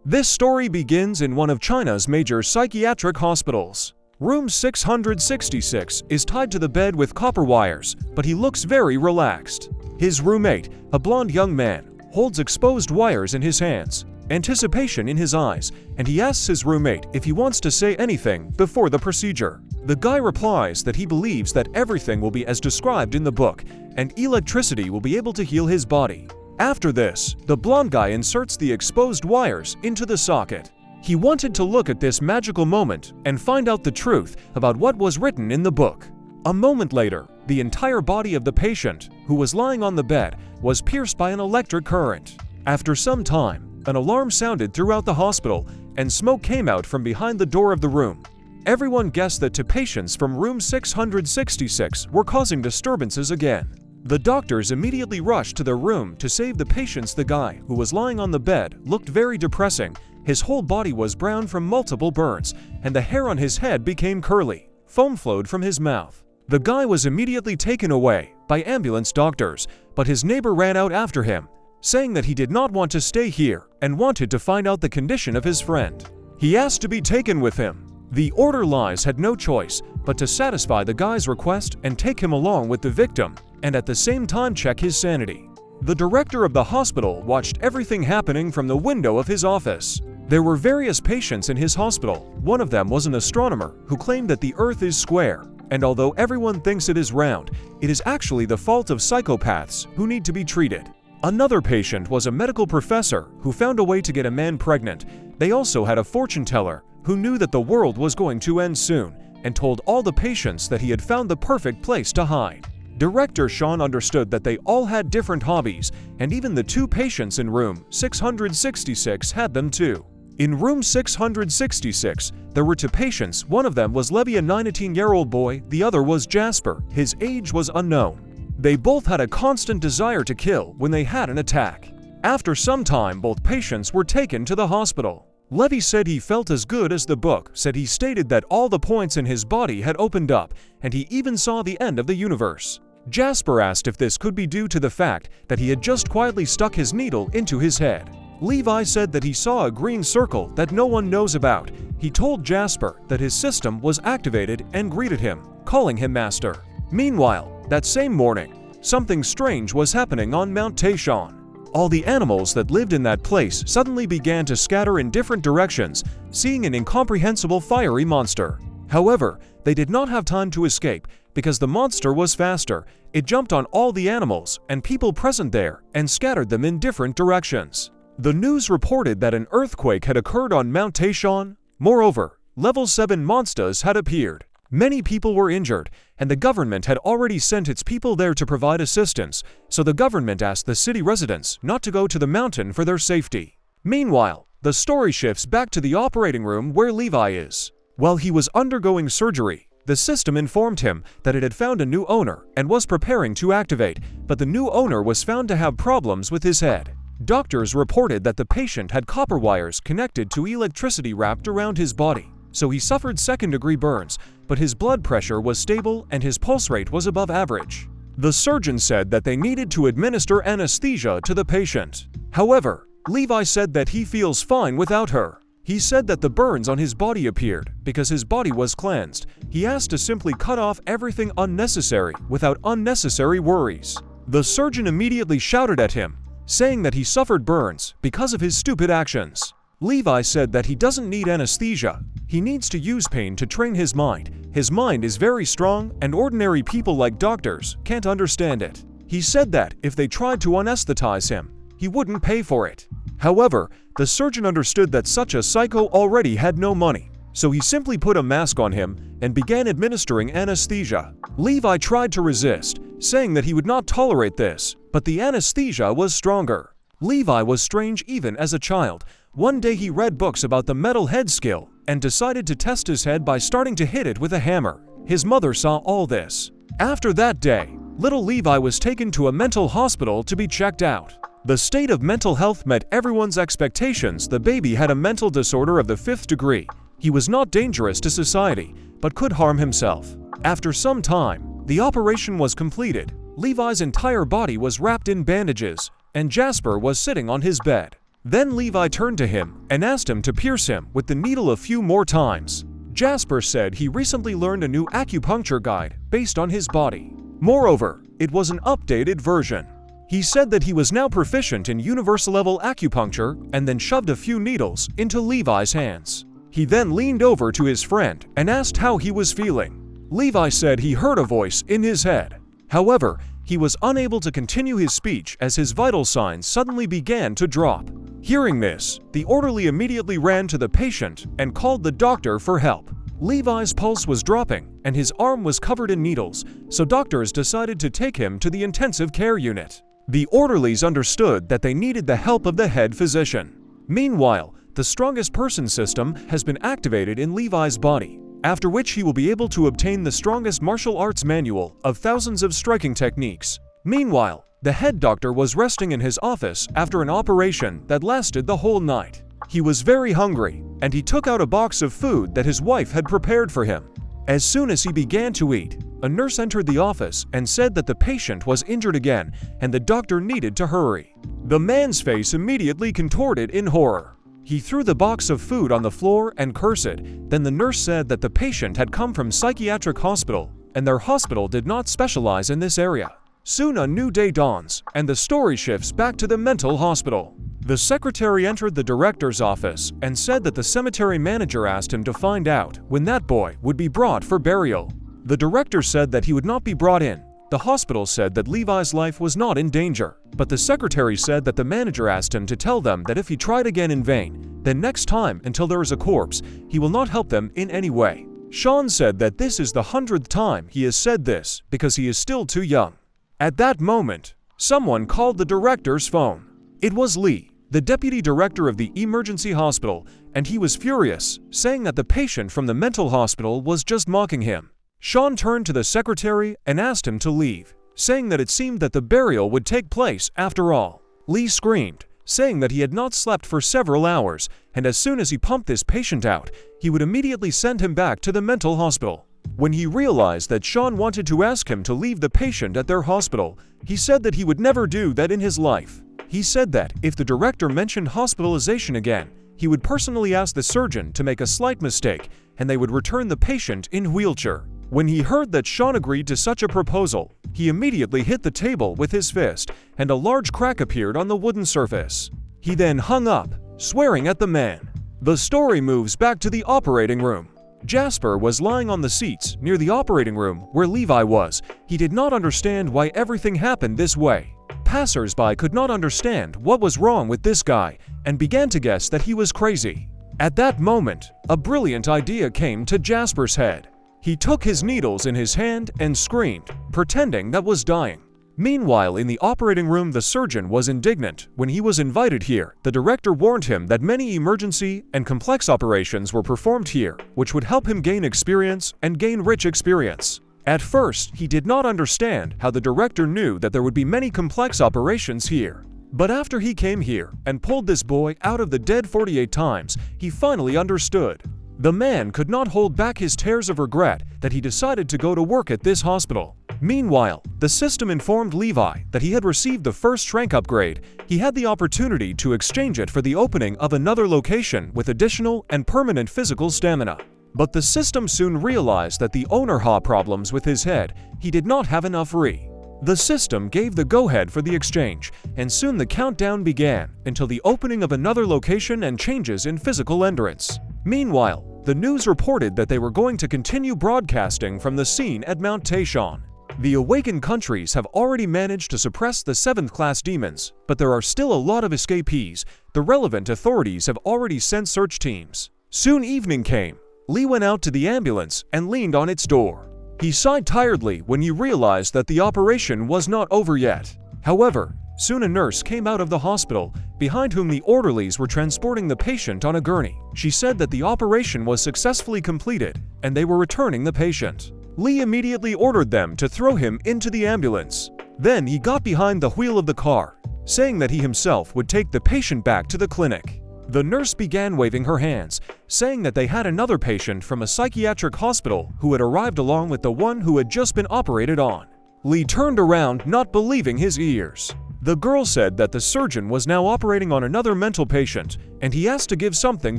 This story begins in one of China's major psychiatric hospitals. Room 666 is tied to the bed with copper wires, but he looks very relaxed. His roommate, a blonde young man, holds exposed wires in his hands, anticipation in his eyes, and he asks his roommate if he wants to say anything before the procedure. The guy replies that he believes that everything will be as described in the book, and electricity will be able to heal his body. After this, the blonde guy inserts the exposed wires into the socket. He wanted to look at this magical moment and find out the truth about what was written in the book. A moment later, the entire body of the patient, who was lying on the bed, was pierced by an electric current. After some time, an alarm sounded throughout the hospital, and smoke came out from behind the door of the room. Everyone guessed that two patients from room 666 were causing disturbances again. The doctors immediately rushed to their room to save the patients. The guy, who was lying on the bed, looked very depressing. His whole body was brown from multiple burns, and the hair on his head became curly. Foam flowed from his mouth. The guy was immediately taken away by ambulance doctors, but his neighbor ran out after him, saying that he did not want to stay here and wanted to find out the condition of his friend. He asked to be taken with him. The orderlies had no choice but to satisfy the guy's request and take him along with the victim, and at the same time check his sanity. The director of the hospital watched everything happening from the window of his office. There were various patients in his hospital. One of them was an astronomer who claimed that the Earth is square, and although everyone thinks it is round, it is actually the fault of psychopaths who need to be treated. Another patient was a medical professor who found a way to get a man pregnant. They also had a fortune teller who knew that the world was going to end soon and told all the patients that he had found the perfect place to hide. Director Sean understood that they all had different hobbies, and even the two patients in room 666 had them too. In room 666, there were two patients. One of them was Levy, a 19-year-old boy, the other was Jasper. His age was unknown. They both had a constant desire to kill when they had an attack. After some time, both patients were taken to the hospital. Levy said he felt as good as the book said. He stated that all the points in his body had opened up, and he even saw the end of the universe. Jasper asked if this could be due to the fact that he had just quietly stuck his needle into his head. Levi said that he saw a green circle that no one knows about. He told Jasper that his system was activated and greeted him, calling him master. Meanwhile, that same morning, something strange was happening on Mount Taishan. All the animals that lived in that place suddenly began to scatter in different directions, seeing an incomprehensible fiery monster. However, they did not have time to escape because the monster was faster. It jumped on all the animals and people present there and scattered them in different directions. The news reported that an earthquake had occurred on Mount Taishan. Moreover, level 7 monsters had appeared. Many people were injured, and the government had already sent its people there to provide assistance, so the government asked the city residents not to go to the mountain for their safety. Meanwhile, the story shifts back to the operating room where Levi is. While he was undergoing surgery, the system informed him that it had found a new owner and was preparing to activate, but the new owner was found to have problems with his head. Doctors reported that the patient had copper wires connected to electricity wrapped around his body, so he suffered second-degree burns, but his blood pressure was stable and his pulse rate was above average. The surgeon said that they needed to administer anesthesia to the patient. However, Levi said that he feels fine without her. He said that the burns on his body appeared because his body was cleansed. He asked to simply cut off everything unnecessary without unnecessary worries. The surgeon immediately shouted at him, saying that he suffered burns because of his stupid actions. Levi said that he doesn't need anesthesia. He needs to use pain to train his mind. His mind is very strong, and ordinary people like doctors can't understand it. He said that if they tried to anesthetize him, he wouldn't pay for it. However, the surgeon understood that such a psycho already had no money, so he simply put a mask on him and began administering anesthesia. Levi tried to resist, saying that he would not tolerate this, but the anesthesia was stronger. Levi was strange even as a child. One day he read books about the metal head skill and decided to test his head by starting to hit it with a hammer. His mother saw all this. After that day, little Levi was taken to a mental hospital to be checked out. The state of mental health met everyone's expectations. The baby had a mental disorder of the 5th degree. He was not dangerous to society, but could harm himself. After some time, the operation was completed. Levi's entire body was wrapped in bandages, and Jasper was sitting on his bed. Then Levi turned to him and asked him to pierce him with the needle a few more times. Jasper said he recently learned a new acupuncture guide based on his body. Moreover, it was an updated version. He said that he was now proficient in universal-level acupuncture and then shoved a few needles into Levi's hands. He then leaned over to his friend and asked how he was feeling. Levi said he heard a voice in his head. However, he was unable to continue his speech as his vital signs suddenly began to drop. Hearing this, the orderly immediately ran to the patient and called the doctor for help. Levi's pulse was dropping and his arm was covered in needles, so doctors decided to take him to the intensive care unit. The orderlies understood that they needed the help of the head physician. Meanwhile, the strongest person system has been activated in Levi's body, after which he will be able to obtain the strongest martial arts manual of thousands of striking techniques. Meanwhile, the head doctor was resting in his office after an operation that lasted the whole night. He was very hungry, and he took out a box of food that his wife had prepared for him. As soon as he began to eat, a nurse entered the office and said that the patient was injured again and the doctor needed to hurry. The man's face immediately contorted in horror. He threw the box of food on the floor and cursed. Then the nurse said that the patient had come from psychiatric hospital and their hospital did not specialize in this area. Soon a new day dawns and the story shifts back to the mental hospital. The secretary entered the director's office and said that the cemetery manager asked him to find out when that boy would be brought for burial. The director said that he would not be brought in. The hospital said that Levi's life was not in danger, but the secretary said that the manager asked him to tell them that if he tried again in vain, then next time until there is a corpse, he will not help them in any way. Sean said that this is the 100th time he has said this because he is still too young. At that moment, someone called the director's phone. It was Lee, the deputy director of the emergency hospital, and he was furious, saying that the patient from the mental hospital was just mocking him. Sean turned to the secretary and asked him to leave, saying that it seemed that the burial would take place after all. Lee screamed, saying that he had not slept for several hours, and as soon as he pumped this patient out, he would immediately send him back to the mental hospital. When he realized that Sean wanted to ask him to leave the patient at their hospital, he said that he would never do that in his life. He said that if the director mentioned hospitalization again, he would personally ask the surgeon to make a slight mistake and they would return the patient in wheelchair. When he heard that Sean agreed to such a proposal, he immediately hit the table with his fist and a large crack appeared on the wooden surface. He then hung up, swearing at the man. The story moves back to the operating room. Jasper was lying on the seats near the operating room where Levi was. He did not understand why everything happened this way. Passers-by could not understand what was wrong with this guy and began to guess that he was crazy. At that moment, a brilliant idea came to Jasper's head. He took his needles in his hand and screamed, pretending that was dying. Meanwhile, in the operating room, the surgeon was indignant. When he was invited here, the director warned him that many emergency and complex operations were performed here, which would help him gain experience and gain rich experience. At first, he did not understand how the director knew that there would be many complex operations here. But after he came here and pulled this boy out of the dead 48 times, he finally understood. The man could not hold back his tears of regret that he decided to go to work at this hospital. Meanwhile, the system informed Levi that he had received the first rank upgrade. He had the opportunity to exchange it for the opening of another location with additional and permanent physical stamina. But the system soon realized that the owner had problems with his head. He did not have enough re. The system gave the go-ahead for the exchange, and soon the countdown began until the opening of another location and changes in physical endurance. Meanwhile, the news reported that they were going to continue broadcasting from the scene at Mount Taishan. The awakened countries have already managed to suppress the 7th-class demons, but there are still a lot of escapees. The relevant authorities have already sent search teams. Soon evening came. Lee went out to the ambulance and leaned on its door. He sighed tiredly when he realized that the operation was not over yet. However, soon a nurse came out of the hospital, behind whom the orderlies were transporting the patient on a gurney. She said that the operation was successfully completed and they were returning the patient. Lee immediately ordered them to throw him into the ambulance. Then he got behind the wheel of the car, saying that he himself would take the patient back to the clinic. The nurse began waving her hands, saying that they had another patient from a psychiatric hospital who had arrived along with the one who had just been operated on. Lee turned around, not believing his ears. The girl said that the surgeon was now operating on another mental patient, and he asked to give something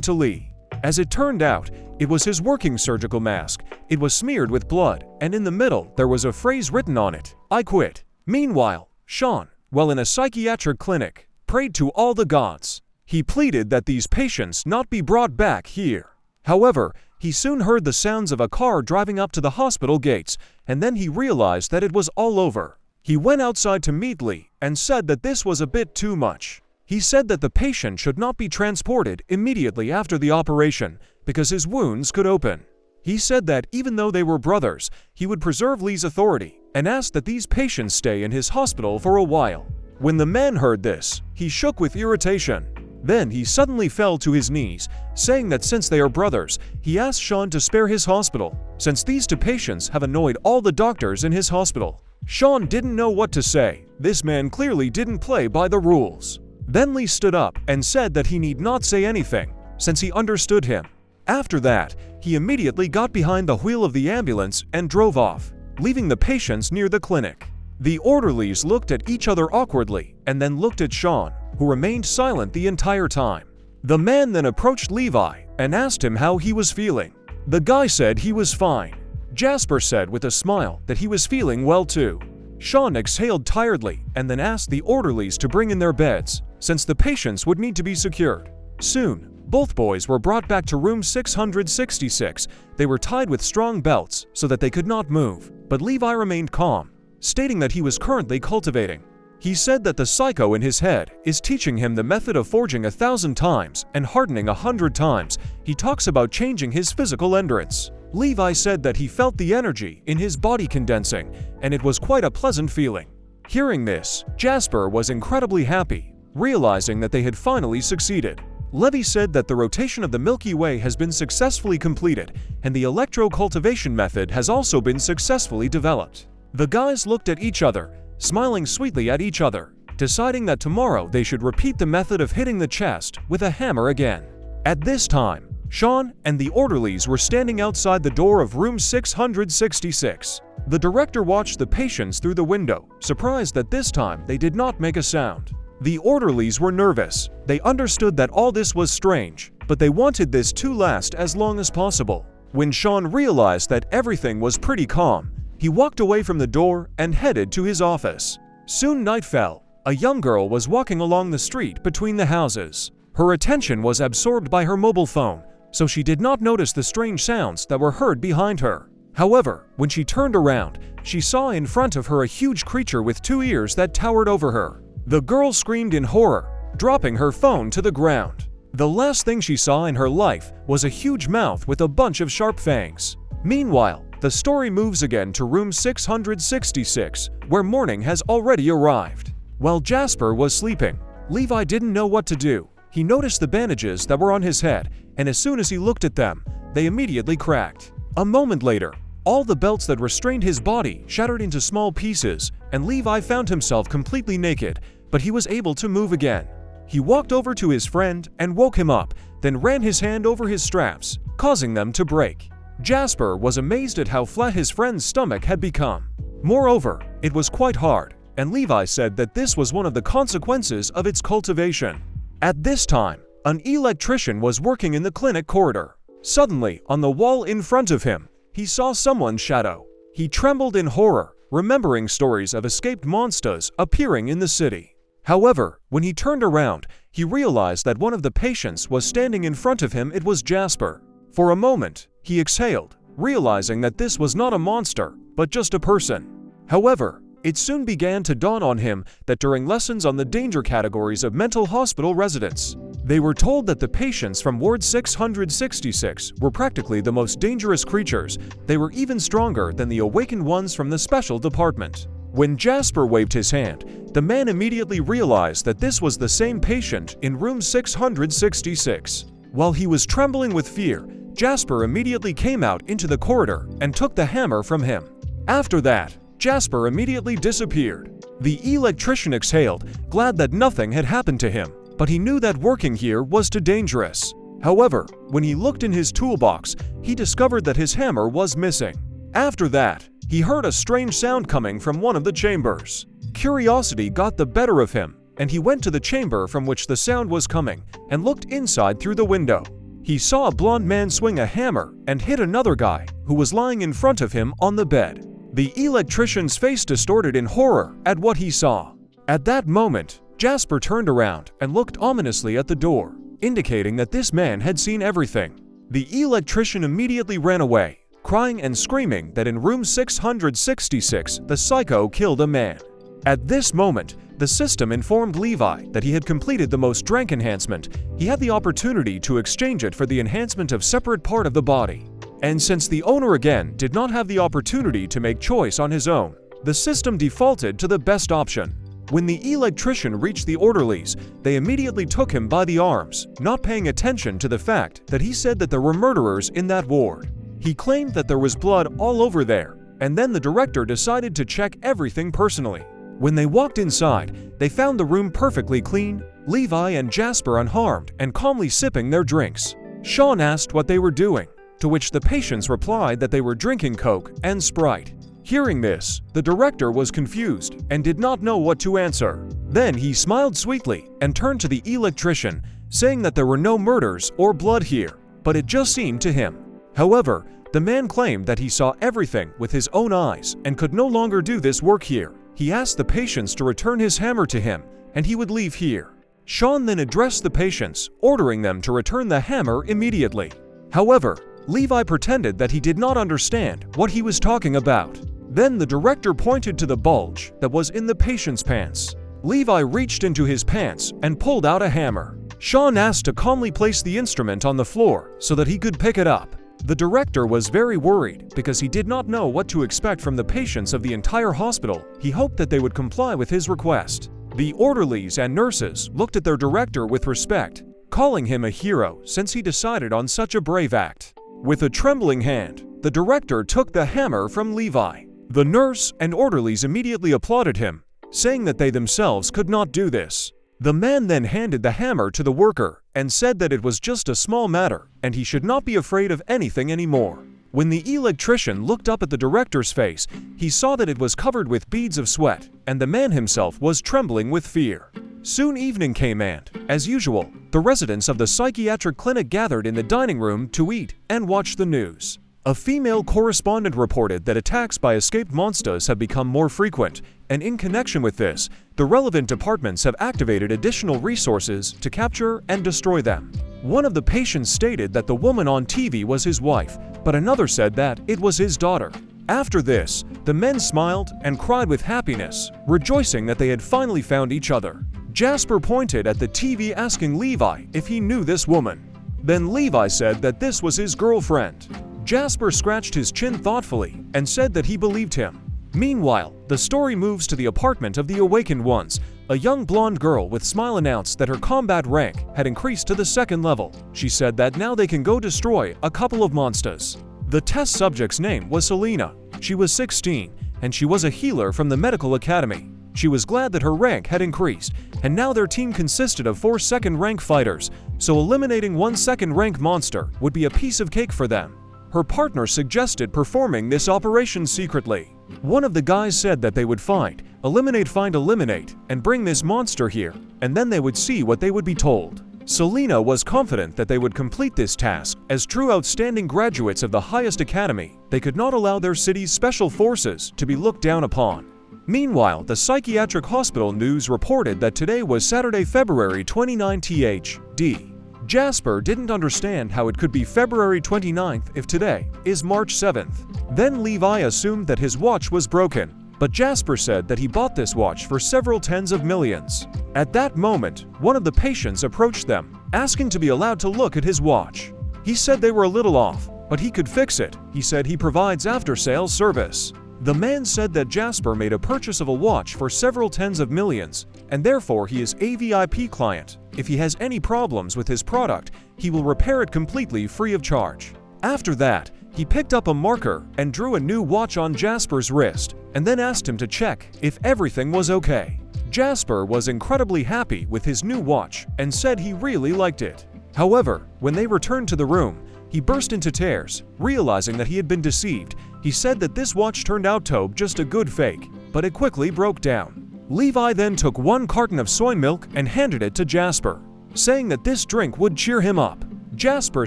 to Lee. As it turned out, it was his working surgical mask. It was smeared with blood, and in the middle there was a phrase written on it, "I quit." Meanwhile, Sean, while in a psychiatric clinic, prayed to all the gods. He pleaded that these patients not be brought back here. However, he soon heard the sounds of a car driving up to the hospital gates, and then he realized that it was all over. He went outside to meet Lee and said that this was a bit too much. He said that the patient should not be transported immediately after the operation because his wounds could open. He said that even though they were brothers, he would preserve Lee's authority and asked that these patients stay in his hospital for a while. When the man heard this, he shook with irritation. Then he suddenly fell to his knees, saying that since they are brothers, he asked Sean to spare his hospital, since these two patients have annoyed all the doctors in his hospital. Sean didn't know what to say. This man clearly didn't play by the rules. Then Lee stood up and said that he need not say anything, since he understood him. After that, he immediately got behind the wheel of the ambulance and drove off, leaving the patients near the clinic. The orderlies looked at each other awkwardly and then looked at Sean, who remained silent the entire time. The man then approached Levi and asked him how he was feeling. The guy said he was fine. Jasper said with a smile that he was feeling well too. Sean exhaled tiredly and then asked the orderlies to bring in their beds, since the patients would need to be secured. Soon, both boys were brought back to room 666. They were tied with strong belts so that they could not move, but Levi remained calm, stating that he was currently cultivating. He said that the psycho in his head is teaching him the method of forging 1,000 times and hardening 100 times. He talks about changing his physical endurance. Levi said that he felt the energy in his body condensing, and it was quite a pleasant feeling. Hearing this, Jasper was incredibly happy, realizing that they had finally succeeded. Levi said that the rotation of the Milky Way has been successfully completed, and the electro-cultivation method has also been successfully developed. The guys looked at each other, smiling sweetly at each other, deciding that tomorrow they should repeat the method of hitting the chest with a hammer again. At this time, Sean and the orderlies were standing outside the door of room 666. The director watched the patients through the window, surprised that this time they did not make a sound. The orderlies were nervous. They understood that all this was strange, but they wanted this to last as long as possible. When Sean realized that everything was pretty calm, he walked away from the door and headed to his office. Soon night fell. A young girl was walking along the street between the houses. Her attention was absorbed by her mobile phone, so she did not notice the strange sounds that were heard behind her. However, when she turned around, she saw in front of her a huge creature with 2 ears that towered over her. The girl screamed in horror, dropping her phone to the ground. The last thing she saw in her life was a huge mouth with a bunch of sharp fangs. Meanwhile, the story moves again to room 666, where morning has already arrived. While Jasper was sleeping, Levi didn't know what to do. He noticed the bandages that were on his head, and as soon as he looked at them, they immediately cracked. A moment later, all the belts that restrained his body shattered into small pieces, and Levi found himself completely naked, but he was able to move again. He walked over to his friend and woke him up, then ran his hand over his straps, causing them to break. Jasper was amazed at how flat his friend's stomach had become. Moreover, it was quite hard, and Levi said that this was one of the consequences of its cultivation. At this time, an electrician was working in the clinic corridor. Suddenly, on the wall in front of him, he saw someone's shadow. He trembled in horror, remembering stories of escaped monsters appearing in the city. However, when he turned around, he realized that one of the patients was standing in front of him. It was Jasper. For a moment, he exhaled, realizing that this was not a monster, but just a person. However, it soon began to dawn on him that during lessons on the danger categories of mental hospital residents, they were told that the patients from Ward 666 were practically the most dangerous creatures. They were even stronger than the awakened ones from the special department. When Jasper waved his hand, the man immediately realized that this was the same patient in room 666. While he was trembling with fear, Jasper immediately came out into the corridor and took the hammer from him. After that, Jasper immediately disappeared. The electrician exhaled, glad that nothing had happened to him, but he knew that working here was too dangerous. However, when he looked in his toolbox, he discovered that his hammer was missing. After that, he heard a strange sound coming from one of the chambers. curiosity got the better of him, and he went to the chamber from which the sound was coming and looked inside through the window. He saw a blond man swing a hammer and hit another guy who was lying in front of him on the bed. The electrician's face distorted in horror at what he saw. At that moment, Jasper turned around and looked ominously at the door, indicating that this man had seen everything. The electrician immediately ran away, crying and screaming that in room 666 the psycho killed a man. At this moment, the system informed Levi that he had completed the most rank enhancement. He had the opportunity to exchange it for the enhancement of separate part of the body. And since the owner again did not have the opportunity to make choice on his own, the system defaulted to the best option. When the electrician reached the orderlies, they immediately took him by the arms, not paying attention to the fact that he said that there were murderers in that ward. He claimed that there was blood all over there, and then the director decided to check everything personally. When they walked inside, they found the room perfectly clean, Levi and Jasper unharmed and calmly sipping their drinks. Sean asked what they were doing, to which the patients replied that they were drinking Coke and Sprite. Hearing this, the director was confused and did not know what to answer. Then he smiled sweetly and turned to the electrician, saying that there were no murders or blood here, but it just seemed to him. However, the man claimed that he saw everything with his own eyes and could no longer do this work here. He asked the patients to return his hammer to him, and he would leave here. Sean then addressed the patients, ordering them to return the hammer immediately. However, Levi pretended that he did not understand what he was talking about. Then the director pointed to the bulge that was in the patient's pants. Levi reached into his pants and pulled out a hammer. Sean asked to calmly place the instrument on the floor so that he could pick it up. The director was very worried because he did not know what to expect from the patients of the entire hospital. He hoped that they would comply with his request. The orderlies and nurses looked at their director with respect, calling him a hero since he decided on such a brave act. With a trembling hand, the director took the hammer from Levi. The nurse and orderlies immediately applauded him, saying that they themselves could not do this. The man then handed the hammer to the worker and said that it was just a small matter and he should not be afraid of anything anymore. When the electrician looked up at the director's face, he saw that it was covered with beads of sweat, and the man himself was trembling with fear. Soon evening came and, as usual, the residents of the psychiatric clinic gathered in the dining room to eat and watch the news. A female correspondent reported that attacks by escaped monsters have become more frequent, and in connection with this, the relevant departments have activated additional resources to capture and destroy them. One of the patients stated that the woman on TV was his wife, but another said that it was his daughter. After this, the men smiled and cried with happiness, rejoicing that they had finally found each other. Jasper pointed at the TV asking Levi if he knew this woman. Then Levi said that this was his girlfriend. Jasper scratched his chin thoughtfully and said that he believed him. Meanwhile, the story moves to the apartment of the awakened ones. A young blonde girl with smile announced that her combat rank had increased to the 2nd level. She said that now they can go destroy a couple of monsters. The test subject's name was Selena. She was 16, and she was a healer from the medical academy. She was glad that her rank had increased, and now their team consisted of 4 second-rank fighters, so eliminating 1 second-rank monster would be a piece of cake for them. Her partner suggested performing this operation secretly. One of the guys said that they would find, eliminate, and bring this monster here, and then they would see what they would be told. Selena was confident that they would complete this task. As true outstanding graduates of the highest academy, they could not allow their city's special forces to be looked down upon. Meanwhile, the psychiatric hospital news reported that today was Saturday, February 29 THD. Jasper didn't understand how it could be February 29th if today is March 7th. Then Levi assumed that his watch was broken, but Jasper said that he bought this watch for several tens of millions. At that moment, one of the patients approached them, asking to be allowed to look at his watch. He said they were a little off, but he could fix it. He said he provides after-sales service. The man said that Jasper made a purchase of a watch for several tens of millions, and therefore he is a VIP client. If he has any problems with his product, he will repair it completely free of charge. After that, he picked up a marker and drew a new watch on Jasper's wrist, and then asked him to check if everything was okay. Jasper was incredibly happy with his new watch and said he really liked it. However, when they returned to the room, he burst into tears, realizing that he had been deceived. He said that this watch turned out to be just a good fake, but it quickly broke down. Levi then took 1 carton of soy milk and handed it to Jasper, saying that this drink would cheer him up. Jasper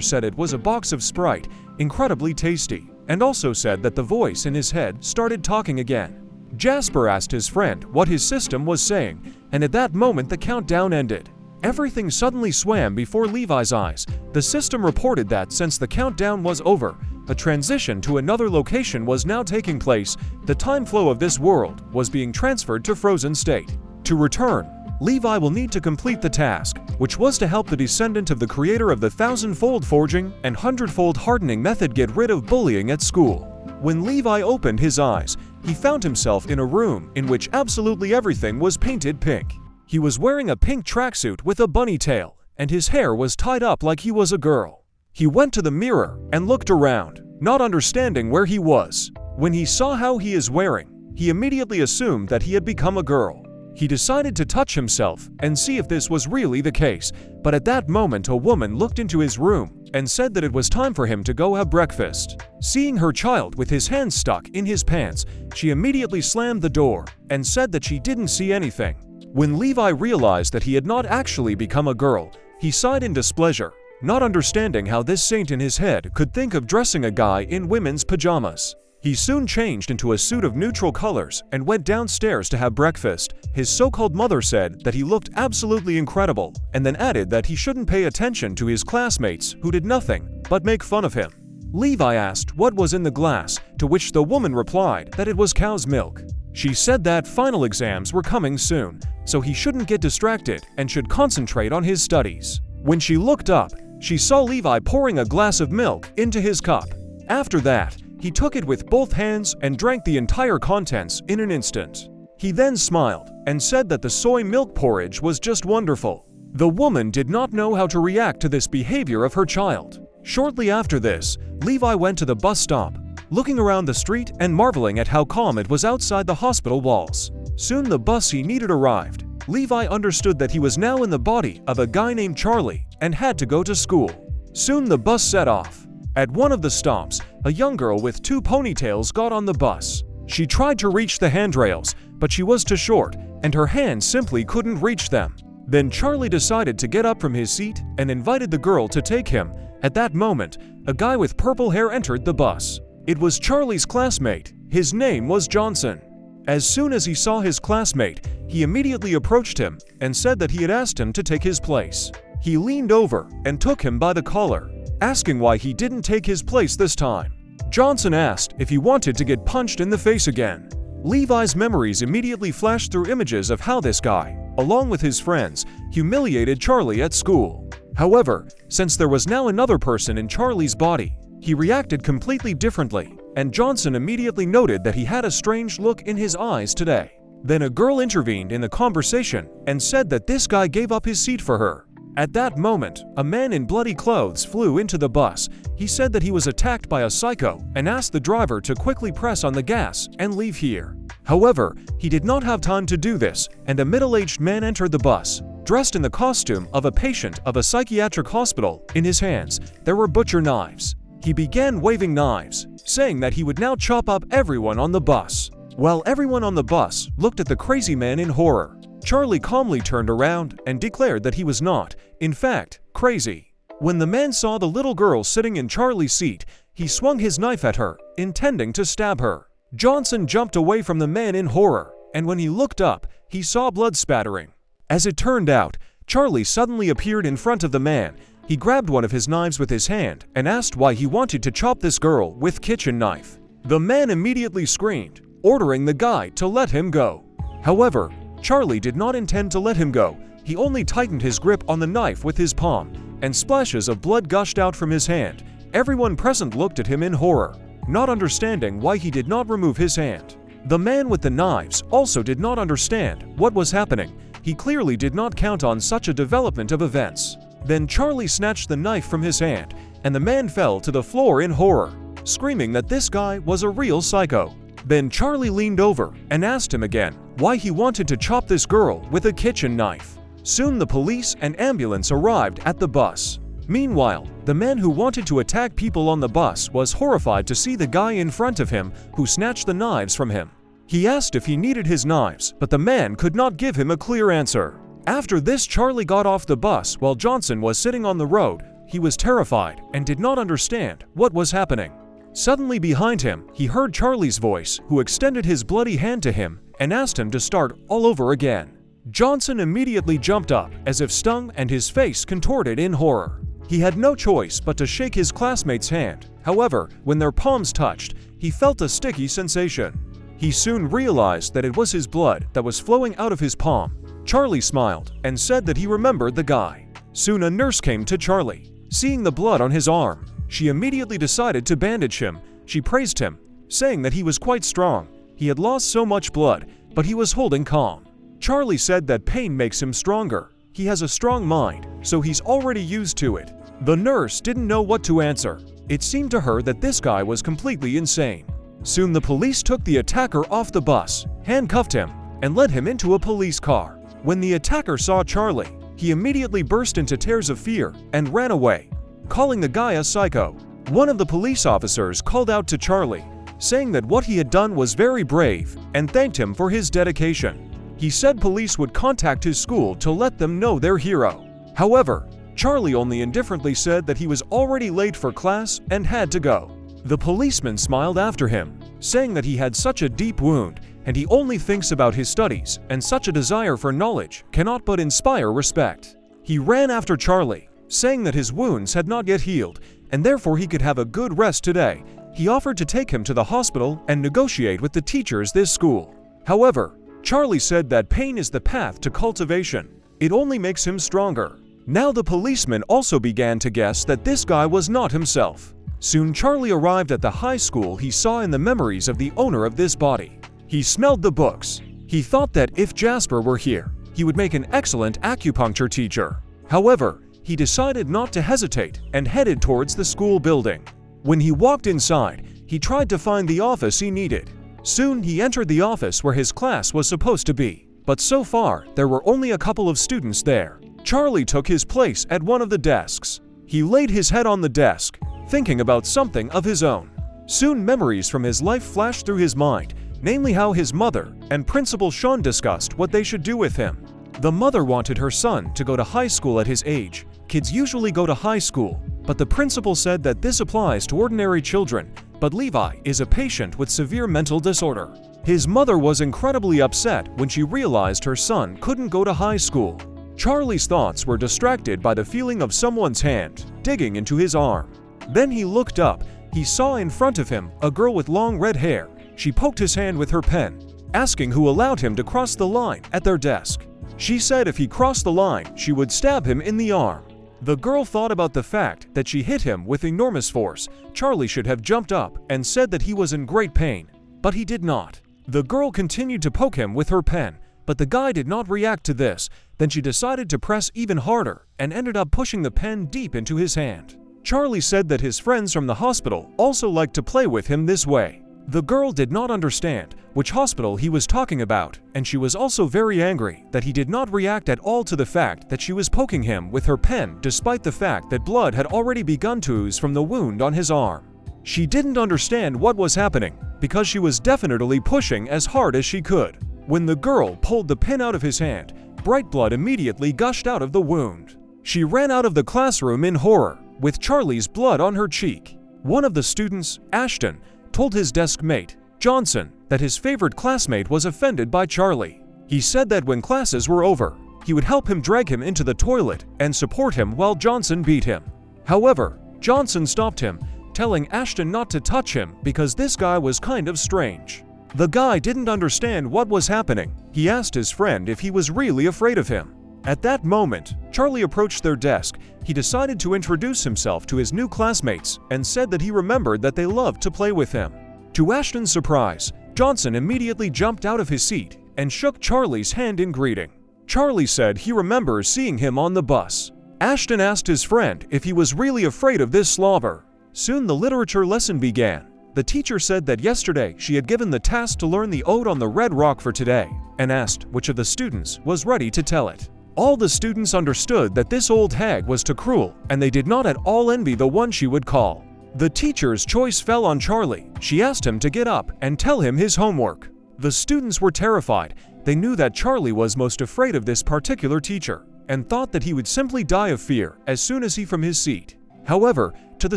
said it was a box of Sprite, incredibly tasty, and also said that the voice in his head started talking again. Jasper asked his friend what his system was saying, and at that moment the countdown ended. Everything suddenly swam before Levi's eyes. The system reported that since the countdown was over, a transition to another location was now taking place. The time flow of this world was being transferred to frozen state. To return, Levi will need to complete the task, which was to help the descendant of the creator of the 1000-fold forging and 100-fold hardening method get rid of bullying at school. When Levi opened his eyes, he found himself in a room in which absolutely everything was painted pink. He was wearing a pink tracksuit with a bunny tail, and his hair was tied up like he was a girl. He went to the mirror and looked around, not understanding where he was. When he saw how he is wearing, he immediately assumed that he had become a girl. He decided to touch himself and see if this was really the case, but at that moment a woman looked into his room and said that it was time for him to go have breakfast. Seeing her child with his hands stuck in his pants, she immediately slammed the door and said that she didn't see anything. When Levi realized that he had not actually become a girl, he sighed in displeasure, not understanding how this saint in his head could think of dressing a guy in women's pajamas. He soon changed into a suit of neutral colors and went downstairs to have breakfast. His so-called mother said that he looked absolutely incredible, and then added that he shouldn't pay attention to his classmates who did nothing but make fun of him. Levi asked what was in the glass, to which the woman replied that it was cow's milk. She said that final exams were coming soon, so he shouldn't get distracted and should concentrate on his studies. When she looked up, she saw Levi pouring a glass of milk into his cup. After that, he took it with both hands and drank the entire contents in an instant. He then smiled and said that the soy milk porridge was just wonderful. The woman did not know how to react to this behavior of her child. Shortly after this, Levi went to the bus stop, looking around the street and marveling at how calm it was outside the hospital walls. Soon the bus he needed arrived. Levi understood that he was now in the body of a guy named Charlie and had to go to school. Soon the bus set off. At one of the stops, a young girl with 2 ponytails got on the bus. She tried to reach the handrails, but she was too short, and her hands simply couldn't reach them. Then Charlie decided to get up from his seat and invited the girl to take him. At that moment, a guy with purple hair entered the bus. It was Charlie's classmate. His name was Johnson. As soon as he saw his classmate, he immediately approached him and said that he had asked him to take his place. He leaned over and took him by the collar, asking why he didn't take his place this time. Johnson asked if he wanted to get punched in the face again. Levi's memories immediately flashed through images of how this guy, along with his friends, humiliated Charlie at school. However, since there was now another person in Charlie's body, he reacted completely differently, and Johnson immediately noted that he had a strange look in his eyes today. Then a girl intervened in the conversation and said that this guy gave up his seat for her. At that moment, a man in bloody clothes flew into the bus. He said that he was attacked by a psycho and asked the driver to quickly press on the gas and leave here. However, he did not have time to do this, and a middle-aged man entered the bus, dressed in the costume of a patient of a psychiatric hospital. In his hands, there were butcher knives. He began waving knives, saying that he would now chop up everyone on the bus. While everyone on the bus looked at the crazy man in horror, Charlie calmly turned around and declared that he was not, in fact, crazy. When the man saw the little girl sitting in Charlie's seat, he swung his knife at her, intending to stab her. Johnson jumped away from the man in horror, and when he looked up, he saw blood spattering. As it turned out, Charlie suddenly appeared in front of the man. He grabbed one of his knives with his hand and asked why he wanted to chop this girl with kitchen knife. The man immediately screamed, ordering the guy to let him go. However, Charlie did not intend to let him go. He only tightened his grip on the knife with his palm, and splashes of blood gushed out from his hand. Everyone present looked at him in horror, not understanding why he did not remove his hand. The man with the knives also did not understand what was happening. He clearly did not count on such a development of events. Then Charlie snatched the knife from his hand, and the man fell to the floor in horror, screaming that this guy was a real psycho. Then Charlie leaned over and asked him again why he wanted to chop this girl with a kitchen knife. Soon the police and ambulance arrived at the bus. Meanwhile, the man who wanted to attack people on the bus was horrified to see the guy in front of him who snatched the knives from him. He asked if he needed his knives, but the man could not give him a clear answer. After this, Charlie got off the bus while Johnson was sitting on the road. He was terrified and did not understand what was happening. Suddenly behind him, he heard Charlie's voice, who extended his bloody hand to him and asked him to start all over again. Johnson immediately jumped up as if stung and his face contorted in horror. He had no choice but to shake his classmate's hand. However, when their palms touched, he felt a sticky sensation. He soon realized that it was his blood that was flowing out of his palm. Charlie smiled and said that he remembered the guy. Soon a nurse came to Charlie. Seeing the blood on his arm, she immediately decided to bandage him. She praised him, saying that he was quite strong. He had lost so much blood, but he was holding calm. Charlie said that pain makes him stronger. He has a strong mind, so he's already used to it. The nurse didn't know what to answer. It seemed to her that this guy was completely insane. Soon the police took the attacker off the bus, handcuffed him, and led him into a police car. When the attacker saw Charlie, he immediately burst into tears of fear and ran away, calling the guy a psycho. One of the police officers called out to Charlie, saying that what he had done was very brave and thanked him for his dedication. He said police would contact his school to let them know their hero. However, Charlie only indifferently said that he was already late for class and had to go. The policeman smiled after him, saying that he had such a deep wound and he only thinks about his studies, and such a desire for knowledge cannot but inspire respect. He ran after Charlie, saying that his wounds had not yet healed and therefore he could have a good rest today. He offered to take him to the hospital and negotiate with the teachers this school. However, Charlie said that pain is the path to cultivation. It only makes him stronger. Now the policeman also began to guess that this guy was not himself. Soon Charlie arrived at the high school he saw in the memories of the owner of this body. He smelled the books. He thought that if Jasper were here, he would make an excellent acupuncture teacher. However, he decided not to hesitate and headed towards the school building. When he walked inside, he tried to find the office he needed. Soon he entered the office where his class was supposed to be, but so far there were only a couple of students there. Charlie took his place at one of the desks. He laid his head on the desk, thinking about something of his own. Soon memories from his life flashed through his mind, namely how his mother and Principal Sean discussed what they should do with him. The mother wanted her son to go to high school at his age. Kids usually go to high school, but the principal said that this applies to ordinary children, but Levi is a patient with severe mental disorder. His mother was incredibly upset when she realized her son couldn't go to high school. Charlie's thoughts were distracted by the feeling of someone's hand digging into his arm. Then he looked up. He saw in front of him a girl with long red hair. She poked his hand with her pen, asking who allowed him to cross the line at their desk. She said if he crossed the line, she would stab him in the arm. The girl thought about the fact that she hit him with enormous force. Charlie should have jumped up and said that he was in great pain, but he did not. The girl continued to poke him with her pen, but the guy did not react to this. Then she decided to press even harder and ended up pushing the pen deep into his hand. Charlie said that his friends from the hospital also liked to play with him this way. The girl did not understand which hospital he was talking about, and she was also very angry that he did not react at all to the fact that she was poking him with her pen despite the fact that blood had already begun to ooze from the wound on his arm. She didn't understand what was happening because she was definitely pushing as hard as she could. When the girl pulled the pin out of his hand, bright blood immediately gushed out of the wound. She ran out of the classroom in horror, with Charlie's blood on her cheek. One of the students, Ashton, told his desk mate, Johnson, that his favorite classmate was offended by Charlie. He said that when classes were over, he would help him drag him into the toilet and support him while Johnson beat him. However, Johnson stopped him, telling Ashton not to touch him because this guy was kind of strange. The guy didn't understand what was happening. He asked his friend if he was really afraid of him. At that moment, Charlie approached their desk. He decided to introduce himself to his new classmates and said that he remembered that they loved to play with him. To Ashton's surprise, Johnson immediately jumped out of his seat and shook Charlie's hand in greeting. Charlie said he remembers seeing him on the bus. Ashton asked his friend if he was really afraid of this slobber. Soon the literature lesson began. The teacher said that yesterday she had given the task to learn the ode on the Red Rock for today and asked which of the students was ready to tell it. All the students understood that this old hag was too cruel, and they did not at all envy the one she would call. The teacher's choice fell on Charlie. She asked him to get up and tell him his homework. The students were terrified. They knew that Charlie was most afraid of this particular teacher, and thought that he would simply die of fear as soon as he from his seat. However, to the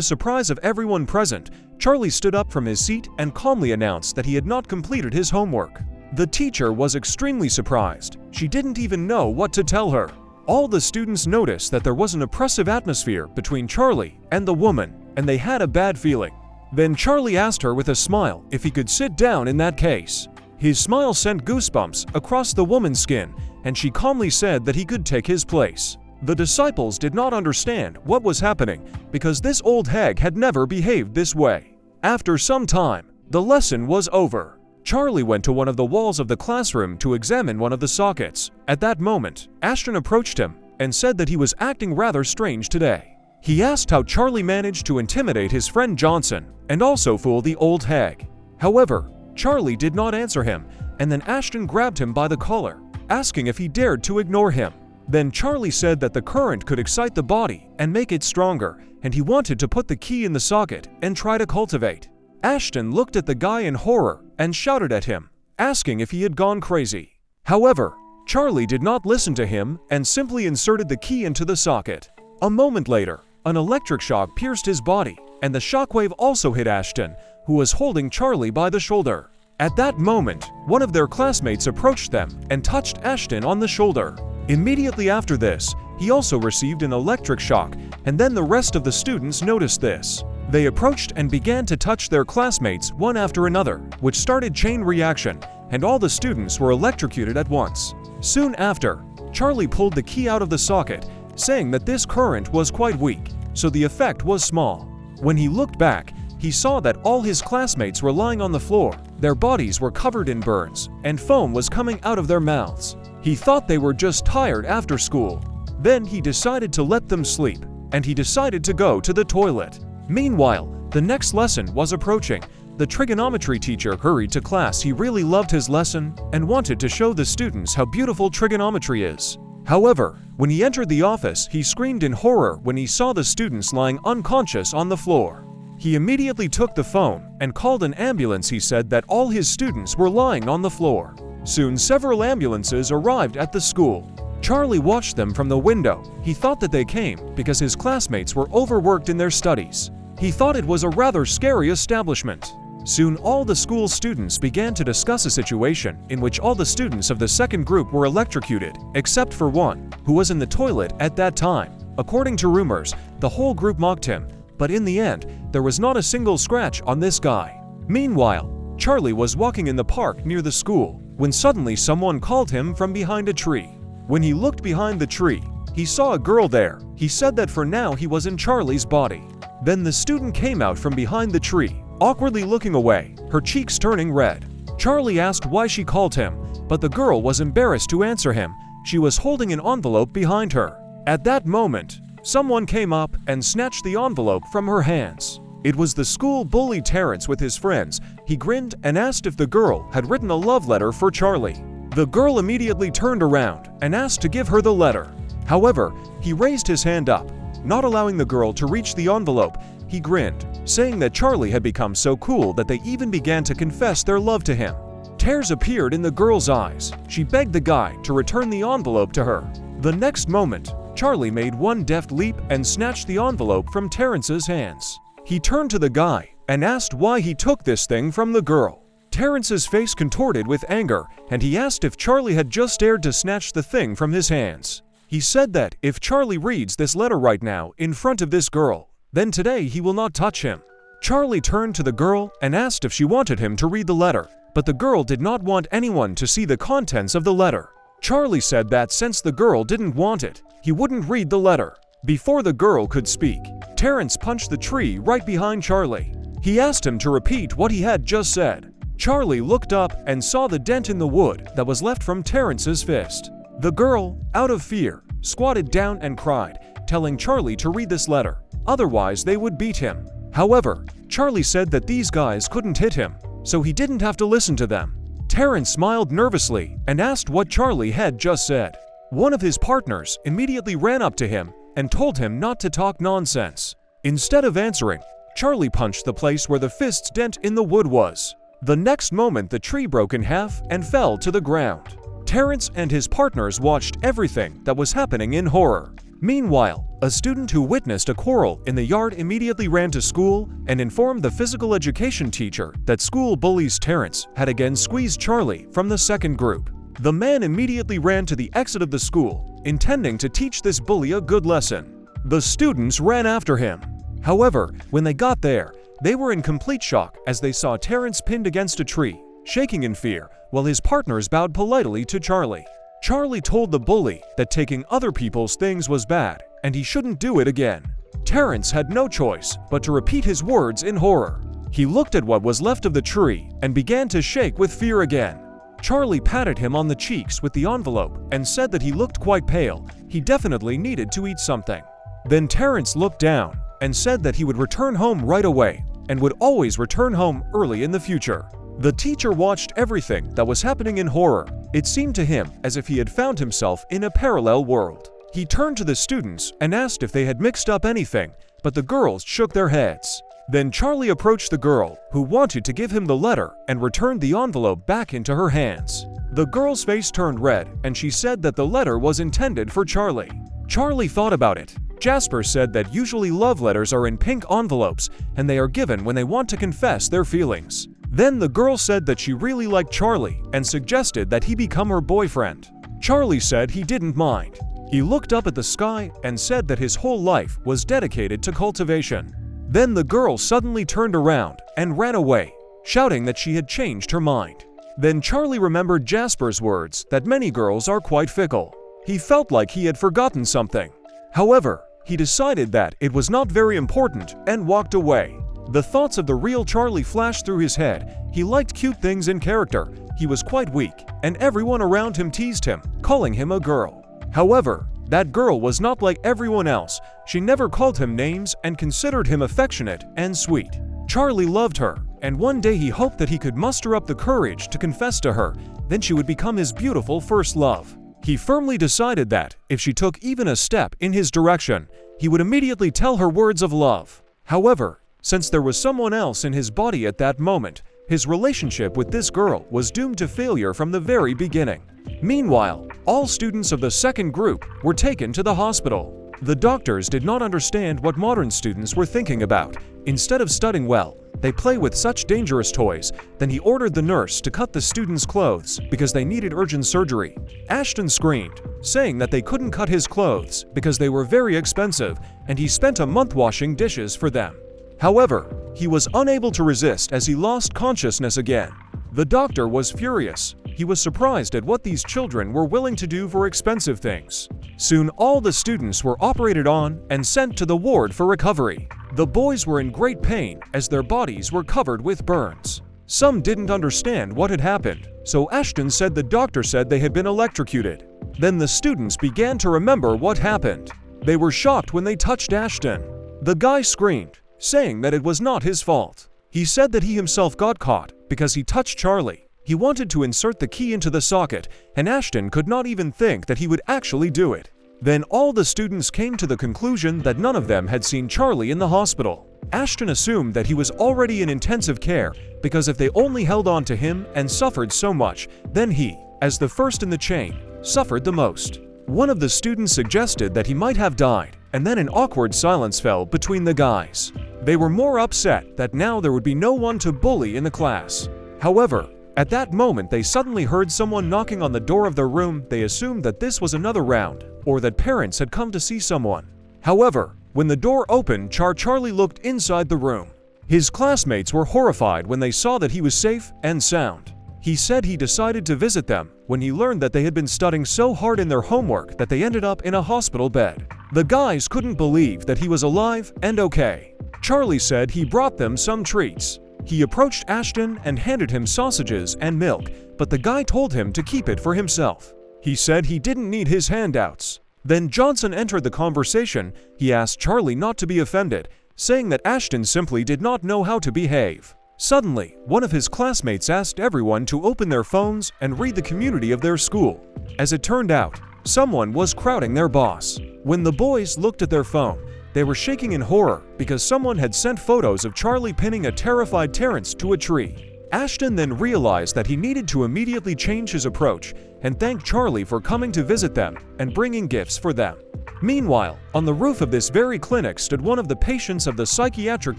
surprise of everyone present, Charlie stood up from his seat and calmly announced that he had not completed his homework. The teacher was extremely surprised. She didn't even know what to tell her. All the students noticed that there was an oppressive atmosphere between Charlie and the woman, and they had a bad feeling. Then Charlie asked her with a smile if he could sit down in that case. His smile sent goosebumps across the woman's skin, and she calmly said that he could take his place. The disciples did not understand what was happening because this old hag had never behaved this way. After some time, the lesson was over. Charlie went to one of the walls of the classroom to examine one of the sockets. At that moment, Ashton approached him and said that he was acting rather strange today. He asked how Charlie managed to intimidate his friend Johnson and also fool the old hag. However, Charlie did not answer him, and then Ashton grabbed him by the collar, asking if he dared to ignore him. Then Charlie said that the current could excite the body and make it stronger, and he wanted to put the key in the socket and try to cultivate. Ashton looked at the guy in horror and shouted at him, asking if he had gone crazy. However, Charlie did not listen to him and simply inserted the key into the socket. A moment later, an electric shock pierced his body, and the shockwave also hit Ashton, who was holding Charlie by the shoulder. At that moment, one of their classmates approached them and touched Ashton on the shoulder. Immediately after this, he also received an electric shock, and then the rest of the students noticed this. They approached and began to touch their classmates one after another, which started chain reaction, and all the students were electrocuted at once. Soon after, Charlie pulled the key out of the socket, saying that this current was quite weak, so the effect was small. When he looked back, he saw that all his classmates were lying on the floor. Their bodies were covered in burns, and foam was coming out of their mouths. He thought they were just tired after school. Then he decided to let them sleep, and he decided to go to the toilet. Meanwhile, the next lesson was approaching. The trigonometry teacher hurried to class. He really loved his lesson and wanted to show the students how beautiful trigonometry is. However, when he entered the office, he screamed in horror when he saw the students lying unconscious on the floor. He immediately took the phone and called an ambulance. He said that all his students were lying on the floor. Soon several ambulances arrived at the school. Charlie watched them from the window. He thought that they came because his classmates were overworked in their studies. He thought it was a rather scary establishment. Soon all the school students began to discuss a situation in which all the students of the second group were electrocuted, except for one, who was in the toilet at that time. According to rumors, the whole group mocked him, but in the end, there was not a single scratch on this guy. Meanwhile, Charlie was walking in the park near the school when suddenly someone called him from behind a tree. When he looked behind the tree, he saw a girl there. He said that for now he was in Charlie's body. Then the student came out from behind the tree, awkwardly looking away, her cheeks turning red. Charlie asked why she called him, but the girl was embarrassed to answer him. She was holding an envelope behind her. At that moment, someone came up and snatched the envelope from her hands. It was the school bully Terrence with his friends. He grinned and asked if the girl had written a love letter for Charlie. The girl immediately turned around and asked to give her the letter. However, he raised his hand up, not allowing the girl to reach the envelope. He grinned, saying that Charlie had become so cool that they even began to confess their love to him. Tears appeared in the girl's eyes. She begged the guy to return the envelope to her. The next moment, Charlie made one deft leap and snatched the envelope from Terrence's hands. He turned to the guy and asked why he took this thing from the girl. Terrence's face contorted with anger, and he asked if Charlie had just dared to snatch the thing from his hands. He said that if Charlie reads this letter right now in front of this girl, then today he will not touch him. Charlie turned to the girl and asked if she wanted him to read the letter, but the girl did not want anyone to see the contents of the letter. Charlie said that since the girl didn't want it, he wouldn't read the letter. Before the girl could speak, Terrence punched the tree right behind Charlie. He asked him to repeat what he had just said. Charlie looked up and saw the dent in the wood that was left from Terrence's fist. The girl, out of fear, squatted down and cried, telling Charlie to read this letter, otherwise they would beat him. However, Charlie said that these guys couldn't hit him, so he didn't have to listen to them. Terrence smiled nervously and asked what Charlie had just said. One of his partners immediately ran up to him and told him not to talk nonsense. Instead of answering, Charlie punched the place where the fist's dent in the wood was. The next moment, the tree broke in half and fell to the ground. Terrence and his partners watched everything that was happening in horror. Meanwhile, a student who witnessed a quarrel in the yard immediately ran to school and informed the physical education teacher that school bullies Terrence had again squeezed Charlie from the second group. The man immediately ran to the exit of the school, intending to teach this bully a good lesson. The students ran after him. However, when they got there, they were in complete shock as they saw Terrence pinned against a tree, shaking in fear, while his partners bowed politely to Charlie. Charlie told the bully that taking other people's things was bad, and he shouldn't do it again. Terrence had no choice but to repeat his words in horror. He looked at what was left of the tree and began to shake with fear again. Charlie patted him on the cheeks with the envelope and said that he looked quite pale. He definitely needed to eat something. Then Terrence looked down and said that he would return home right away and would always return home early in the future. The teacher watched everything that was happening in horror. It seemed to him as if he had found himself in a parallel world. He turned to the students and asked if they had mixed up anything, but the girls shook their heads. Then Charlie approached the girl, who wanted to give him the letter, and returned the envelope back into her hands. The girl's face turned red, and she said that the letter was intended for Charlie. Charlie thought about it. Jasper said that usually love letters are in pink envelopes, and they are given when they want to confess their feelings. Then the girl said that she really liked Charlie and suggested that he become her boyfriend. Charlie said he didn't mind. He looked up at the sky and said that his whole life was dedicated to cultivation. Then the girl suddenly turned around and ran away, shouting that she had changed her mind. Then Charlie remembered Jasper's words that many girls are quite fickle. He felt like he had forgotten something. However, he decided that it was not very important and walked away. The thoughts of the real Charlie flashed through his head. He liked cute things in character. He was quite weak, and everyone around him teased him, calling him a girl. However, that girl was not like everyone else. She never called him names and considered him affectionate and sweet. Charlie loved her, and one day he hoped that he could muster up the courage to confess to her. Then she would become his beautiful first love. He firmly decided that, if she took even a step in his direction, he would immediately tell her words of love. However, since there was someone else in his body at that moment, his relationship with this girl was doomed to failure from the very beginning. Meanwhile, all students of the second group were taken to the hospital. The doctors did not understand what modern students were thinking about. Instead of studying well, they play with such dangerous toys. Then he ordered the nurse to cut the students' clothes because they needed urgent surgery. Ashton screamed, saying that they couldn't cut his clothes because they were very expensive, and he spent a month washing dishes for them. However, he was unable to resist as he lost consciousness again. The doctor was furious. He was surprised at what these children were willing to do for expensive things. Soon all the students were operated on and sent to the ward for recovery. The boys were in great pain as their bodies were covered with burns. Some didn't understand what had happened, so Ashton said the doctor said they had been electrocuted. Then the students began to remember what happened. They were shocked when they touched Ashton. The guy screamed, saying that it was not his fault. He said that he himself got caught because he touched Charlie. He wanted to insert the key into the socket, and Ashton could not even think that he would actually do it. Then all the students came to the conclusion that none of them had seen Charlie in the hospital. Ashton assumed that he was already in intensive care because if they only held on to him and suffered so much, then he, as the first in the chain, suffered the most. One of the students suggested that he might have died, and then an awkward silence fell between the guys. They were more upset that now there would be no one to bully in the class. However, at that moment they suddenly heard someone knocking on the door of their room. They assumed that this was another round, or that parents had come to see someone. However, when the door opened, Charlie looked inside the room. His classmates were horrified when they saw that he was safe and sound. He said he decided to visit them when he learned that they had been studying so hard in their homework that they ended up in a hospital bed. The guys couldn't believe that he was alive and okay. Charlie said he brought them some treats. He approached Ashton and handed him sausages and milk, but the guy told him to keep it for himself. He said he didn't need his handouts. Then Johnson entered the conversation. He asked Charlie not to be offended, saying that Ashton simply did not know how to behave. Suddenly, one of his classmates asked everyone to open their phones and read the community of their school. As it turned out, someone was crowding their boss. When the boys looked at their phone, they were shaking in horror because someone had sent photos of Charlie pinning a terrified Terrence to a tree. Ashton then realized that he needed to immediately change his approach and thank Charlie for coming to visit them and bringing gifts for them. Meanwhile, on the roof of this very clinic stood one of the patients of the psychiatric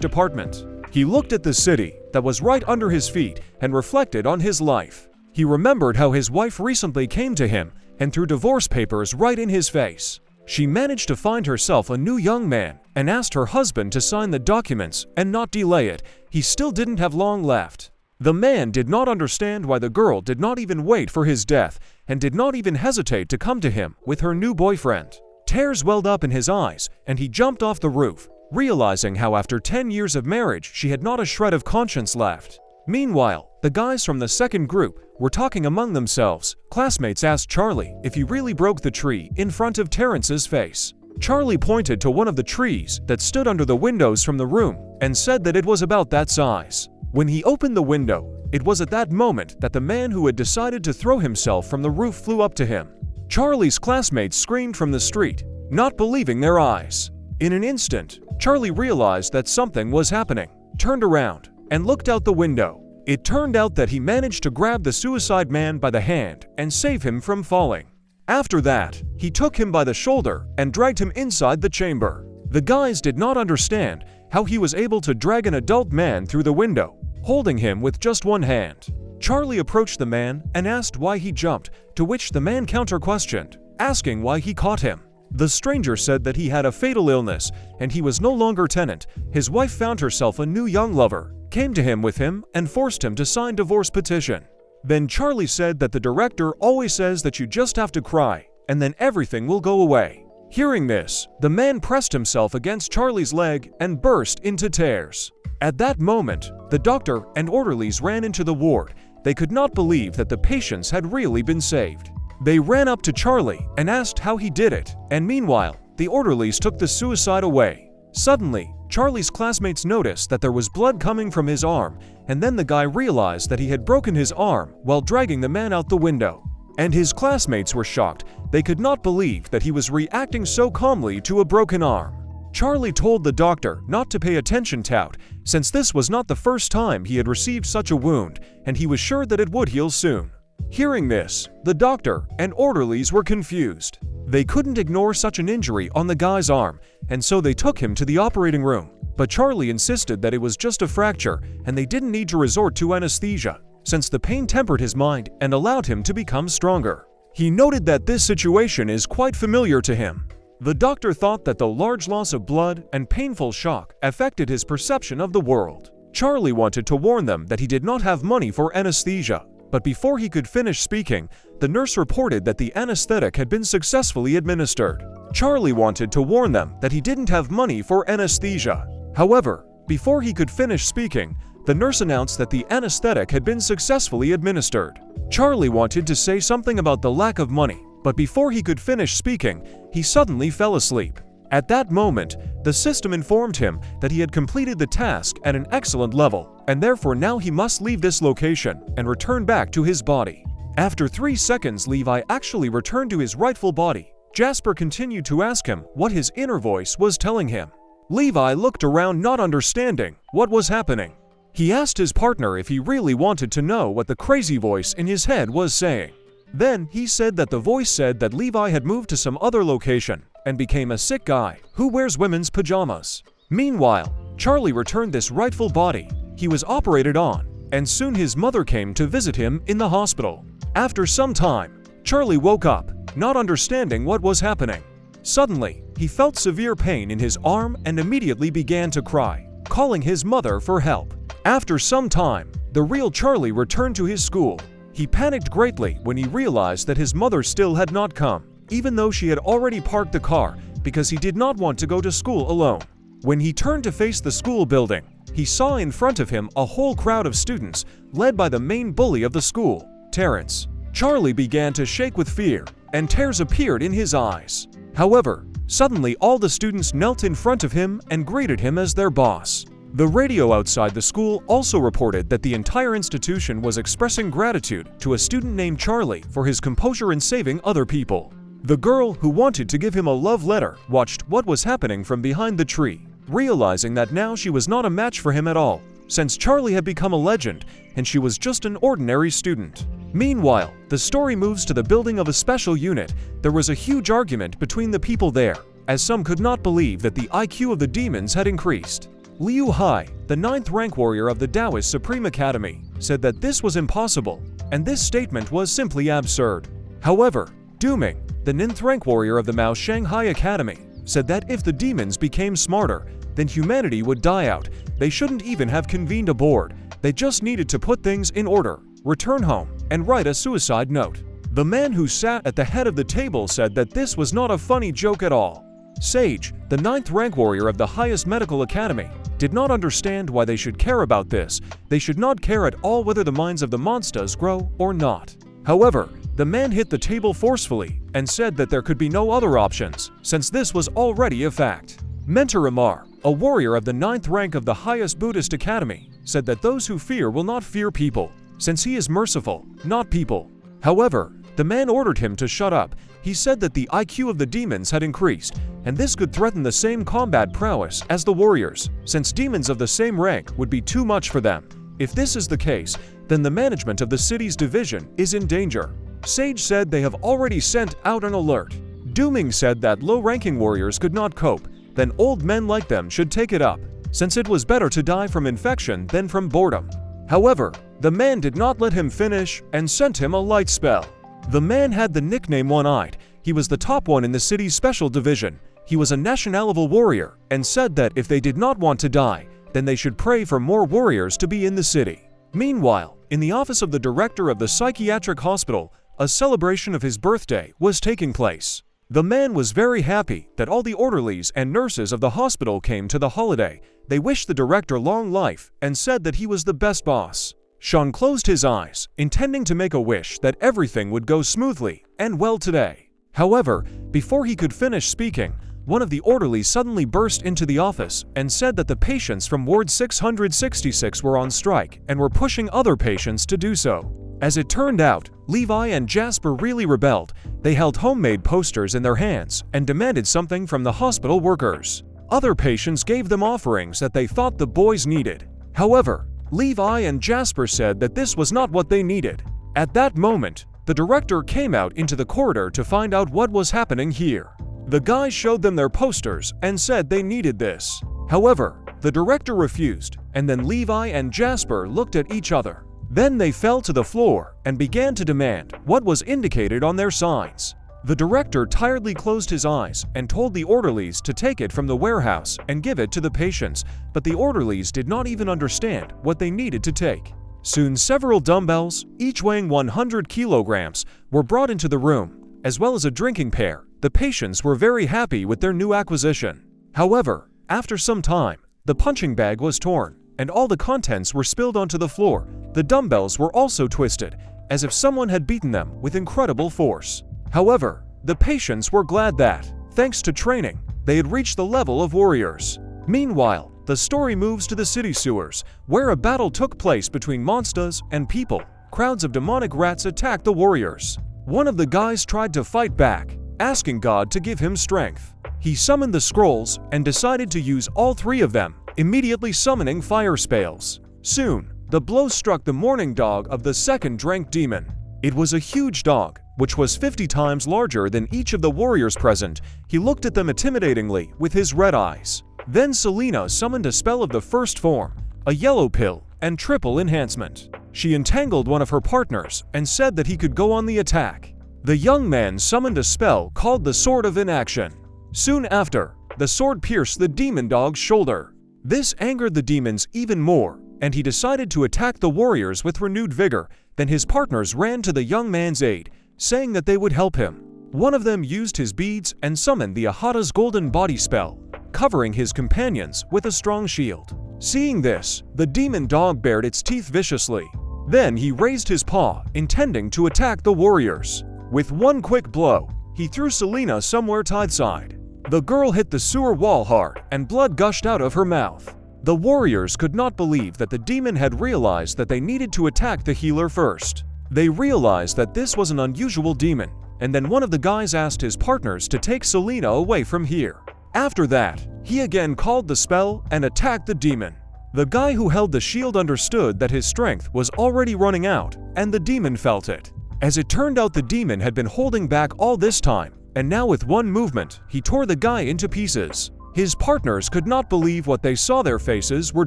department. He looked at the city that was right under his feet and reflected on his life. He remembered how his wife recently came to him and threw divorce papers right in his face. She managed to find herself a new young man and asked her husband to sign the documents and not delay it. He still didn't have long left. The man did not understand why the girl did not even wait for his death and did not even hesitate to come to him with her new boyfriend. Tears welled up in his eyes and he jumped off the roof, realizing how after 10 years of marriage she had not a shred of conscience left. Meanwhile, the guys from the second group were talking among themselves. Classmates asked Charlie if he really broke the tree in front of Terrence's face. Charlie pointed to one of the trees that stood under the windows from the room and said that it was about that size. When he opened the window, it was at that moment that the man who had decided to throw himself from the roof flew up to him. Charlie's classmates screamed from the street, not believing their eyes. In an instant, Charlie realized that something was happening, turned around, and looked out the window. It turned out that he managed to grab the suicide man by the hand and save him from falling. After that, he took him by the shoulder and dragged him inside the chamber. The guys did not understand how he was able to drag an adult man through the window, holding him with just one hand. Charlie approached the man and asked why he jumped, to which the man counter-questioned, asking why he caught him. The stranger said that he had a fatal illness and he was no longer tenant. His wife found herself a new young lover, came to him with him and forced him to sign divorce petition. Then Charlie said that the director always says that you just have to cry and then everything will go away. Hearing this, the man pressed himself against Charlie's leg and burst into tears. At that moment, the doctor and orderlies ran into the ward. They could not believe that the patients had really been saved. They ran up to Charlie and asked how he did it, and meanwhile, the orderlies took the suicide away. Suddenly, Charlie's classmates noticed that there was blood coming from his arm, and then the guy realized that he had broken his arm while dragging the man out the window. And his classmates were shocked. They could not believe that he was reacting so calmly to a broken arm. Charlie told the doctor not to pay attention to it, since this was not the first time he had received such a wound, and he was sure that it would heal soon. Hearing this, the doctor and orderlies were confused. They couldn't ignore such an injury on the guy's arm, and so they took him to the operating room. But Charlie insisted that it was just a fracture, and they didn't need to resort to anesthesia, since the pain tempered his mind and allowed him to become stronger. He noted that this situation is quite familiar to him. The doctor thought that the large loss of blood and painful shock affected his perception of the world. Charlie wanted to warn them that he did not have money for anesthesia, but before he could finish speaking, the nurse reported that the anesthetic had been successfully administered. Charlie wanted to warn them that he didn't have money for anesthesia. However, before he could finish speaking, the nurse announced that the anesthetic had been successfully administered. Charlie wanted to say something about the lack of money, but before he could finish speaking, he suddenly fell asleep. At that moment, the system informed him that he had completed the task at an excellent level, and therefore now he must leave this location and return back to his body. After 3 seconds, Levi actually returned to his rightful body. Jasper continued to ask him what his inner voice was telling him. Levi looked around, not understanding what was happening. He asked his partner if he really wanted to know what the crazy voice in his head was saying. Then he said that the voice said that Levi had moved to some other location and became a sick guy who wears women's pajamas. Meanwhile, Charlie returned this rightful body. He was operated on, and soon his mother came to visit him in the hospital. After some time, Charlie woke up, not understanding what was happening. Suddenly, he felt severe pain in his arm and immediately began to cry, calling his mother for help. After some time, the real Charlie returned to his school. He panicked greatly when he realized that his mother still had not come, even though she had already parked the car, because he did not want to go to school alone. When he turned to face the school building, he saw in front of him a whole crowd of students, led by the main bully of the school, Terrence. Charlie began to shake with fear, and tears appeared in his eyes. However, suddenly all the students knelt in front of him and greeted him as their boss. The radio outside the school also reported that the entire institution was expressing gratitude to a student named Charlie for his composure in saving other people. The girl who wanted to give him a love letter watched what was happening from behind the tree. Realizing that now she was not a match for him at all, since Charlie had become a legend and she was just an ordinary student. Meanwhile, the story moves to the building of a special unit. There was a huge argument between the people there, as some could not believe that the IQ of the demons had increased. Liu Hai, the 9th rank warrior of the Taoist Supreme Academy, said that this was impossible, and this statement was simply absurd. However, Duming, the 9th rank warrior of the Mao Shanghai Academy, said that if the demons became smarter, then humanity would die out. They shouldn't even have convened a board. They just needed to put things in order, return home, and write a suicide note. The man who sat at the head of the table said that this was not a funny joke at all. Sage, the 9th rank warrior of the highest medical academy, did not understand why they should care about this. They should not care at all whether the minds of the monsters grow or not. However, the man hit the table forcefully and said that there could be no other options, since this was already a fact. Mentor Amar, a warrior of the 9th rank of the highest Buddhist academy, said that those who fear will not fear people, since he is merciful, not people. However, the man ordered him to shut up. He said that the IQ of the demons had increased, and this could threaten the same combat prowess as the warriors, since demons of the same rank would be too much for them. If this is the case, then the management of the city's division is in danger. Sage said they have already sent out an alert. Duming said that low-ranking warriors could not cope, then old men like them should take it up, since it was better to die from infection than from boredom. However, the man did not let him finish and sent him a light spell. The man had the nickname One-Eyed. He was the top one in the city's special division. He was a national-level warrior and said that if they did not want to die, then they should pray for more warriors to be in the city. Meanwhile, in the office of the director of the psychiatric hospital, a celebration of his birthday was taking place. The man was very happy that all the orderlies and nurses of the hospital came to the holiday. They wished the director long life and said that he was the best boss. Sean closed his eyes, intending to make a wish that everything would go smoothly and well today. However, before he could finish speaking, one of the orderlies suddenly burst into the office and said that the patients from Ward 666 were on strike and were pushing other patients to do so. As it turned out, Levi and Jasper really rebelled. They held homemade posters in their hands and demanded something from the hospital workers. Other patients gave them offerings that they thought the boys needed. However, Levi and Jasper said that this was not what they needed. At that moment, the director came out into the corridor to find out what was happening here. The guys showed them their posters and said they needed this. However, the director refused, and then Levi and Jasper looked at each other. Then they fell to the floor and began to demand what was indicated on their signs. The director tiredly closed his eyes and told the orderlies to take it from the warehouse and give it to the patients, but the orderlies did not even understand what they needed to take. Soon several dumbbells, each weighing 100 kilograms, were brought into the room, as well as a drinking pair. The patients were very happy with their new acquisition. However, after some time, the punching bag was torn, and all the contents were spilled onto the floor. The dumbbells were also twisted, as if someone had beaten them with incredible force. However, the patients were glad that, thanks to training, they had reached the level of warriors. Meanwhile, the story moves to the city sewers, where a battle took place between monsters and people. Crowds of demonic rats attacked the warriors. One of the guys tried to fight back, asking God to give him strength. He summoned the scrolls and decided to use all three of them, immediately summoning fire spells. Soon, the blow struck the morning dog of the second rank demon. It was a huge dog, which was 50 times larger than each of the warriors present. He looked at them intimidatingly with his red eyes. Then Selena summoned a spell of the first form, a yellow pill, and triple enhancement. She entangled one of her partners and said that he could go on the attack. The young man summoned a spell called the Sword of Inaction. Soon after, the sword pierced the demon dog's shoulder. This angered the demons even more, and he decided to attack the warriors with renewed vigor. Then his partners ran to the young man's aid, saying that they would help him. One of them used his beads and summoned the Ahata's golden body spell, covering his companions with a strong shield. Seeing this, the demon dog bared its teeth viciously. Then he raised his paw, intending to attack the warriors. With one quick blow, he threw Selena somewhere tide-side. The girl hit the sewer wall hard, and blood gushed out of her mouth. The warriors could not believe that the demon had realized that they needed to attack the healer first. They realized that this was an unusual demon, and then one of the guys asked his partners to take Selena away from here. After that, he again called the spell and attacked the demon. The guy who held the shield understood that his strength was already running out, and the demon felt it. As it turned out, the demon had been holding back all this time, and now with one movement, he tore the guy into pieces. His partners could not believe what they saw. Their faces were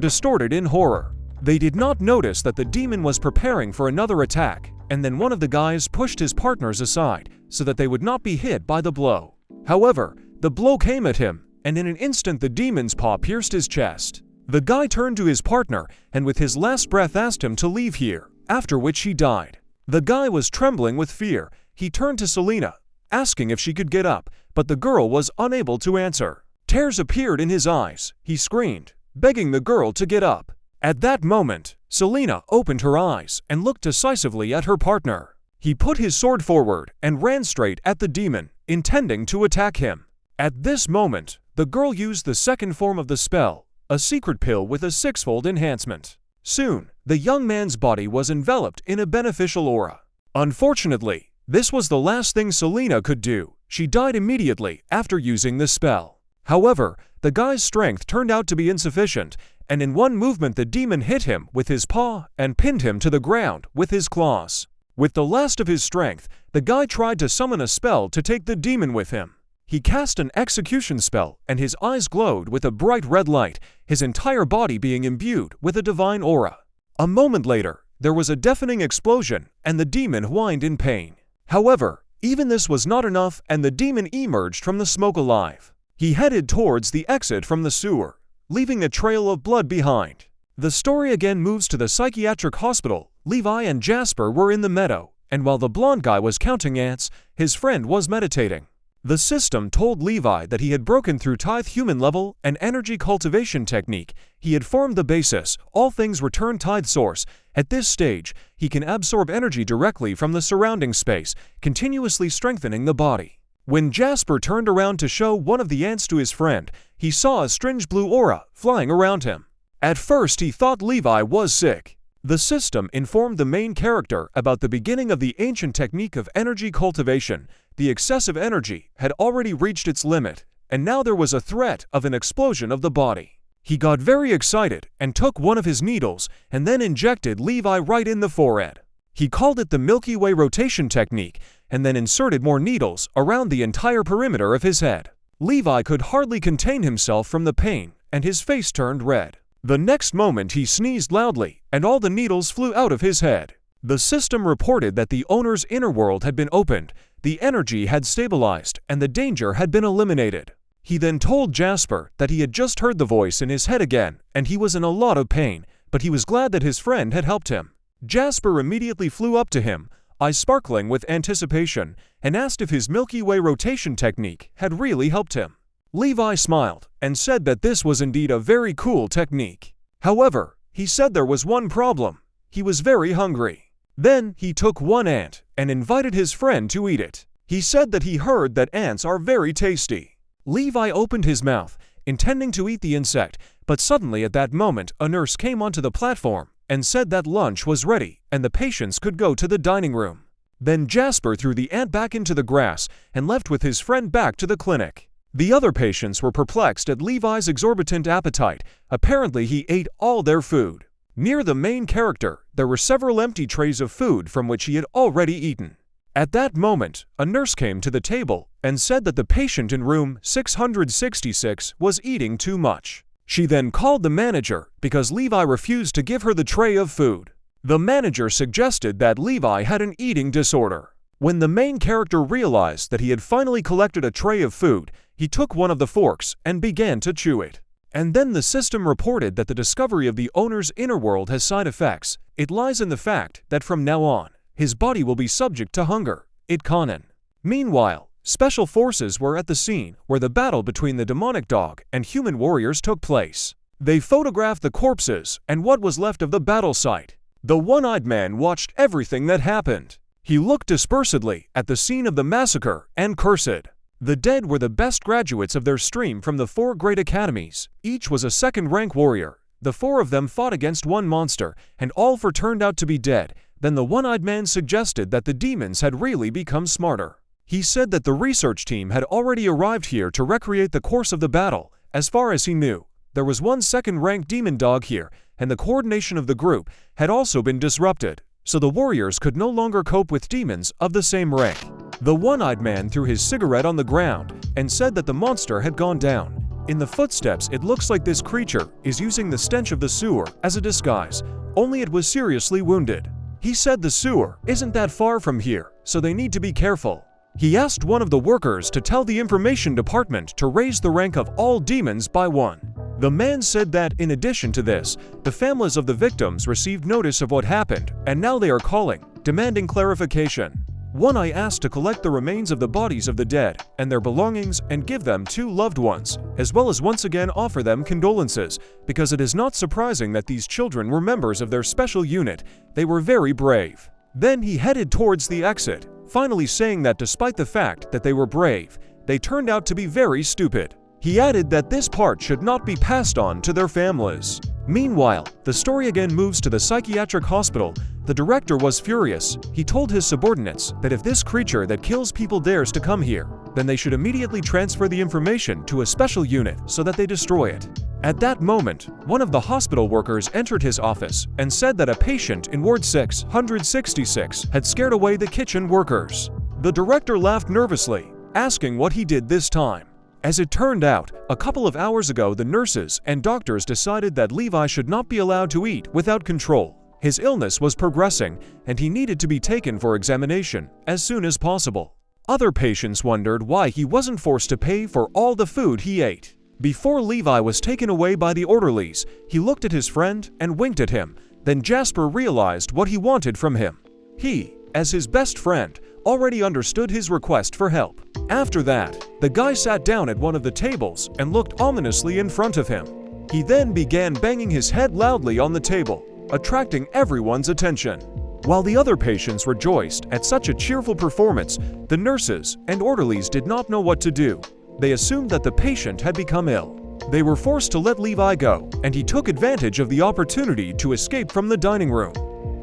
distorted in horror. They did not notice that the demon was preparing for another attack, and then one of the guys pushed his partners aside so that they would not be hit by the blow. However, the blow came at him, and in an instant the demon's paw pierced his chest. The guy turned to his partner and with his last breath asked him to leave here, after which he died. The guy was trembling with fear. He turned to Selena, asking if she could get up, but the girl was unable to answer. Tears appeared in his eyes. He screamed, begging the girl to get up. At that moment, Selena opened her eyes and looked decisively at her partner. He put his sword forward and ran straight at the demon, intending to attack him. At this moment, the girl used the second form of the spell, a secret pill with a sixfold enhancement. Soon, the young man's body was enveloped in a beneficial aura. Unfortunately, this was the last thing Selena could do. She died immediately after using the spell. However, the guy's strength turned out to be insufficient, and in one movement the demon hit him with his paw and pinned him to the ground with his claws. With the last of his strength, the guy tried to summon a spell to take the demon with him. He cast an execution spell, and his eyes glowed with a bright red light, his entire body being imbued with a divine aura. A moment later, there was a deafening explosion, and the demon whined in pain. However, even this was not enough, and the demon emerged from the smoke alive. He headed towards the exit from the sewer, leaving a trail of blood behind. The story again moves to the psychiatric hospital. Levi and Jasper were in the meadow, and while the blonde guy was counting ants, his friend was meditating. The system told Levi that he had broken through tithe human level and energy cultivation technique. He had formed the basis, all things return tithe source. At this stage, he can absorb energy directly from the surrounding space, continuously strengthening the body. When Jasper turned around to show one of the ants to his friend, he saw a strange blue aura flying around him. At first, he thought Levi was sick. The system informed the main character about the beginning of the ancient technique of energy cultivation. The excessive energy had already reached its limit, and now there was a threat of an explosion of the body. He got very excited and took one of his needles and then injected Levi right in the forehead. He called it the Milky Way rotation technique and then inserted more needles around the entire perimeter of his head. Levi could hardly contain himself from the pain, and his face turned red. The next moment he sneezed loudly, and all the needles flew out of his head. The system reported that the owner's inner world had been opened, the energy had stabilized, and the danger had been eliminated. He then told Jasper that he had just heard the voice in his head again, and he was in a lot of pain, but he was glad that his friend had helped him. Jasper immediately flew up to him, eyes sparkling with anticipation, and asked if his Milky Way rotation technique had really helped him. Levi smiled and said that this was indeed a very cool technique. However, he said there was one problem. He was very hungry. Then he took one ant and invited his friend to eat it. He said that he heard that ants are very tasty. Levi opened his mouth, intending to eat the insect, but suddenly at that moment a nurse came onto the platform and said that lunch was ready and the patients could go to the dining room. Then Jasper threw the ant back into the grass and left with his friend back to the clinic. The other patients were perplexed at Levi's exorbitant appetite. Apparently he ate all their food. Near the main character, there were several empty trays of food from which he had already eaten. At that moment, a nurse came to the table and said that the patient in room 666 was eating too much. She then called the manager because Levi refused to give her the tray of food. The manager suggested that Levi had an eating disorder. When the main character realized that he had finally collected a tray of food, he took one of the forks and began to chew it. And then the system reported that the discovery of the owner's inner world has side effects. It lies in the fact that from now on, his body will be subject to hunger. It canon. Meanwhile, special forces were at the scene where the battle between the demonic dog and human warriors took place. They photographed the corpses and what was left of the battle site. The one-eyed man watched everything that happened. He looked dispersedly at the scene of the massacre and cursed. The dead were the best graduates of their stream from the 4 great academies. Each was a second-rank warrior. The 4 of them fought against one monster, and all 4 turned out to be dead. Then the one-eyed man suggested that the demons had really become smarter. He said that the research team had already arrived here to recreate the course of the battle. As far as he knew, there was one second-ranked demon dog here, and the coordination of the group had also been disrupted, so the warriors could no longer cope with demons of the same rank. The one-eyed man threw his cigarette on the ground and said that the monster had gone down. In the footsteps, it looks like this creature is using the stench of the sewer as a disguise, only it was seriously wounded. He said the sewer isn't that far from here, so they need to be careful. He asked one of the workers to tell the information department to raise the rank of all demons by 1. The man said that, in addition to this, the families of the victims received notice of what happened, and now they are calling, demanding clarification. One Eye asked to collect the remains of the bodies of the dead and their belongings and give them to loved ones, as well as once again offer them condolences, because it is not surprising that these children were members of their special unit. They were very brave. Then he headed towards the exit, finally saying that despite the fact that they were brave, they turned out to be very stupid. He added that this part should not be passed on to their families. Meanwhile, the story again moves to the psychiatric hospital. The director was furious. He told his subordinates that if this creature that kills people dares to come here, then they should immediately transfer the information to a special unit so that they destroy it. At that moment, one of the hospital workers entered his office and said that a patient in Ward 666 had scared away the kitchen workers. The director laughed nervously, asking what he did this time. As it turned out, a couple of hours ago the nurses and doctors decided that Levi should not be allowed to eat without control. His illness was progressing, and he needed to be taken for examination as soon as possible. Other patients wondered why he wasn't forced to pay for all the food he ate. Before Levi was taken away by the orderlies, he looked at his friend and winked at him. Then Jasper realized what he wanted from him. He, as his best friend, already understood his request for help. After that, the guy sat down at one of the tables and looked ominously in front of him. He then began banging his head loudly on the table, attracting everyone's attention. While the other patients rejoiced at such a cheerful performance, the nurses and orderlies did not know what to do. They assumed that the patient had become ill. They were forced to let Levi go, and he took advantage of the opportunity to escape from the dining room.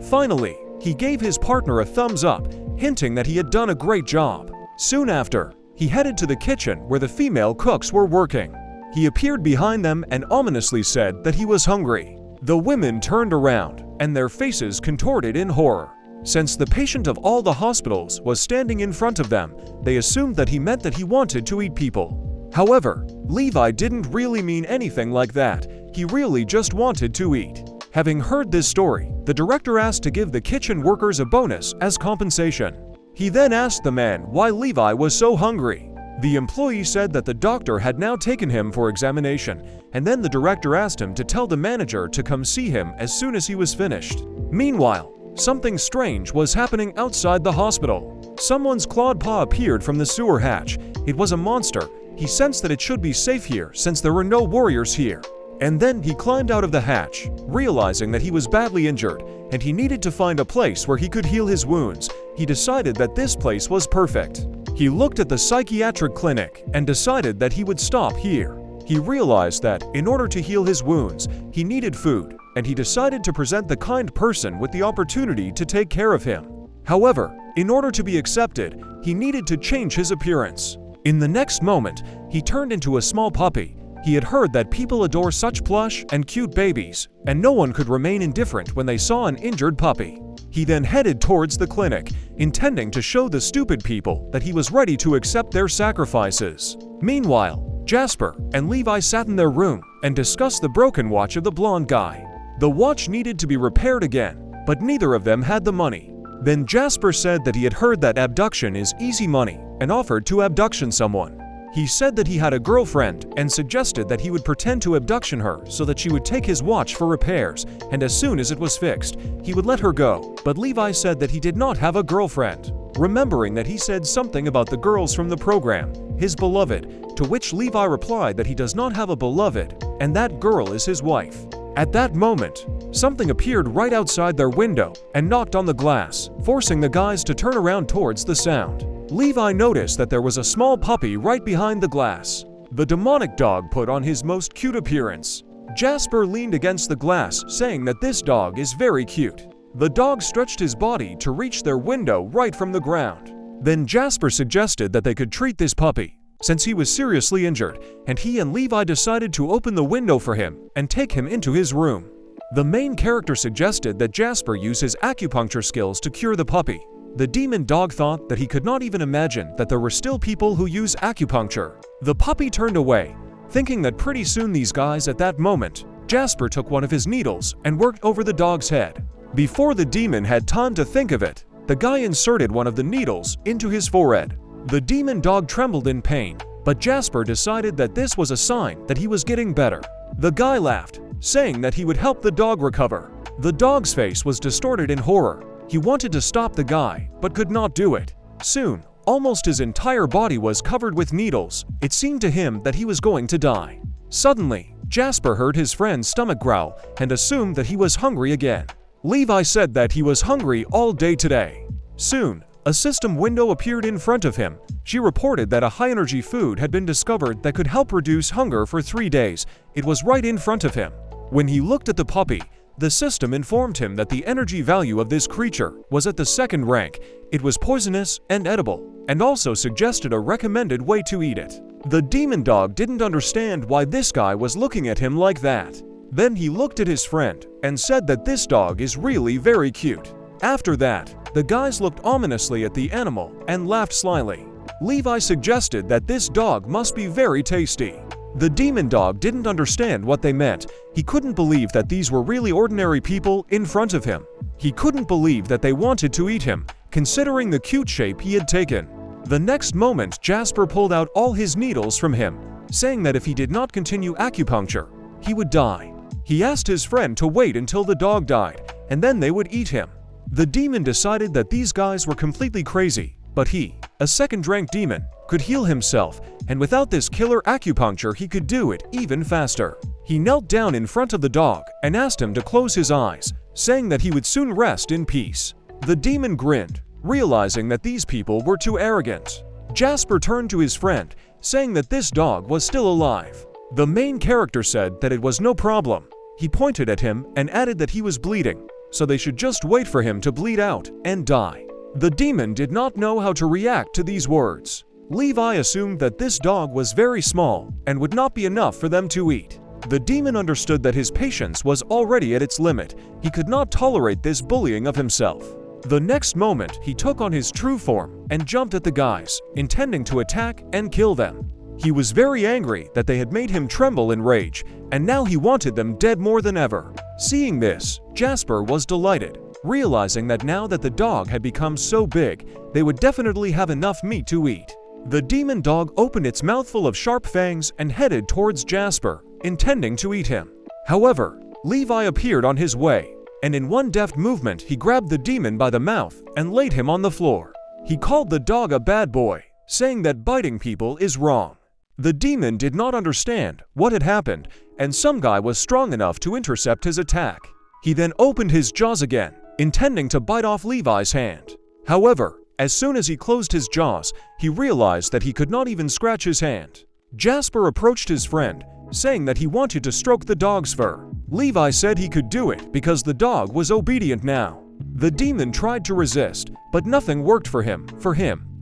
Finally, he gave his partner a thumbs up, hinting that he had done a great job. Soon after, he headed to the kitchen where the female cooks were working. He appeared behind them and ominously said that he was hungry. The women turned around, and their faces contorted in horror. Since the patient of all the hospitals was standing in front of them, they assumed that he meant that he wanted to eat people. However, Levi didn't really mean anything like that. He really just wanted to eat. Having heard this story, the director asked to give the kitchen workers a bonus as compensation. He then asked the man why Levi was so hungry. The employee said that the doctor had now taken him for examination, and then the director asked him to tell the manager to come see him as soon as he was finished. Meanwhile, something strange was happening outside the hospital. Someone's clawed paw appeared from the sewer hatch. It was a monster. He sensed that it should be safe here since there were no warriors here. And then he climbed out of the hatch, realizing that he was badly injured, and he needed to find a place where he could heal his wounds. He decided that this place was perfect. He looked at the psychiatric clinic and decided that he would stop here. He realized that, in order to heal his wounds, he needed food, and he decided to present the kind person with the opportunity to take care of him. However, in order to be accepted, he needed to change his appearance. In the next moment, he turned into a small puppy. He had heard that people adore such plush and cute babies, and no one could remain indifferent when they saw an injured puppy. He then headed towards the clinic, intending to show the stupid people that he was ready to accept their sacrifices. Meanwhile, Jasper and Levi sat in their room and discussed the broken watch of the blonde guy. The watch needed to be repaired again, but neither of them had the money. Then Jasper said that he had heard that abduction is easy money and offered to abduction someone. He said that he had a girlfriend and suggested that he would pretend to abduction her so that she would take his watch for repairs, and as soon as it was fixed, he would let her go. But Levi said that he did not have a girlfriend, remembering that he said something about the girls from the program, his beloved, to which Levi replied that he does not have a beloved, and that girl is his wife. At that moment, something appeared right outside their window and knocked on the glass, forcing the guys to turn around towards the sound. Levi noticed that there was a small puppy right behind the glass. The demonic dog put on his most cute appearance. Jasper leaned against the glass, saying that this dog is very cute. The dog stretched his body to reach their window right from the ground. Then Jasper suggested that they could treat this puppy since he was seriously injured, and he and Levi decided to open the window for him and take him into his room. The main character suggested that Jasper use his acupuncture skills to cure the puppy. The demon dog thought that he could not even imagine that there were still people who use acupuncture. The puppy turned away, thinking that pretty soon these guys. At that moment, Jasper took one of his needles and worked over the dog's head. Before the demon had time to think of it, the guy inserted one of the needles into his forehead. The demon dog trembled in pain, but Jasper decided that this was a sign that he was getting better. The guy laughed, saying that he would help the dog recover. The dog's face was distorted in horror. He wanted to stop the guy, but could not do it. Soon, almost his entire body was covered with needles. It seemed to him that he was going to die. Suddenly, Jasper heard his friend's stomach growl and assumed that he was hungry again. Levi said that he was hungry all day today. Soon, a system window appeared in front of him. She reported that a high-energy food had been discovered that could help reduce hunger for 3 days. It was right in front of him. When he looked at the puppy, the system informed him that the energy value of this creature was at the 2nd rank. It was poisonous and edible, and also suggested a recommended way to eat it. The demon dog didn't understand why this guy was looking at him like that. Then he looked at his friend and said that this dog is really very cute. After that, the guys looked ominously at the animal and laughed slyly. Levi suggested that this dog must be very tasty. The demon dog didn't understand what they meant. He couldn't believe that these were really ordinary people in front of him. He couldn't believe that they wanted to eat him, considering the cute shape he had taken. The next moment, Jasper pulled out all his needles from him, saying that if he did not continue acupuncture, he would die. He asked his friend to wait until the dog died, and then they would eat him. The demon decided that these guys were completely crazy, but he, a 2nd-rank demon, could heal himself, and without this killer acupuncture he could do it even faster. He knelt down in front of the dog and asked him to close his eyes, saying that he would soon rest in peace. The demon grinned, realizing that these people were too arrogant. Jasper turned to his friend, saying that this dog was still alive. The main character said that it was no problem. He pointed at him and added that he was bleeding, so they should just wait for him to bleed out and die. The demon did not know how to react to these words. Levi assumed that this dog was very small and would not be enough for them to eat. The demon understood that his patience was already at its limit. He could not tolerate this bullying of himself. The next moment, he took on his true form and jumped at the guys, intending to attack and kill them. He was very angry that they had made him tremble in rage, and now he wanted them dead more than ever. Seeing this, Jasper was delighted, realizing that now that the dog had become so big, they would definitely have enough meat to eat. The demon dog opened its mouth full of sharp fangs and headed towards Jasper, intending to eat him. However, Levi appeared on his way, and in one deft movement he grabbed the demon by the mouth and laid him on the floor. He called the dog a bad boy, saying that biting people is wrong. The demon did not understand what had happened, and some guy was strong enough to intercept his attack. He then opened his jaws again, intending to bite off Levi's hand. However, as soon as he closed his jaws, he realized that he could not even scratch his hand. Jasper approached his friend, saying that he wanted to stroke the dog's fur. Levi said he could do it because the dog was obedient now. The demon tried to resist, but nothing worked for him.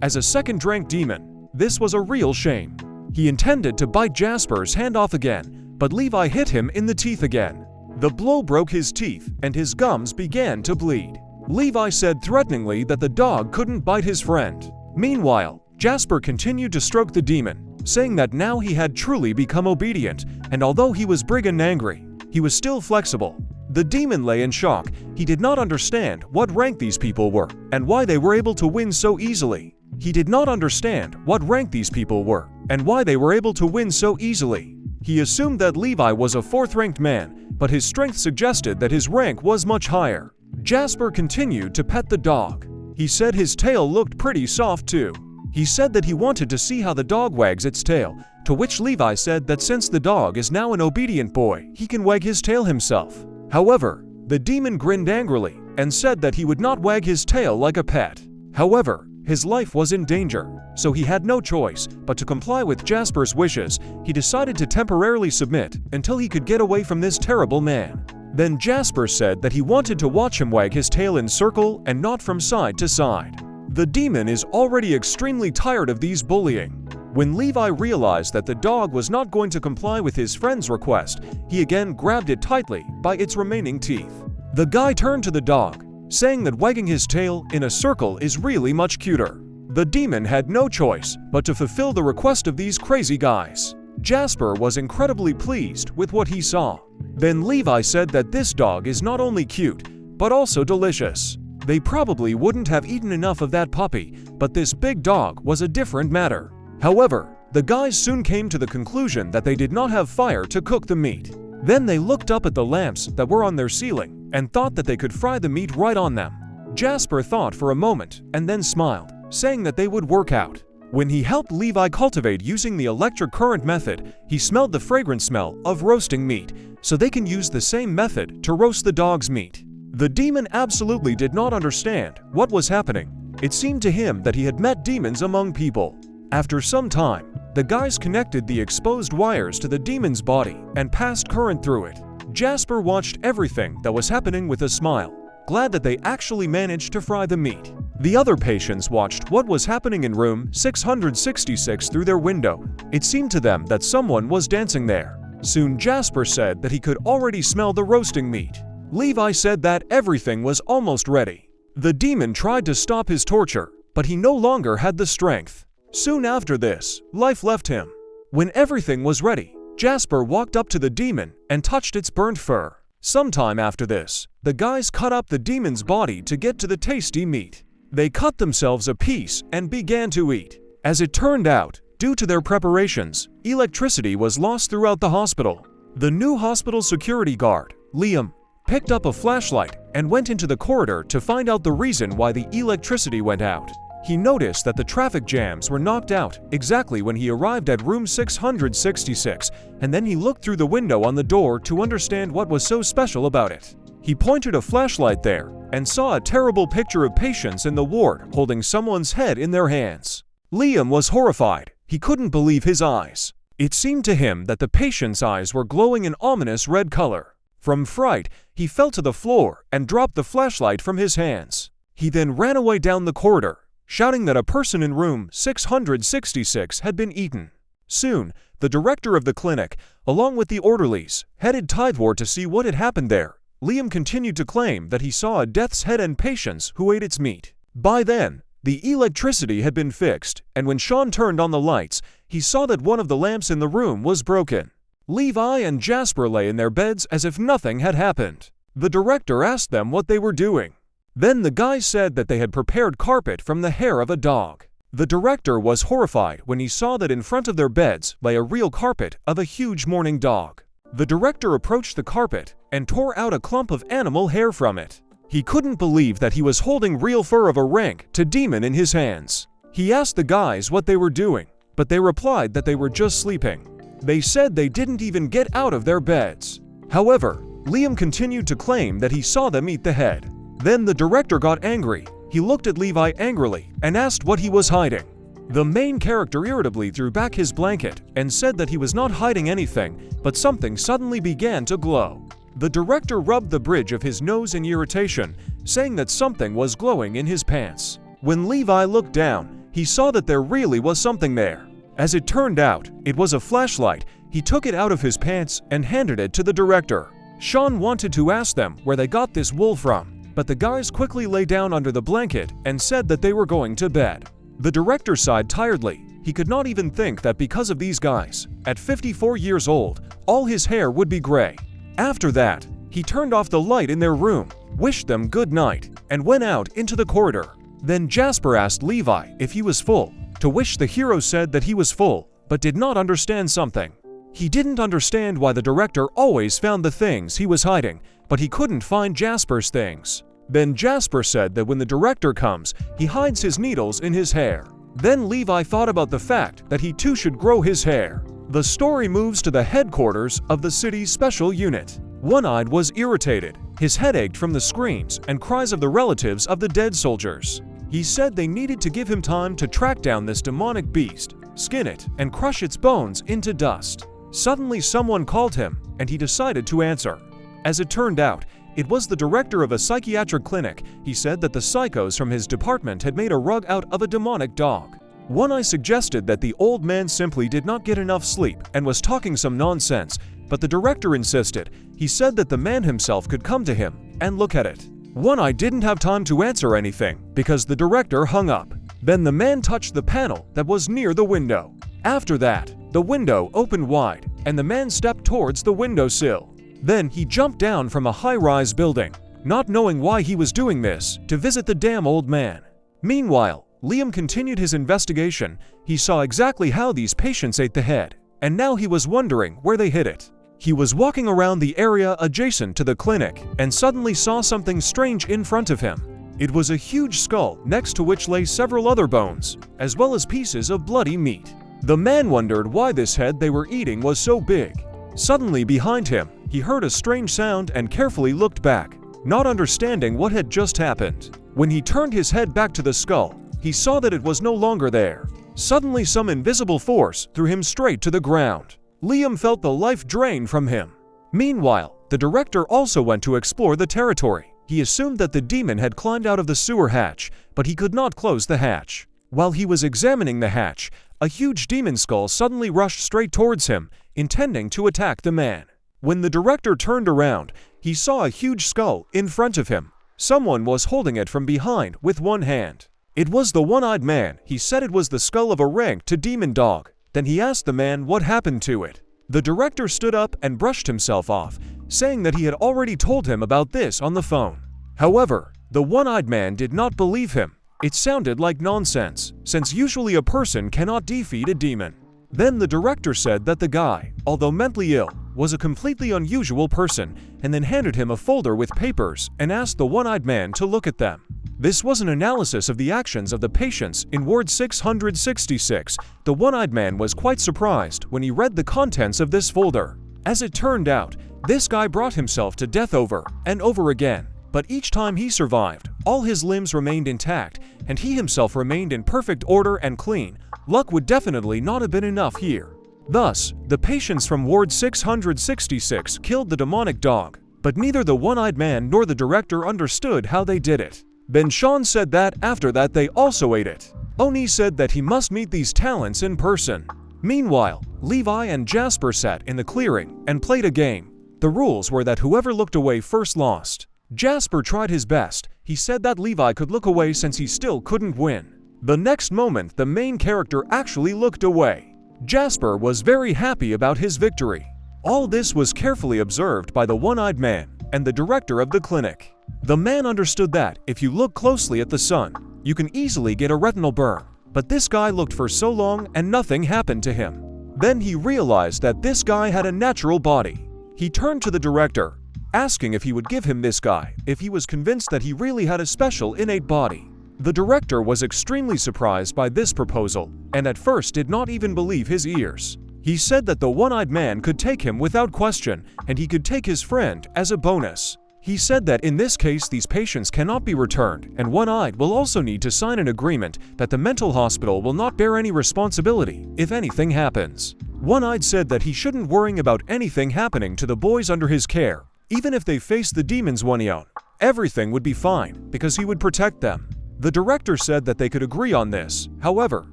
As a 2nd-rank demon, this was a real shame. He intended to bite Jasper's hand off again, but Levi hit him in the teeth again. The blow broke his teeth, and his gums began to bleed. Levi said threateningly that the dog couldn't bite his friend. Meanwhile, Jasper continued to stroke the demon, saying that now he had truly become obedient, and although he was big and angry, he was still flexible. The demon lay in shock. He did not understand what rank these people were, and why they were able to win so easily. He did not understand what rank these people were, and why they were able to win so easily. He assumed that Levi was a 4th-ranked man, but his strength suggested that his rank was much higher. Jasper continued to pet the dog. He said his tail looked pretty soft too. He said that he wanted to see how the dog wags its tail, to which Levi said that since the dog is now an obedient boy, he can wag his tail himself. However, the demon grinned angrily and said that he would not wag his tail like a pet. However, his life was in danger, so he had no choice but to comply with Jasper's wishes. He decided to temporarily submit until he could get away from this terrible man. Then Jasper said that he wanted to watch him wag his tail in circle and not from side to side. The demon is already extremely tired of these bullying. When Levi realized that the dog was not going to comply with his friend's request, he again grabbed it tightly by its remaining teeth. The guy turned to the dog, saying that wagging his tail in a circle is really much cuter. The demon had no choice but to fulfill the request of these crazy guys. Jasper was incredibly pleased with what he saw. Then Levi said that this dog is not only cute, but also delicious. They probably wouldn't have eaten enough of that puppy, but this big dog was a different matter. However, the guys soon came to the conclusion that they did not have fire to cook the meat. Then they looked up at the lamps that were on their ceiling and thought that they could fry the meat right on them. Jasper thought for a moment and then smiled, saying that they would work out. When he helped Levi cultivate using the electric current method, he smelled the fragrant smell of roasting meat, so they can use the same method to roast the dog's meat. The demon absolutely did not understand what was happening. It seemed to him that he had met demons among people. After some time, the guys connected the exposed wires to the demon's body and passed current through it. Jasper watched everything that was happening with a smile, glad that they actually managed to fry the meat. The other patients watched what was happening in room 666 through their window. It seemed to them that someone was dancing there. Soon Jasper said that he could already smell the roasting meat. Levi said that everything was almost ready. The demon tried to stop his torture, but he no longer had the strength. Soon after this, life left him. When everything was ready, Jasper walked up to the demon and touched its burnt fur. Sometime after this, the guys cut up the demon's body to get to the tasty meat. They cut themselves a piece and began to eat. As it turned out, due to their preparations, electricity was lost throughout the hospital. The new hospital security guard, Liam, picked up a flashlight and went into the corridor to find out the reason why the electricity went out. He noticed that the traffic jams were knocked out exactly when he arrived at room 666, and then he looked through the window on the door to understand what was so special about it. He pointed a flashlight there and saw a terrible picture of patients in the ward holding someone's head in their hands. Liam was horrified. He couldn't believe his eyes. It seemed to him that the patient's eyes were glowing an ominous red color. From fright, he fell to the floor and dropped the flashlight from his hands. He then ran away down the corridor, shouting that a person in room 666 had been eaten. Soon, the director of the clinic, along with the orderlies, headed tithward to see what had happened there. Liam continued to claim that he saw a death's head and patients who ate its meat. By then, the electricity had been fixed, and when Sean turned on the lights, he saw that one of the lamps in the room was broken. Levi and Jasper lay in their beds as if nothing had happened. The director asked them what they were doing. Then the guys said that they had prepared carpet from the hair of a dog. The director was horrified when he saw that in front of their beds lay a real carpet of a huge mourning dog. The director approached the carpet and tore out a clump of animal hair from it. He couldn't believe that he was holding real fur of a rank-to demon in his hands. He asked the guys what they were doing, but they replied that they were just sleeping. They said they didn't even get out of their beds. However, Liam continued to claim that he saw them eat the head. Then the director got angry. He looked at Levi angrily and asked what he was hiding. The main character irritably threw back his blanket and said that he was not hiding anything, but something suddenly began to glow. The director rubbed the bridge of his nose in irritation, saying that something was glowing in his pants. When Levi looked down, he saw that there really was something there. As it turned out, it was a flashlight. He took it out of his pants and handed it to the director. Sean wanted to ask them where they got this wool from, but the guys quickly lay down under the blanket and said that they were going to bed. The director sighed tiredly. He could not even think that because of these guys, at 54 years old, all his hair would be gray. After that, he turned off the light in their room, wished them good night, and went out into the corridor. Then Jasper asked Levi if he was full, to which the hero said that he was full, but did not understand something. He didn't understand why the director always found the things he was hiding, but he couldn't find Jasper's things. Then Jasper said that when the director comes, he hides his needles in his hair. Then Levi thought about the fact that he too should grow his hair. The story moves to the headquarters of the city's special unit. One-Eyed was irritated. His head ached from the screams and cries of the relatives of the dead soldiers. He said they needed to give him time to track down this demonic beast, skin it, and crush its bones into dust. Suddenly someone called him, and he decided to answer. As it turned out, it was the director of a psychiatric clinic. He said that the psychos from his department had made a rug out of a demonic dog. One Eye suggested that the old man simply did not get enough sleep and was talking some nonsense, but the director insisted. He said that the man himself could come to him and look at it. One Eye didn't have time to answer anything because the director hung up. Then the man touched the panel that was near the window. After that, the window opened wide and the man stepped towards the windowsill. Then he jumped down from a high-rise building, not knowing why he was doing this, to visit the damn old man. Meanwhile, Liam continued his investigation. He saw exactly how these patients ate the head, and now he was wondering where they hid it. He was walking around the area adjacent to the clinic and suddenly saw something strange in front of him. It was a huge skull next to which lay several other bones, as well as pieces of bloody meat. The man wondered why this head they were eating was so big. Suddenly behind him, he heard a strange sound and carefully looked back, not understanding what had just happened. When he turned his head back to the skull, he saw that it was no longer there. Suddenly some invisible force threw him straight to the ground. Liam felt the life drain from him. Meanwhile, the director also went to explore the territory. He assumed that the demon had climbed out of the sewer hatch, but he could not close the hatch. While he was examining the hatch, a huge demon skull suddenly rushed straight towards him, intending to attack the man. When the director turned around, he saw a huge skull in front of him. Someone was holding it from behind with one hand. It was the one-eyed man. He said it was the skull of a ranked demon dog. Then he asked the man what happened to it. The director stood up and brushed himself off, saying that he had already told him about this on the phone. However, the one-eyed man did not believe him. It sounded like nonsense, since usually a person cannot defeat a demon. Then the director said that the guy, although mentally ill, was a completely unusual person, and then handed him a folder with papers and asked the one-eyed man to look at them. This was an analysis of the actions of the patients in Ward 666. The one-eyed man was quite surprised when he read the contents of this folder. As it turned out, this guy brought himself to death over and over again, but each time he survived, all his limbs remained intact, and he himself remained in perfect order and clean. Luck would definitely not have been enough here. Thus, the patients from Ward 666 killed the demonic dog, but neither the one-eyed man nor the director understood how they did it. Ben Sean said that after that they also ate it. Oni said that he must meet these talents in person. Meanwhile, Levi and Jasper sat in the clearing and played a game. The rules were that whoever looked away first lost. Jasper tried his best. He said that Levi could look away since he still couldn't win. The next moment, the main character actually looked away. Jasper was very happy about his victory. All this was carefully observed by the one-eyed man and the director of the clinic. The man understood that if you look closely at the sun, you can easily get a retinal burn. But this guy looked for so long and nothing happened to him. Then he realized that this guy had a natural body. He turned to the director, asking if he would give him this guy if he was convinced that he really had a special innate body. The director was extremely surprised by this proposal and at first did not even believe his ears. He said that the one-eyed man could take him without question and he could take his friend as a bonus. He said that in this case these patients cannot be returned and one-eyed will also need to sign an agreement that the mental hospital will not bear any responsibility if anything happens. One-eyed said that he shouldn't worry about anything happening to the boys under his care. Even if they face the demons one-eyed, everything would be fine because he would protect them. The director said that they could agree on this. However,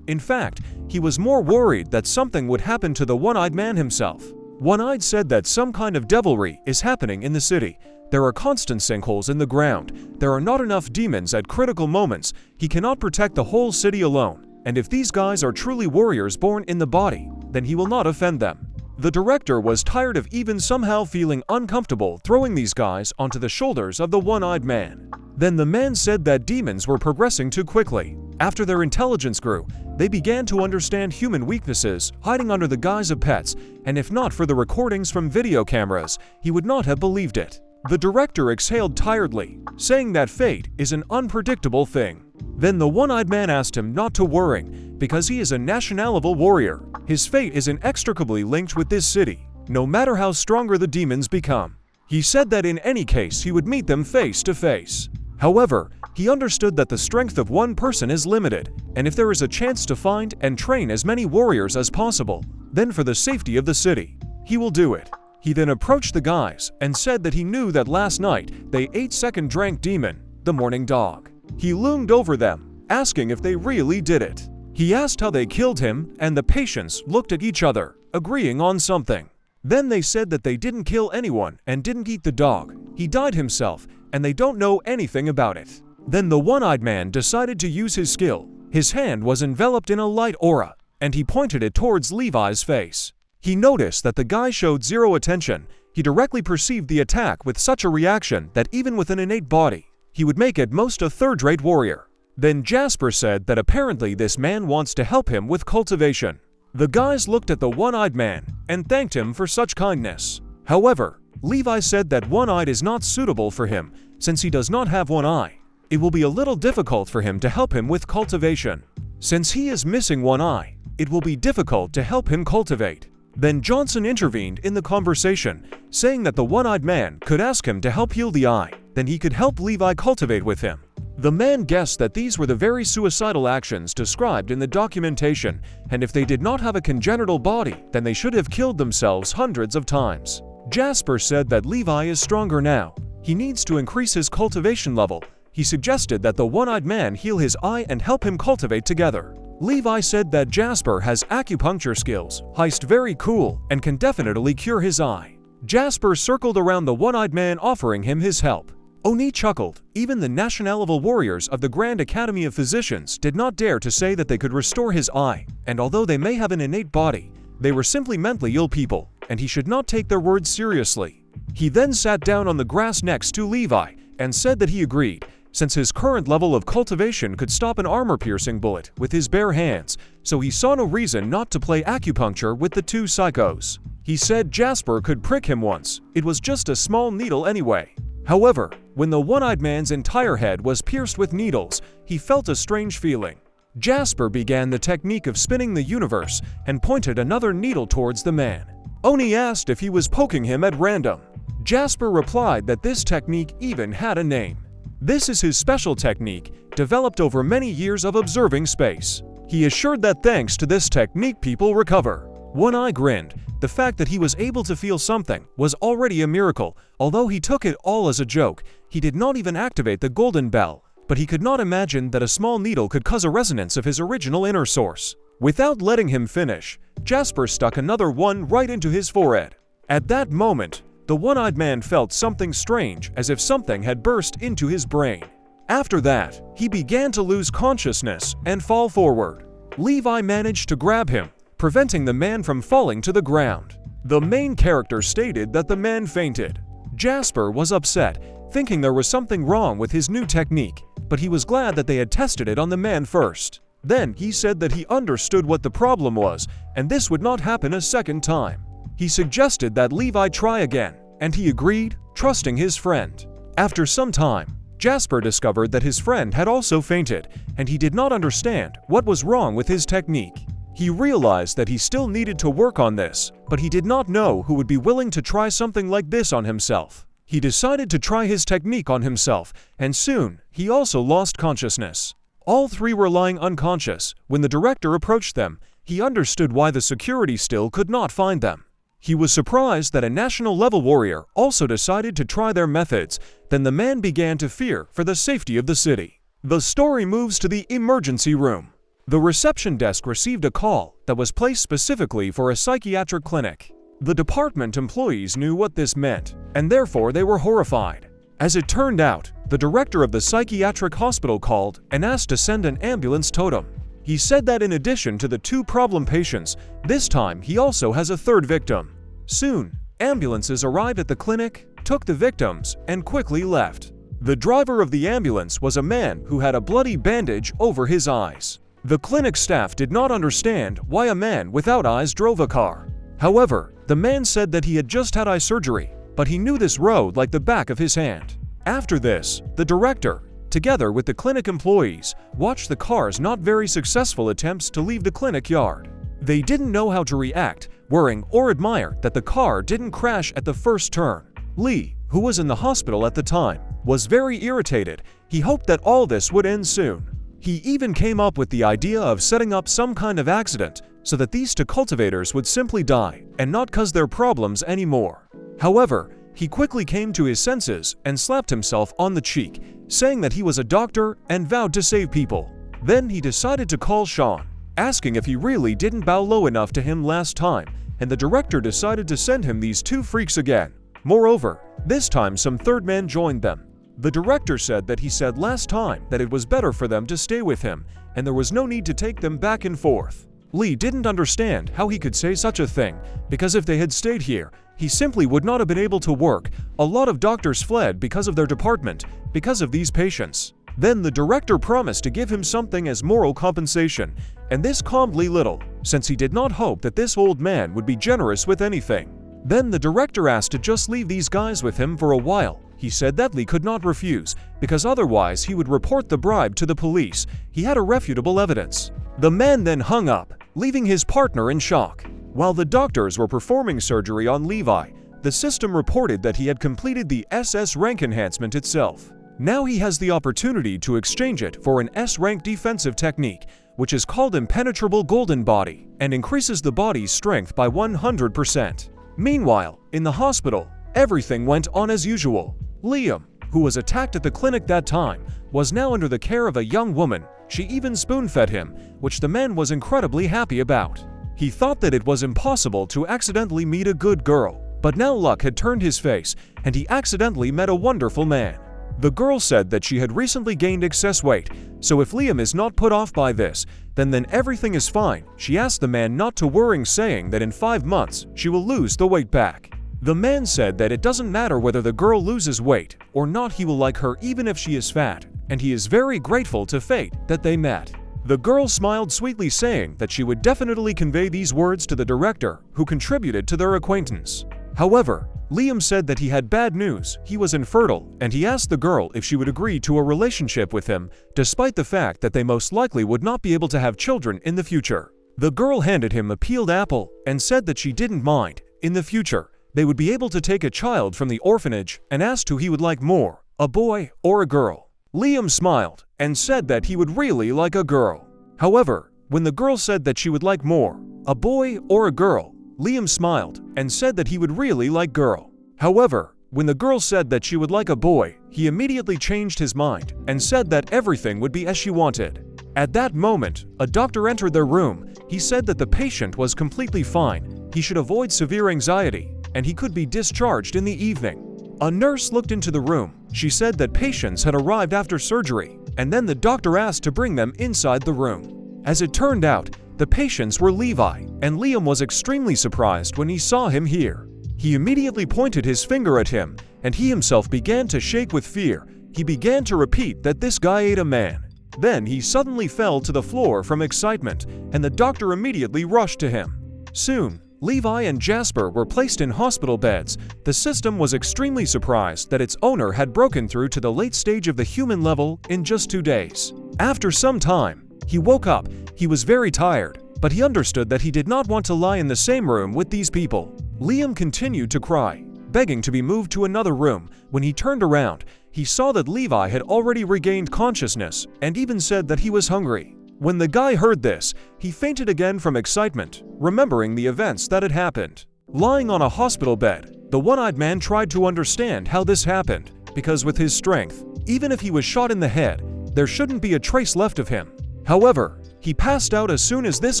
in fact, he was more worried that something would happen to the one-eyed man himself. One-eyed said that some kind of devilry is happening in the city. There are constant sinkholes in the ground. There are not enough demons at critical moments. He cannot protect the whole city alone. And if these guys are truly warriors born in the body, then he will not offend them. The director was tired of even somehow feeling uncomfortable throwing these guys onto the shoulders of the one-eyed man. Then the man said that demons were progressing too quickly. After their intelligence grew, they began to understand human weaknesses, hiding under the guise of pets, and if not for the recordings from video cameras, he would not have believed it. The director exhaled tiredly, saying that fate is an unpredictable thing. Then the one-eyed man asked him not to worry, because he is a national-level warrior. His fate is inextricably linked with this city, no matter how stronger the demons become. He said that in any case he would meet them face to face. However, he understood that the strength of one person is limited, and if there is a chance to find and train as many warriors as possible, then for the safety of the city, he will do it. He then approached the guys and said that he knew that last night they ate second drank demon, the morning dog. He loomed over them, asking if they really did it. He asked how they killed him, and the patients looked at each other, agreeing on something. Then they said that they didn't kill anyone and didn't eat the dog. He died himself, and they don't know anything about it. Then the one-eyed man decided to use his skill. His hand was enveloped in a light aura, and he pointed it towards Levi's face. He noticed that the guy showed zero attention. He directly perceived the attack with such a reaction that even with an innate body, he would make at most a third-rate warrior. Then Jasper said that apparently this man wants to help him with cultivation. The guys looked at the one-eyed man and thanked him for such kindness. However, Levi said that one-eyed is not suitable for him since he does not have one eye. It will be a little difficult for him to help him with cultivation. Since he is missing one eye, it will be difficult to help him cultivate. Then Johnson intervened in the conversation, saying that the one-eyed man could ask him to help heal the eye, then he could help Levi cultivate with him. The man guessed that these were the very suicidal actions described in the documentation, and if they did not have a congenital body, then they should have killed themselves hundreds of times. Jasper said that Levi is stronger now. He needs to increase his cultivation level. He suggested that the one-eyed man heal his eye and help him cultivate together. Levi said that Jasper has acupuncture skills, heist very cool, and can definitely cure his eye. Jasper circled around the one-eyed man offering him his help. Oni chuckled. Even the national-level warriors of the Grand Academy of Physicians did not dare to say that they could restore his eye, and although they may have an innate body, they were simply mentally ill people, and he should not take their words seriously. He then sat down on the grass next to Levi and said that he agreed, since his current level of cultivation could stop an armor-piercing bullet with his bare hands, so he saw no reason not to play acupuncture with the two psychos. He said Jasper could prick him once. It was just a small needle anyway. However, when the one-eyed man's entire head was pierced with needles, he felt a strange feeling. Jasper began the technique of spinning the universe and pointed another needle towards the man. Oni asked if he was poking him at random. Jasper replied that this technique even had a name. This is his special technique, developed over many years of observing space. He assured that thanks to this technique people recover. One Eye grinned. The fact that he was able to feel something was already a miracle. Although he took it all as a joke, he did not even activate the golden bell, but he could not imagine that a small needle could cause a resonance of his original inner source. Without letting him finish, Jasper stuck another one right into his forehead. At that moment, the one-eyed man felt something strange, as if something had burst into his brain. After that, he began to lose consciousness and fall forward. Levi managed to grab him, preventing the man from falling to the ground. The main character stated that the man fainted. Jasper was upset, thinking there was something wrong with his new technique, but he was glad that they had tested it on the man first. Then he said that he understood what the problem was, and this would not happen a second time. He suggested that Levi try again, and he agreed, trusting his friend. After some time, Jasper discovered that his friend had also fainted, and he did not understand what was wrong with his technique. He realized that he still needed to work on this, but he did not know who would be willing to try something like this on himself. He decided to try his technique on himself, and soon, he also lost consciousness. All three were lying unconscious. When the director approached them, he understood why the security still could not find them. He was surprised that a national-level warrior also decided to try their methods. Then the man began to fear for the safety of the city. The story moves to the emergency room. The reception desk received a call that was placed specifically for a psychiatric clinic. The department employees knew what this meant, and therefore they were horrified. As it turned out, the director of the psychiatric hospital called and asked to send an ambulance totem. He said that in addition to the two problem patients, this time he also has a third victim. Soon, ambulances arrived at the clinic, took the victims, and quickly left. The driver of the ambulance was a man who had a bloody bandage over his eyes. The clinic staff did not understand why a man without eyes drove a car. However, the man said that he had just had eye surgery, but he knew this road like the back of his hand. After this, the director, together with the clinic employees, watched the car's not very successful attempts to leave the clinic yard. They didn't know how to react, worrying or admire that the car didn't crash at the first turn. Lee, who was in the hospital at the time, was very irritated. He hoped that all this would end soon. He even came up with the idea of setting up some kind of accident so that these two cultivators would simply die and not cause their problems anymore. However, he quickly came to his senses and slapped himself on the cheek, saying that he was a doctor and vowed to save people. Then he decided to call Sean. asking if he really didn't bow low enough to him last time, and the director decided to send him these two freaks again. Moreover, this time some third man joined them. The director said that he said last time that it was better for them to stay with him, and there was no need to take them back and forth. Lee didn't understand how he could say such a thing, because if they had stayed here, he simply would not have been able to work. A lot of doctors fled because of their department, because of these patients. Then the director promised to give him something as moral compensation, and this calmed Lee little, since he did not hope that this old man would be generous with anything. Then the director asked to just leave these guys with him for a while. He said that Lee could not refuse, because otherwise he would report the bribe to the police. He had irrefutable evidence. The man then hung up, leaving his partner in shock. While the doctors were performing surgery on Levi, the system reported that he had completed the SS rank enhancement itself. Now he has the opportunity to exchange it for an S-rank defensive technique, which is called Impenetrable Golden Body, and increases the body's strength by 100%. Meanwhile, in the hospital, everything went on as usual. Liam, who was attacked at the clinic that time, was now under the care of a young woman. She even spoon-fed him, which the man was incredibly happy about. He thought that it was impossible to accidentally meet a good girl, but now luck had turned his face, and he accidentally met a wonderful man. The girl said that she had recently gained excess weight, so if Liam is not put off by this, then everything is fine. She asked the man not to worry, saying that in 5 months she will lose the weight back. The man said that it doesn't matter whether the girl loses weight or not, he will like her even if she is fat, and he is very grateful to fate that they met. The girl smiled sweetly, saying that she would definitely convey these words to the director, who contributed to their acquaintance. However, Liam said that he had bad news. He was infertile, and he asked the girl if she would agree to a relationship with him, despite the fact that they most likely would not be able to have children in the future. The girl handed him a peeled apple and said that she didn't mind. In the future, they would be able to take a child from the orphanage, and asked who he would like more, a boy or a girl. Liam smiled and said that he would really like a girl. However, when the girl said that she would like more, a boy or a girl, Liam smiled and said that he would really like girl. However, when the girl said that she would like a boy, he immediately changed his mind and said that everything would be as she wanted. At that moment, a doctor entered their room. He said that the patient was completely fine, he should avoid severe anxiety, and he could be discharged in the evening. A nurse looked into the room. She said that patients had arrived after surgery, and then the doctor asked to bring them inside the room. As it turned out, the patients were Levi, and Liam was extremely surprised when he saw him here. He immediately pointed his finger at him, and he himself began to shake with fear. He began to repeat that this guy ate a man. Then he suddenly fell to the floor from excitement, and the doctor immediately rushed to him. Soon, Levi and Jasper were placed in hospital beds. The system was extremely surprised that its owner had broken through to the late stage of the human level in just 2 days. After some time, he woke up. He was very tired, but he understood that he did not want to lie in the same room with these people. Liam continued to cry, begging to be moved to another room. When he turned around, he saw that Levi had already regained consciousness and even said that he was hungry. When the guy heard this, he fainted again from excitement, remembering the events that had happened. Lying on a hospital bed, the one-eyed man tried to understand how this happened, because with his strength, even if he was shot in the head, there shouldn't be a trace left of him. However, he passed out as soon as this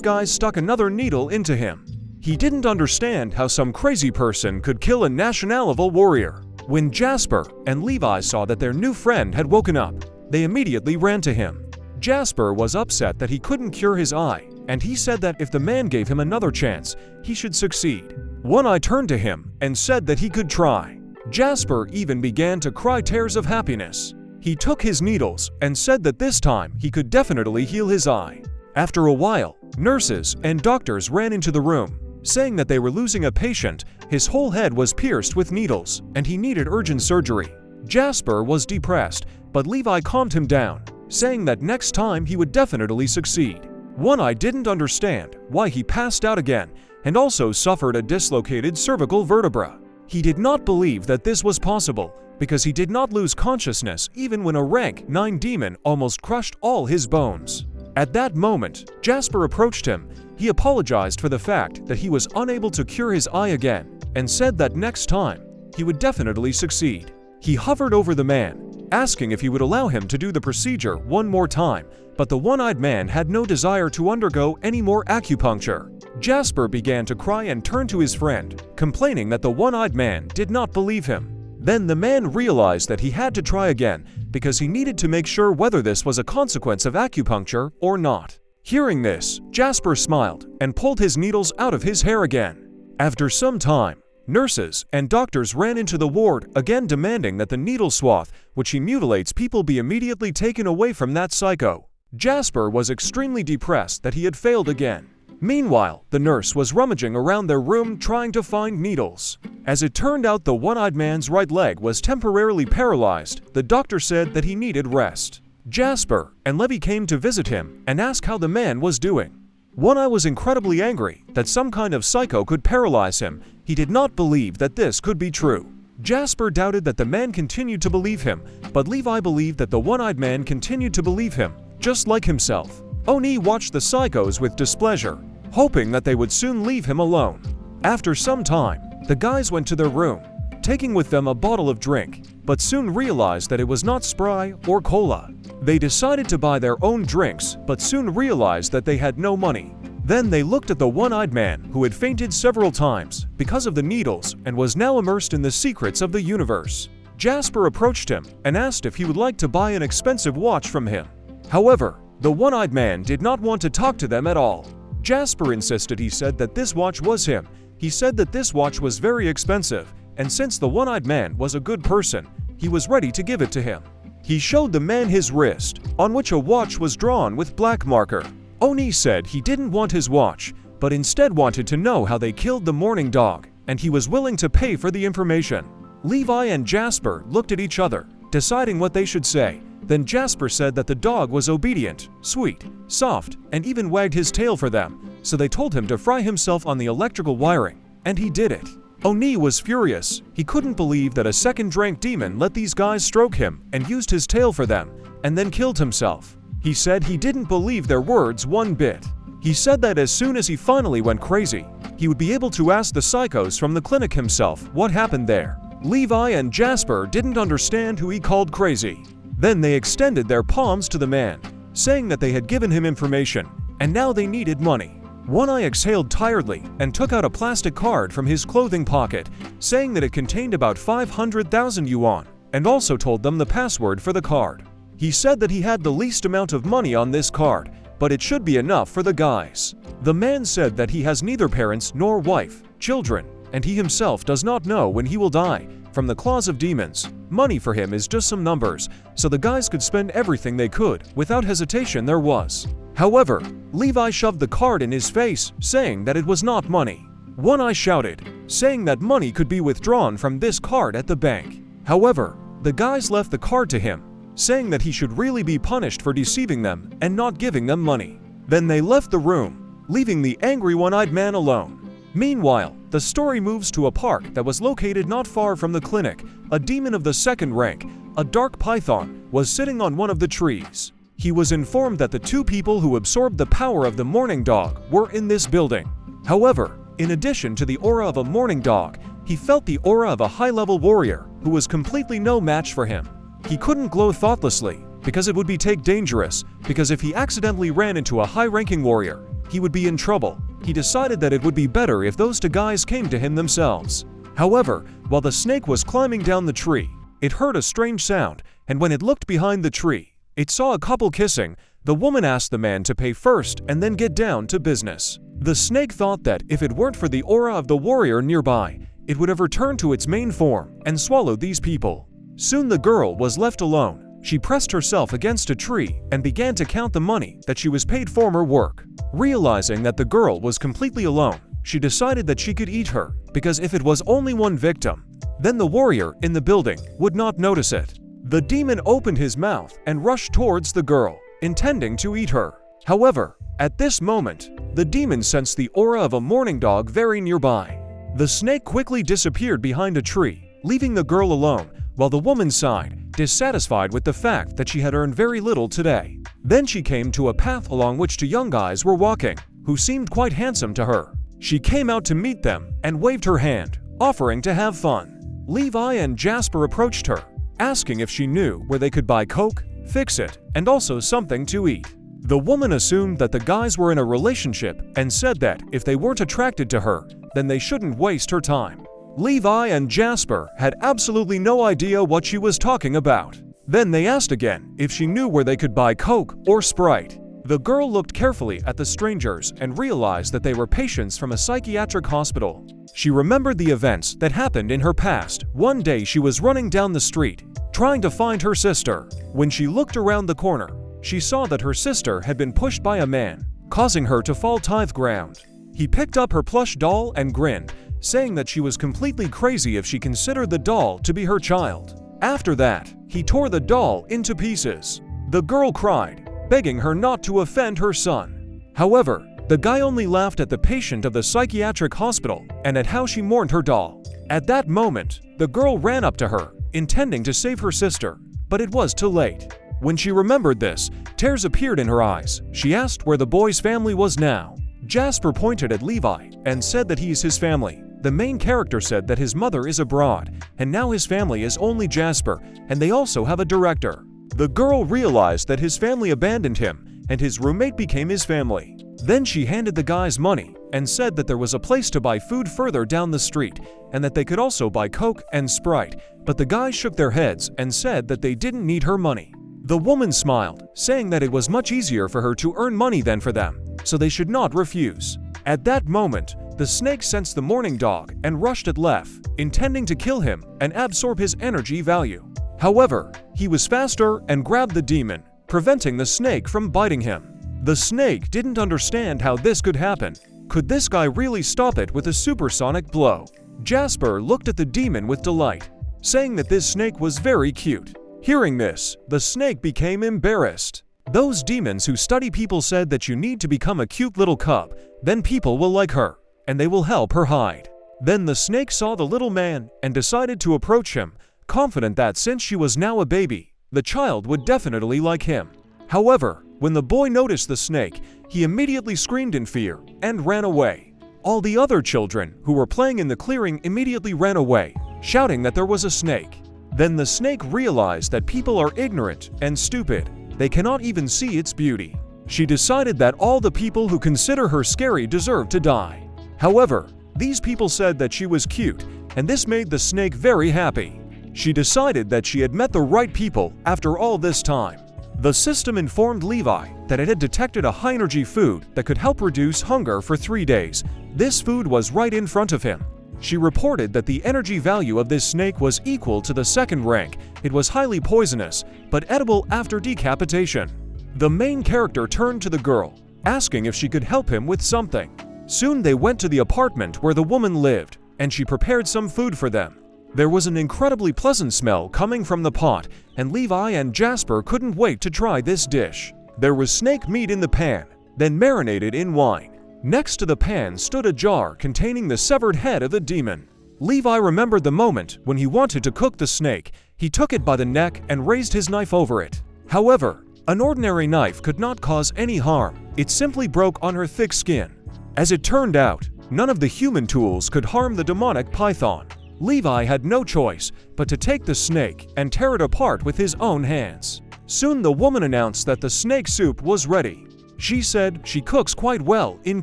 guy stuck another needle into him. He didn't understand how some crazy person could kill a national-level warrior. When Jasper and Levi saw that their new friend had woken up, they immediately ran to him. Jasper was upset that he couldn't cure his eye, and he said that if the man gave him another chance, he should succeed. One Eye turned to him and said that he could try. Jasper even began to cry tears of happiness. He took his needles and said that this time he could definitely heal his eye. After a while, nurses and doctors ran into the room, saying that they were losing a patient. His whole head was pierced with needles, and he needed urgent surgery. Jasper was depressed, but Levi calmed him down, saying that next time he would definitely succeed. One Eye didn't understand why he passed out again, and also suffered a dislocated cervical vertebra. He did not believe that this was possible, because he did not lose consciousness even when a rank 9 demon almost crushed all his bones. At that moment, Jasper approached him. He apologized for the fact that he was unable to cure his eye again, and said that next time, he would definitely succeed. He hovered over the man, asking if he would allow him to do the procedure one more time, but the one-eyed man had no desire to undergo any more acupuncture. Jasper began to cry and turned to his friend, complaining that the one-eyed man did not believe him. Then the man realized that he had to try again because he needed to make sure whether this was a consequence of acupuncture or not. Hearing this, Jasper smiled and pulled his needles out of his hair again. After some time, nurses and doctors ran into the ward, again demanding that the needle swath, which he mutilates people, be immediately taken away from that psycho. Jasper was extremely depressed that he had failed again. Meanwhile, the nurse was rummaging around their room trying to find needles. As it turned out, the one-eyed man's right leg was temporarily paralyzed. The doctor said that he needed rest. Jasper and Levi came to visit him and ask how the man was doing. One Eye was incredibly angry that some kind of psycho could paralyze him. He did not believe that this could be true. Jasper doubted that the man continued to believe him, but Levi believed that the one-eyed man continued to believe him, just like himself. Oni watched the psychos with displeasure, hoping that they would soon leave him alone. After some time, the guys went to their room, taking with them a bottle of drink, but soon realized that it was not Sprite or cola. They decided to buy their own drinks, but soon realized that they had no money. Then they looked at the one-eyed man who had fainted several times because of the needles and was now immersed in the secrets of the universe. Jasper approached him and asked if he would like to buy an expensive watch from him. However, the one-eyed man did not want to talk to them at all. Jasper insisted. He said that this watch was him. He said that this watch was very expensive, and since the one-eyed man was a good person, he was ready to give it to him. He showed the man his wrist, on which a watch was drawn with black marker. Oni said he didn't want his watch, but instead wanted to know how they killed the mourning dog, and he was willing to pay for the information. Levi and Jasper looked at each other, deciding what they should say. Then Jasper said that the dog was obedient, sweet, soft, and even wagged his tail for them, so they told him to fry himself on the electrical wiring, and he did it. Oni was furious. He couldn't believe that a second-rank demon let these guys stroke him and used his tail for them, and then killed himself. He said he didn't believe their words one bit. He said that as soon as he finally went crazy, he would be able to ask the psychos from the clinic himself what happened there. Levi and Jasper didn't understand who he called crazy. Then they extended their palms to the man, saying that they had given him information, and now they needed money. One Eye exhaled tiredly and took out a plastic card from his clothing pocket, saying that it contained about 500,000 yuan, and also told them the password for the card. He said that he had the least amount of money on this card, but it should be enough for the guys. The man said that he has neither parents nor wife, children, and he himself does not know when he will die from the claws of demons. Money for him is just some numbers, so the guys could spend everything they could. Without hesitation there was. However, Levi shoved the card in his face, saying that it was not money. One Eye shouted, saying that money could be withdrawn from this card at the bank. However, the guys left the card to him, saying that he should really be punished for deceiving them and not giving them money. Then they left the room, leaving the angry one-eyed man alone. Meanwhile, the story moves to a park that was located not far from the clinic. A demon of the second rank, a dark python, was sitting on one of the trees. He was informed that the two people who absorbed the power of the mourning dog were in this building. However, in addition to the aura of a mourning dog, he felt the aura of a high-level warrior who was completely no match for him. He couldn't glow thoughtlessly because it would be dangerous, because if he accidentally ran into a high-ranking warrior, he would be in trouble. He decided that it would be better if those two guys came to him themselves. However, while the snake was climbing down the tree, it heard a strange sound, and when it looked behind the tree, it saw a couple kissing. The woman asked the man to pay first and then get down to business. The snake thought that if it weren't for the aura of the warrior nearby, it would have returned to its main form and swallowed these people. Soon the girl was left alone. She pressed herself against a tree and began to count the money that she was paid for her work. Realizing that the girl was completely alone, she decided that she could eat her, because if it was only one victim, then the warrior in the building would not notice it. The demon opened his mouth and rushed towards the girl, intending to eat her. However, at this moment, the demon sensed the aura of a mourning dog very nearby. The snake quickly disappeared behind a tree, leaving the girl alone, while the woman sighed, dissatisfied with the fact that she had earned very little today. Then she came to a path along which two young guys were walking, who seemed quite handsome to her. She came out to meet them and waved her hand, offering to have fun. Levi and Jasper approached her, asking if she knew where they could buy Coke, fix it, and also something to eat. The woman assumed that the guys were in a relationship and said that if they weren't attracted to her, then they shouldn't waste her time. Levi and Jasper had absolutely no idea what she was talking about. Then they asked again if she knew where they could buy Coke or Sprite. The girl looked carefully at the strangers and realized that they were patients from a psychiatric hospital. She remembered the events that happened in her past. One day she was running down the street, trying to find her sister. When she looked around the corner, she saw that her sister had been pushed by a man, causing her to fall to the ground. He picked up her plush doll and grinned, saying that she was completely crazy if she considered the doll to be her child. After that, he tore the doll into pieces. The girl cried, begging her not to offend her son. However, the guy only laughed at the patient of the psychiatric hospital and at how she mourned her doll. At that moment, the girl ran up to her, intending to save her sister, but it was too late. When she remembered this, tears appeared in her eyes. She asked where the boy's family was now. Jasper pointed at Levi and said that he's his family. The main character said that his mother is abroad, and now his family is only Jasper, and they also have a director. The girl realized that his family abandoned him, and his roommate became his family. Then she handed the guys money and said that there was a place to buy food further down the street, and that they could also buy Coke and Sprite, but the guys shook their heads and said that they didn't need her money. The woman smiled, saying that it was much easier for her to earn money than for them, so they should not refuse. At that moment, the snake sensed the mourning dog and rushed at Lef, intending to kill him and absorb his energy value. However, he was faster and grabbed the demon, preventing the snake from biting him. The snake didn't understand how this could happen. Could this guy really stop it with a supersonic blow? Jasper looked at the demon with delight, saying that this snake was very cute. Hearing this, the snake became embarrassed. Those demons who study people said that you need to become a cute little cub, then people will like her, and they will help her hide. Then the snake saw the little man and decided to approach him, confident that since she was now a baby, the child would definitely like him. However, when the boy noticed the snake, he immediately screamed in fear and ran away. All the other children who were playing in the clearing immediately ran away, shouting that there was a snake. Then the snake realized that people are ignorant and stupid. They cannot even see its beauty. She decided that all the people who consider her scary deserve to die. However, these people said that she was cute, and this made the snake very happy. She decided that she had met the right people after all this time. The system informed Levi that it had detected a high-energy food that could help reduce hunger for 3 days. This food was right in front of him. She reported that the energy value of this snake was equal to the second rank. It was highly poisonous, but edible after decapitation. The main character turned to the girl, asking if she could help him with something. Soon they went to the apartment where the woman lived, and she prepared some food for them. There was an incredibly pleasant smell coming from the pot, and Levi and Jasper couldn't wait to try this dish. There was snake meat in the pan, then marinated in wine. Next to the pan stood a jar containing the severed head of the demon. Levi remembered the moment when he wanted to cook the snake. He took it by the neck and raised his knife over it. However, an ordinary knife could not cause any harm. It simply broke on her thick skin. As it turned out, none of the human tools could harm the demonic python. Levi had no choice but to take the snake and tear it apart with his own hands. Soon the woman announced that the snake soup was ready. She said she cooks quite well in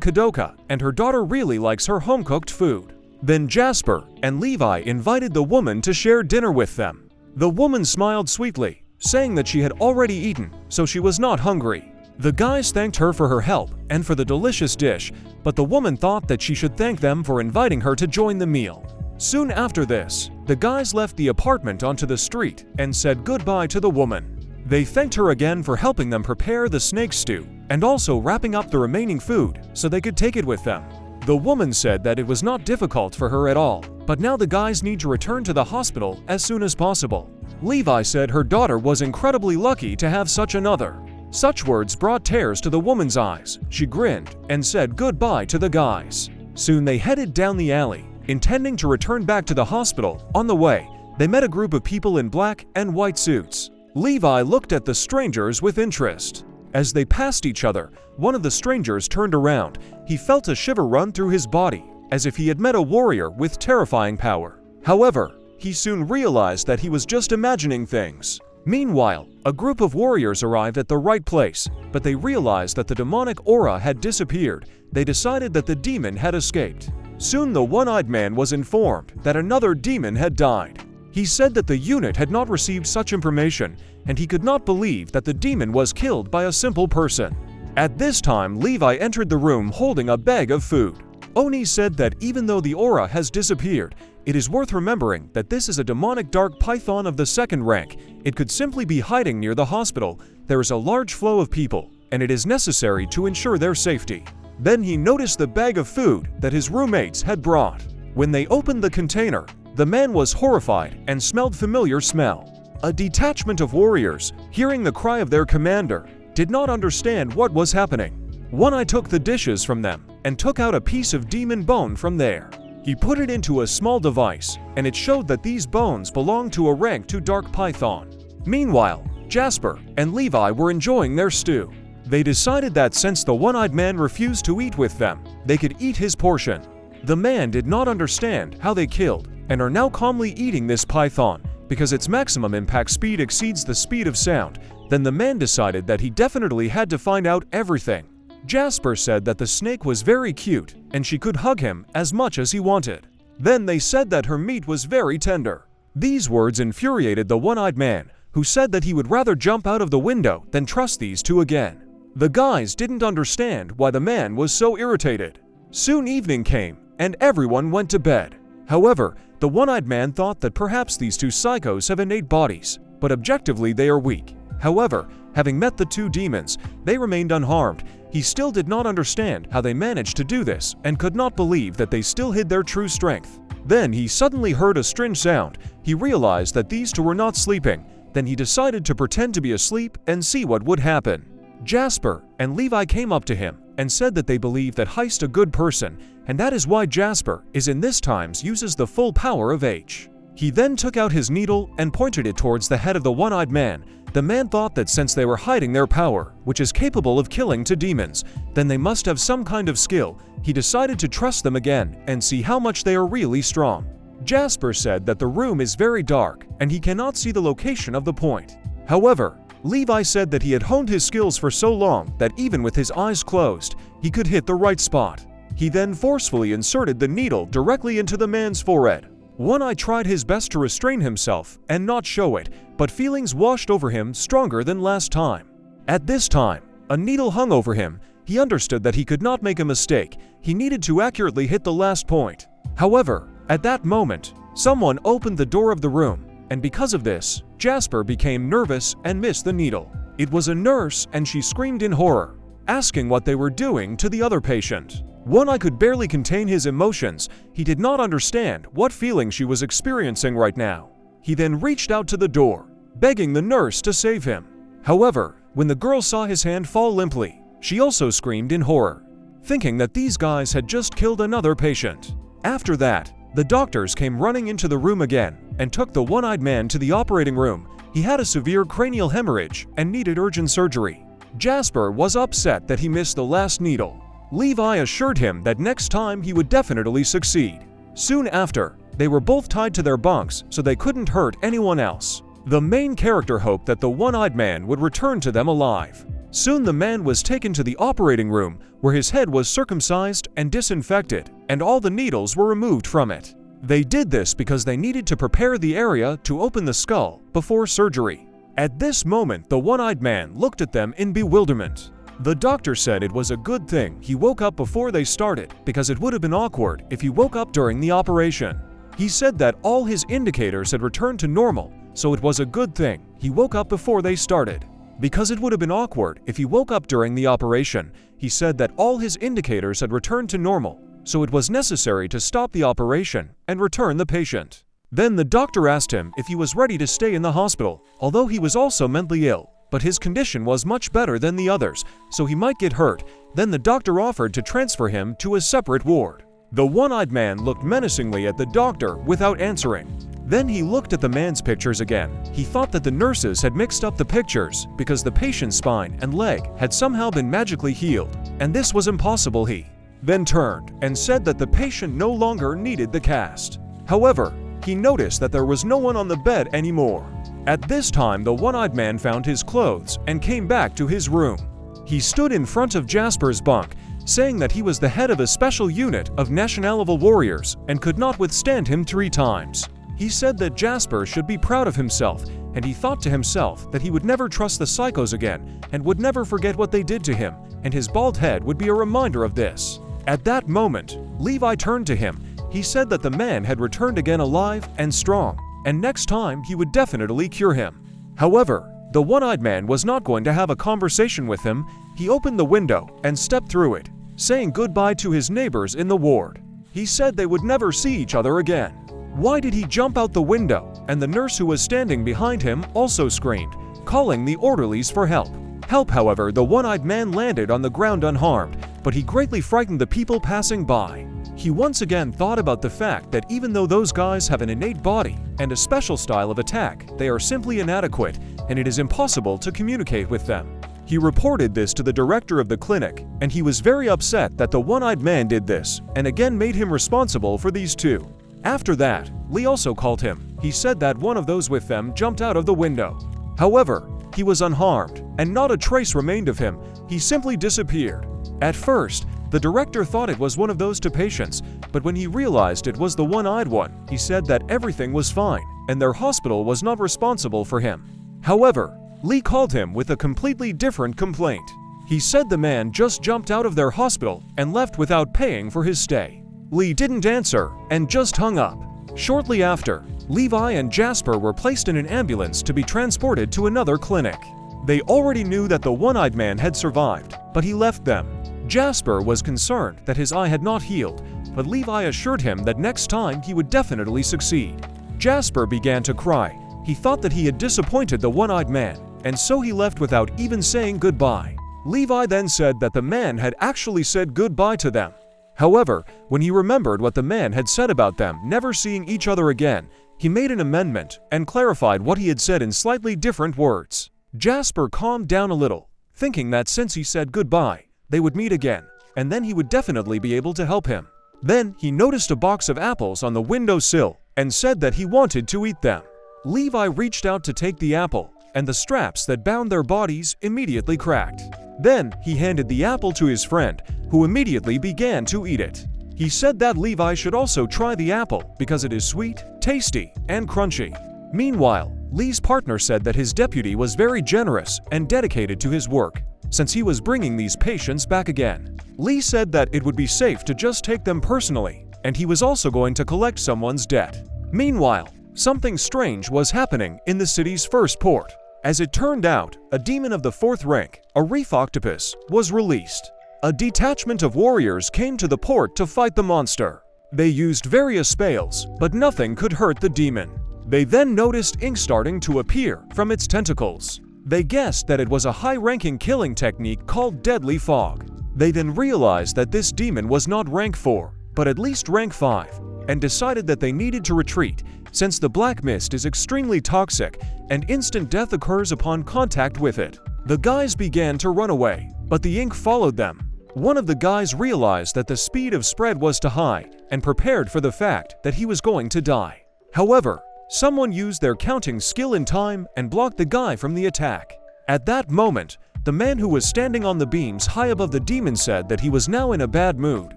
Kadoka, and her daughter really likes her home-cooked food. Then Jasper and Levi invited the woman to share dinner with them. The woman smiled sweetly, saying that she had already eaten, so she was not hungry. The guys thanked her for her help and for the delicious dish, but the woman thought that she should thank them for inviting her to join the meal. Soon after this, the guys left the apartment onto the street and said goodbye to the woman. They thanked her again for helping them prepare the snake stew, and also wrapping up the remaining food so they could take it with them. The woman said that it was not difficult for her at all, but now the guys need to return to the hospital as soon as possible. Levi said her daughter was incredibly lucky to have such another. Such words brought tears to the woman's eyes. She grinned and said goodbye to the guys. Soon they headed down the alley, intending to return back to the hospital. On the way, they met a group of people in black and white suits. Levi looked at the strangers with interest. As they passed each other, one of the strangers turned around. He felt a shiver run through his body, as if he had met a warrior with terrifying power. However, He soon realized that he was just imagining things. Meanwhile, a group of warriors arrived at the right place, but they realized that the demonic aura had disappeared. They decided that the demon had escaped. Soon the one-eyed man was informed that another demon had died. He said that the unit had not received such information, and he could not believe that the demon was killed by a simple person. At this time, Levi entered the room holding a bag of food. Oni said that even though the aura has disappeared, it is worth remembering that this is a demonic dark python of the second rank. It could simply be hiding near the hospital. There is a large flow of people, and it is necessary to ensure their safety. Then he noticed the bag of food that his roommates had brought. When they opened the container, the man was horrified and smelled familiar smell. A detachment of warriors, hearing the cry of their commander, did not understand what was happening. One-Eye took the dishes from them and took out a piece of demon bone from there. He put it into a small device, and it showed that these bones belonged to a rank 2 dark python. Meanwhile, Jasper and Levi were enjoying their stew. They decided that since the one-eyed man refused to eat with them, they could eat his portion. The man did not understand how they killed and are now calmly eating this python because its maximum impact speed exceeds the speed of sound. Then the man decided that he definitely had to find out everything. Jasper said that the snake was very cute and she could hug him as much as he wanted. Then they said that her meat was very tender. These words infuriated the one-eyed man, who said that he would rather jump out of the window than trust these two again. The guys didn't understand why the man was so irritated. Soon evening came and everyone went to bed. However, the one-eyed man thought that perhaps these two psychos have innate bodies, but objectively they are weak. However, having met the two demons, they remained unharmed. He still did not understand how they managed to do this and could not believe that they still hid their true strength. Then he suddenly heard a strange sound. He realized that these two were not sleeping. Then he decided to pretend to be asleep and see what would happen. Jasper and Levi came up to him and said that they believe that Heist a good person, and that is why Jasper is in this times uses the full power of H. He then took out his needle and pointed it towards the head of the one-eyed man. The man thought that since they were hiding their power, which is capable of killing two demons, then they must have some kind of skill. He decided to trust them again and see how much they are really strong. Jasper said that the room is very dark and he cannot see the location of the point. However, Levi said that he had honed his skills for so long that even with his eyes closed, he could hit the right spot. He then forcefully inserted the needle directly into the man's forehead. One-Eye tried his best to restrain himself and not show it, but feelings washed over him stronger than last time. At this time, a needle hung over him. He understood that he could not make a mistake. He needed to accurately hit the last point. However, at that moment, someone opened the door of the room, and because of this, Jasper became nervous and missed the needle. It was a nurse and she screamed in horror, asking what they were doing to the other patient. One-Eye could barely contain his emotions. He did not understand what feeling she was experiencing right now. He then reached out to the door, begging the nurse to save him. However, when the girl saw his hand fall limply, she also screamed in horror, thinking that these guys had just killed another patient. After that, the doctors came running into the room again and took the one-eyed man to the operating room. He had a severe cranial hemorrhage and needed urgent surgery. Jasper was upset that he missed the last needle. Levi assured him that next time he would definitely succeed. Soon after, they were both tied to their bunks so they couldn't hurt anyone else. The main character hoped that the one-eyed man would return to them alive. Soon the man was taken to the operating room where his head was circumcised and disinfected, and all the needles were removed from it. They did this because they needed to prepare the area to open the skull before surgery. At this moment, the one-eyed man looked at them in bewilderment. The doctor said it was a good thing he woke up before they started because it would have been awkward if he woke up during the operation. He said that all his indicators had returned to normal, so it was a good thing he woke up before they started. Because it would have been awkward if he woke up during the operation, he said that all his indicators had returned to normal, so it was necessary to stop the operation and return the patient. Then the doctor asked him if he was ready to stay in the hospital, although he was also mentally ill. But his condition was much better than the others, so he might get hurt. Then the doctor offered to transfer him to a separate ward. The one-eyed man looked menacingly at the doctor without answering. Then he looked at the man's pictures again. He thought that the nurses had mixed up the pictures because the patient's spine and leg had somehow been magically healed, and this was impossible. He then turned and said that the patient no longer needed the cast. However, he noticed that there was no one on the bed anymore. At this time, the one-eyed man found his clothes and came back to his room. He stood in front of Jasper's bunk, saying that he was the head of a special unit of national-level warriors and could not withstand him 3 times. He said that Jasper should be proud of himself, and he thought to himself that he would never trust the psychos again and would never forget what they did to him, and his bald head would be a reminder of this. At that moment, Levi turned to him. He said that the man had returned again alive and strong, and next time he would definitely cure him. However, the one-eyed man was not going to have a conversation with him. He opened the window and stepped through it, saying goodbye to his neighbors in the ward. He said they would never see each other again. Why did he jump out the window? And the nurse who was standing behind him also screamed, calling the orderlies for help. However, the one-eyed man landed on the ground unharmed, but he greatly frightened the people passing by. He once again thought about the fact that even though those guys have an innate body and a special style of attack, they are simply inadequate, and it is impossible to communicate with them. He reported this to the director of the clinic, and he was very upset that the one-eyed man did this, and again made him responsible for these two. After that, Lee also called him. He said that one of those with them jumped out of the window. However, he was unharmed, and not a trace remained of him. He simply disappeared. At first, the director thought it was one of those two patients, but when he realized it was the one-eyed one, he said that everything was fine, and their hospital was not responsible for him. However, Lee called him with a completely different complaint. He said the man just jumped out of their hospital and left without paying for his stay. Lee didn't answer and just hung up. Shortly after, Levi and Jasper were placed in an ambulance to be transported to another clinic. They already knew that the one-eyed man had survived, but he left them. Jasper was concerned that his eye had not healed, but Levi assured him that next time he would definitely succeed. Jasper began to cry. He thought that he had disappointed the one-eyed man, and so he left without even saying goodbye. Levi then said that the man had actually said goodbye to them. However, when he remembered what the man had said about them never seeing each other again, he made an amendment and clarified what he had said in slightly different words. Jasper calmed down a little, thinking that since he said goodbye, they would meet again, and then he would definitely be able to help him. Then he noticed a box of apples on the windowsill and said that he wanted to eat them. Levi reached out to take the apple, and the straps that bound their bodies immediately cracked. Then he handed the apple to his friend, who immediately began to eat it. He said that Levi should also try the apple because it is sweet, tasty, and crunchy. Meanwhile, Lee's partner said that his deputy was very generous and dedicated to his work, since he was bringing these patients back again. Lee said that it would be safe to just take them personally, and he was also going to collect someone's debt. Meanwhile, something strange was happening in the city's first port. As it turned out, a demon of the 4th rank, a reef octopus, was released. A detachment of warriors came to the port to fight the monster. They used various spells, but nothing could hurt the demon. They then noticed ink starting to appear from its tentacles. They guessed that it was a high-ranking killing technique called deadly fog. They then realized that this demon was not rank 4, but at least rank 5, and decided that they needed to retreat, since the black mist is extremely toxic and instant death occurs upon contact with it. The guys began to run away, but the ink followed them. One of the guys realized that the speed of spread was too high and prepared for the fact that he was going to die. However, someone used their counting skill in time and blocked the guy from the attack. At that moment, the man who was standing on the beams high above the demon said that he was now in a bad mood.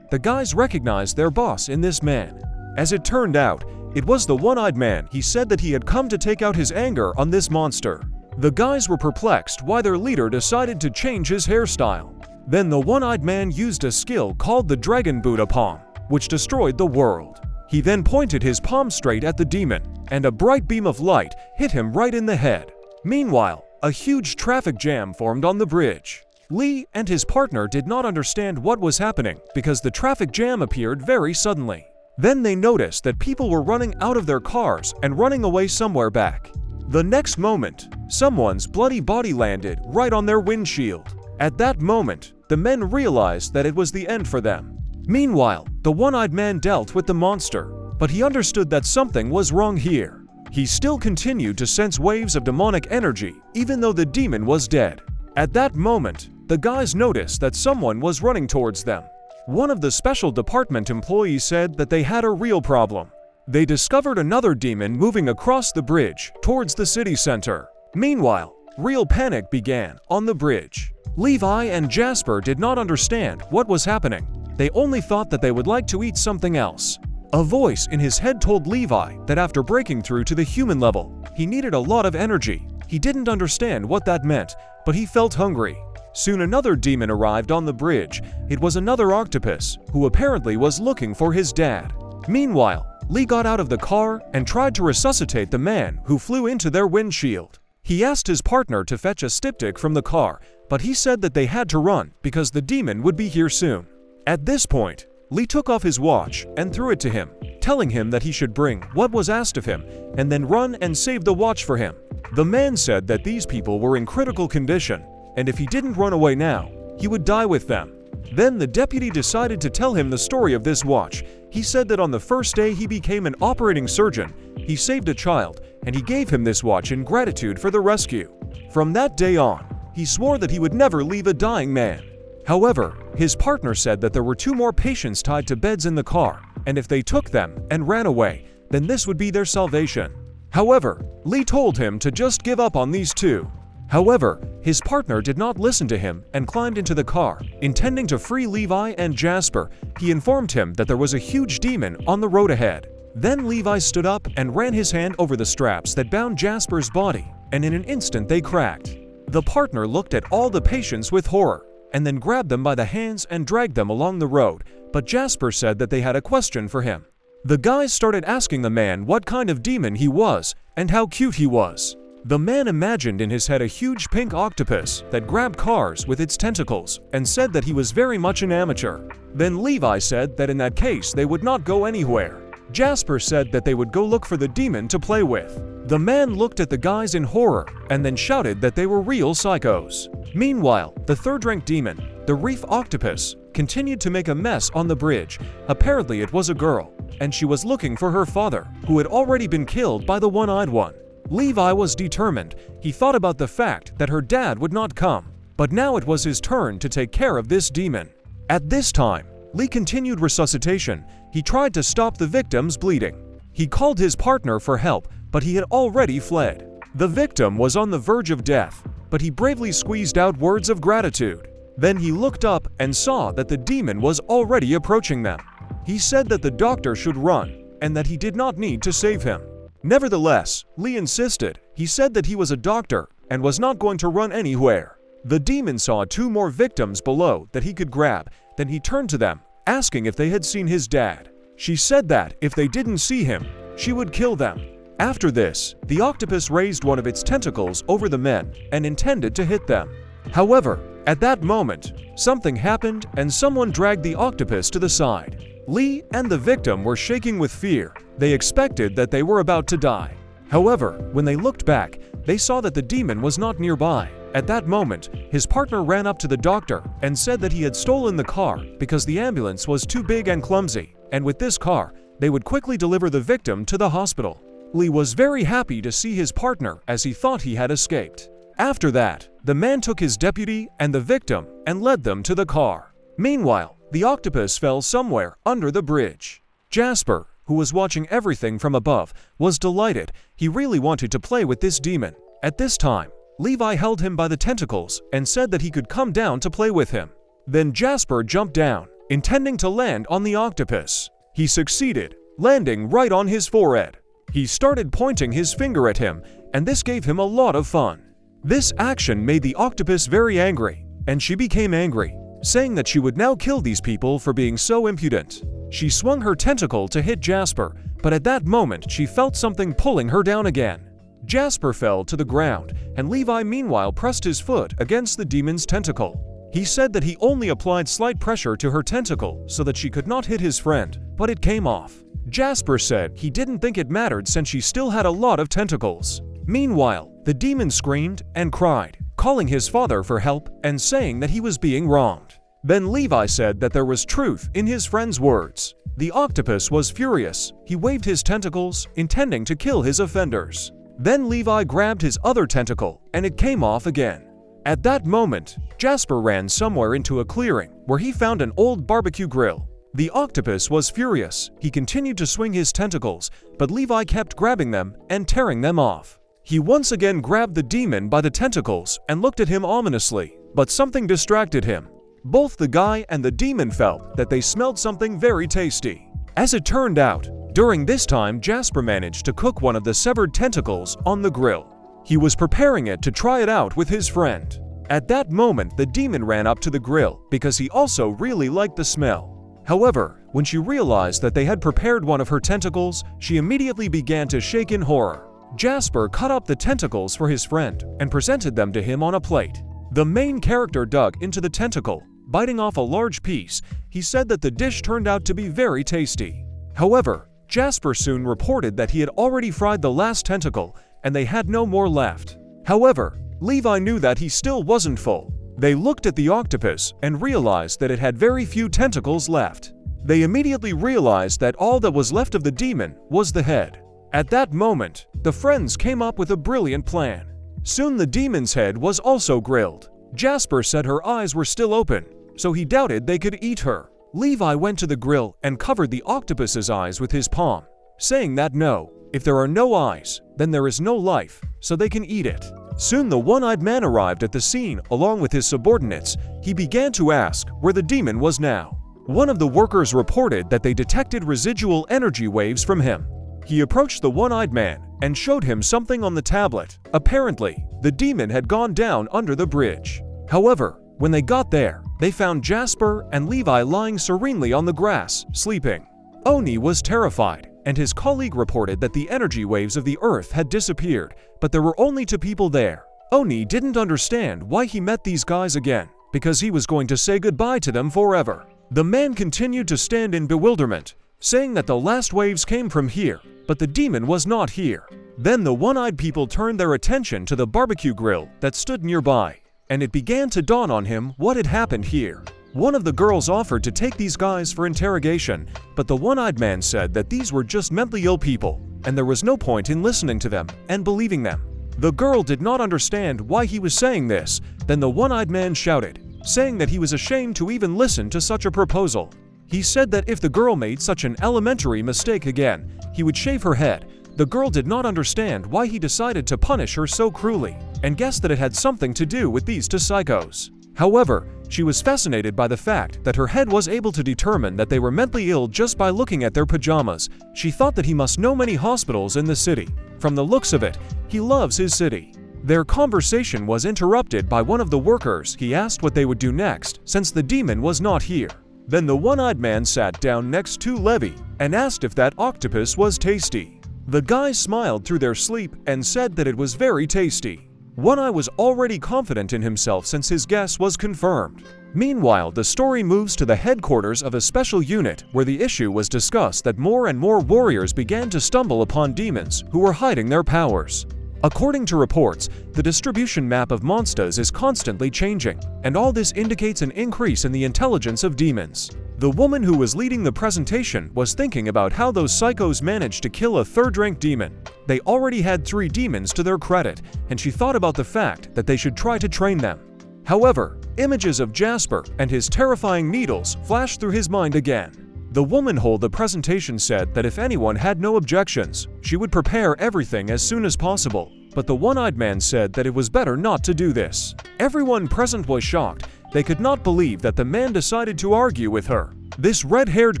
The guys recognized their boss in this man. As it turned out, it was the one-eyed man. He said that he had come to take out his anger on this monster. The guys were perplexed why their leader decided to change his hairstyle. Then the one-eyed man used a skill called the Dragon Buddha Palm, which destroyed the world. He then pointed his palm straight at the demon, and a bright beam of light hit him right in the head. Meanwhile, a huge traffic jam formed on the bridge. Lee and his partner did not understand what was happening because the traffic jam appeared very suddenly. Then they noticed that people were running out of their cars and running away somewhere back. The next moment, someone's bloody body landed right on their windshield. At that moment, the men realized that it was the end for them. Meanwhile, the one-eyed man dealt with the monster, but he understood that something was wrong here. He still continued to sense waves of demonic energy, even though the demon was dead. At that moment, the guys noticed that someone was running towards them. One of the special department employees said that they had a real problem. They discovered another demon moving across the bridge towards the city center. Meanwhile, real panic began on the bridge. Levi and Jasper did not understand what was happening. They only thought that they would like to eat something else. A voice in his head told Levi that after breaking through to the human level, he needed a lot of energy. He didn't understand what that meant, but he felt hungry. Soon another demon arrived on the bridge. It was another octopus, who apparently was looking for his dad. Meanwhile, Lee got out of the car and tried to resuscitate the man who flew into their windshield. He asked his partner to fetch a styptic from the car, but he said that they had to run because the demon would be here soon. At this point, Lee took off his watch and threw it to him, telling him that he should bring what was asked of him and then run and save the watch for him. The man said that these people were in critical condition, and if he didn't run away now, he would die with them. Then the deputy decided to tell him the story of this watch. He said that on the first day he became an operating surgeon, he saved a child, and he gave him this watch in gratitude for the rescue. From that day on, he swore that he would never leave a dying man. However, his partner said that there were 2 more patients tied to beds in the car, and if they took them and ran away, then this would be their salvation. However, Lee told him to just give up on these 2. However, his partner did not listen to him and climbed into the car, intending to free Levi and Jasper. He informed him that there was a huge demon on the road ahead. Then Levi stood up and ran his hand over the straps that bound Jasper's body, and in an instant they cracked. The partner looked at all the patients with horror, and then grabbed them by the hands and dragged them along the road, but Jasper said that they had a question for him. The guys started asking the man what kind of demon he was and how cute he was. The man imagined in his head a huge pink octopus that grabbed cars with its tentacles and said that he was very much an amateur. Then Levi said that in that case they would not go anywhere. Jasper said that they would go look for the demon to play with. The man looked at the guys in horror and then shouted that they were real psychos. Meanwhile, the third-rank demon, the reef octopus, continued to make a mess on the bridge. Apparently it was a girl, and she was looking for her father, who had already been killed by the one-eyed one. Levi was determined. He thought about the fact that her dad would not come, but now it was his turn to take care of this demon. At this time, Lee continued resuscitation. He tried to stop the victim's bleeding. He called his partner for help, but he had already fled. The victim was on the verge of death, but he bravely squeezed out words of gratitude. Then he looked up and saw that the demon was already approaching them. He said that the doctor should run, and that he did not need to save him. Nevertheless, Lee insisted. He said that he was a doctor and was not going to run anywhere. The demon saw 2 more victims below that he could grab. Then he turned to them, asking if they had seen his dad. She said that if they didn't see him, she would kill them. After this, the octopus raised one of its tentacles over the men and intended to hit them. However, at that moment, something happened and someone dragged the octopus to the side. Lee and the victim were shaking with fear. They expected that they were about to die. However, when they looked back, they saw that the demon was not nearby. At that moment, his partner ran up to the doctor and said that he had stolen the car because the ambulance was too big and clumsy, and with this car, they would quickly deliver the victim to the hospital. Lee was very happy to see his partner as he thought he had escaped. After that, the man took his deputy and the victim and led them to the car. Meanwhile, the octopus fell somewhere under the bridge. Jasper, who was watching everything from above, was delighted. He really wanted to play with this demon. At this time, Levi held him by the tentacles and said that he could come down to play with him. Then Jasper jumped down, intending to land on the octopus. He succeeded, landing right on his forehead. He started pointing his finger at him, and this gave him a lot of fun. This action made the octopus very angry, and she became angry, saying that she would now kill these people for being so impudent. She swung her tentacle to hit Jasper, but at that moment she felt something pulling her down again. Jasper fell to the ground, and Levi meanwhile pressed his foot against the demon's tentacle. He said that he only applied slight pressure to her tentacle so that she could not hit his friend, but it came off. Jasper said he didn't think it mattered since she still had a lot of tentacles. Meanwhile, the demon screamed and cried, calling his father for help and saying that he was being wronged. Then Levi said that there was truth in his friend's words. The octopus was furious. He waved his tentacles, intending to kill his offenders. Then Levi grabbed his other tentacle, and it came off again. At that moment, Jasper ran somewhere into a clearing, where he found an old barbecue grill. The octopus was furious. He continued to swing his tentacles, but Levi kept grabbing them and tearing them off. He once again grabbed the demon by the tentacles and looked at him ominously, but something distracted him. Both the guy and the demon felt that they smelled something very tasty. As it turned out, during this time Jasper managed to cook one of the severed tentacles on the grill. He was preparing it to try it out with his friend. At that moment, the demon ran up to the grill because he also really liked the smell. However, when she realized that they had prepared one of her tentacles, she immediately began to shake in horror. Jasper cut up the tentacles for his friend and presented them to him on a plate. The main character dug into the tentacle, biting off a large piece. He said that the dish turned out to be very tasty. However, Jasper soon reported that he had already fried the last tentacle and they had no more left. However, Levi knew that he still wasn't full. They looked at the octopus and realized that it had very few tentacles left. They immediately realized that all that was left of the demon was the head. At that moment, the friends came up with a brilliant plan. Soon the demon's head was also grilled. Jasper said her eyes were still open, so he doubted they could eat her. Levi went to the grill and covered the octopus's eyes with his palm, saying that no, if there are no eyes, then there is no life, so they can eat it. Soon the one-eyed man arrived at the scene along with his subordinates. He began to ask where the demon was now. One of the workers reported that they detected residual energy waves from him. He approached the one-eyed man and showed him something on the tablet. Apparently, the demon had gone down under the bridge. However, when they got there, they found Jasper and Levi lying serenely on the grass, sleeping. Oni was terrified, and his colleague reported that the energy waves of the earth had disappeared, but there were only 2 people there. Oni didn't understand why he met these guys again, because he was going to say goodbye to them forever. The man continued to stand in bewilderment, saying that the last waves came from here, but the demon was not here. Then the one-eyed people turned their attention to the barbecue grill that stood nearby, and it began to dawn on him what had happened here. One of the girls offered to take these guys for interrogation, but the one-eyed man said that these were just mentally ill people, and there was no point in listening to them and believing them. The girl did not understand why he was saying this. Then the one-eyed man shouted, saying that he was ashamed to even listen to such a proposal. He said that if the girl made such an elementary mistake again, he would shave her head. The girl did not understand why he decided to punish her so cruelly, and guessed that it had something to do with these 2 psychos. However, she was fascinated by the fact that her head was able to determine that they were mentally ill just by looking at their pajamas. She thought that he must know many hospitals in the city. From the looks of it, he loves his city. Their conversation was interrupted by one of the workers. He asked what they would do next, since the demon was not here. Then the one-eyed man sat down next to Levi and asked if that octopus was tasty. The guys smiled through their sleep and said that it was very tasty. One Eye was already confident in himself since his guess was confirmed. Meanwhile, the story moves to the headquarters of a special unit where the issue was discussed that more and more warriors began to stumble upon demons who were hiding their powers. According to reports, the distribution map of monsters is constantly changing, and all this indicates an increase in the intelligence of demons. The woman who was leading the presentation was thinking about how those psychos managed to kill a 3rd-rank demon. They already had 3 demons to their credit, and she thought about the fact that they should try to train them. However, images of Jasper and his terrifying needles flashed through his mind again. The woman holding the presentation said that if anyone had no objections, she would prepare everything as soon as possible, but the one-eyed man said that it was better not to do this. Everyone present was shocked. They could not believe that the man decided to argue with her. This red-haired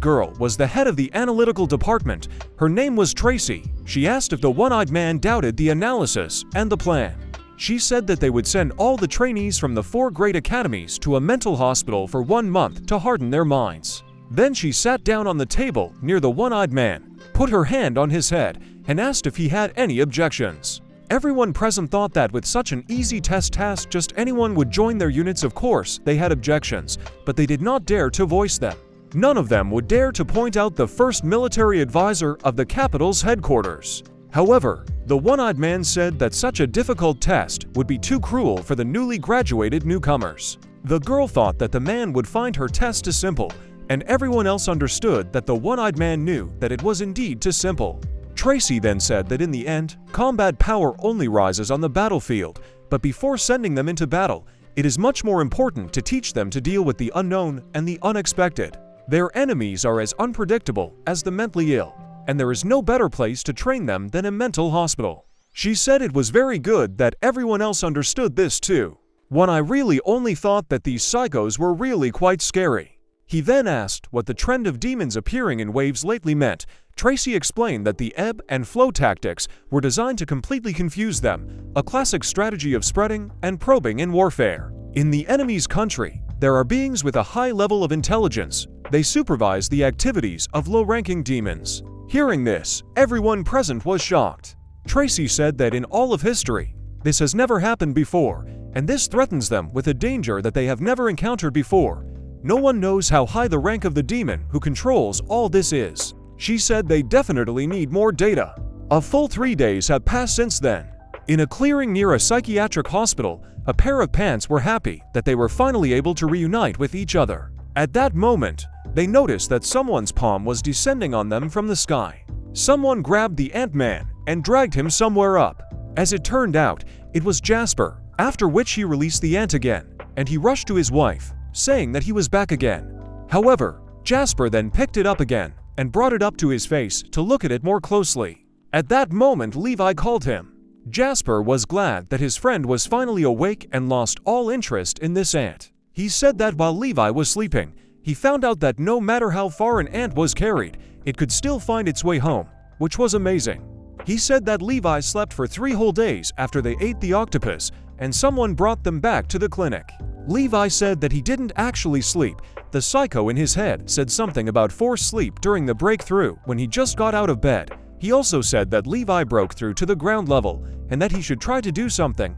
girl was the head of the analytical department. Her name was Tracy. She asked if the one-eyed man doubted the analysis and the plan. She said that they would send all the trainees from the 4 great academies to a mental hospital for 1 month to harden their minds. Then she sat down on the table near the one-eyed man, put her hand on his head, and asked if he had any objections. Everyone present thought that with such an easy test task just anyone would join their units. Of course, they had objections, but they did not dare to voice them. None of them would dare to point out the first military advisor of the capital's headquarters. However, the one-eyed man said that such a difficult test would be too cruel for the newly graduated newcomers. The girl thought that the man would find her test too simple, and everyone else understood that the one-eyed man knew that it was indeed too simple. Tracy then said that in the end, combat power only rises on the battlefield, but before sending them into battle, it is much more important to teach them to deal with the unknown and the unexpected. Their enemies are as unpredictable as the mentally ill, and there is no better place to train them than a mental hospital. She said it was very good that everyone else understood this too. When I really only thought that these psychos were really quite scary. He then asked what the trend of demons appearing in waves lately meant. Tracy explained that the ebb and flow tactics were designed to completely confuse them, a classic strategy of spreading and probing in warfare. In the enemy's country, there are beings with a high level of intelligence. They supervise the activities of low-ranking demons. Hearing this, everyone present was shocked. Tracy said that in all of history, this has never happened before, and this threatens them with a danger that they have never encountered before. No one knows how high the rank of the demon who controls all this is. She said they definitely need more data. A full 3 days have passed since then. In a clearing near a psychiatric hospital, a pair of pants were happy that they were finally able to reunite with each other. At that moment, they noticed that someone's palm was descending on them from the sky. Someone grabbed the Ant-Man and dragged him somewhere up. As it turned out, it was Jasper, after which he released the ant again, and he rushed to his wife, saying that he was back again. However, Jasper then picked it up again and brought it up to his face to look at it more closely. At that moment, Levi called him. Jasper was glad that his friend was finally awake and lost all interest in this ant. He said that while Levi was sleeping, he found out that no matter how far an ant was carried, it could still find its way home, which was amazing. He said that Levi slept for 3 whole days after they ate the octopus, and someone brought them back to the clinic. Levi said that he didn't actually sleep. The psycho in his head said something about forced sleep during the breakthrough when he just got out of bed. He also said that Levi broke through to the ground level and that he should try to do something.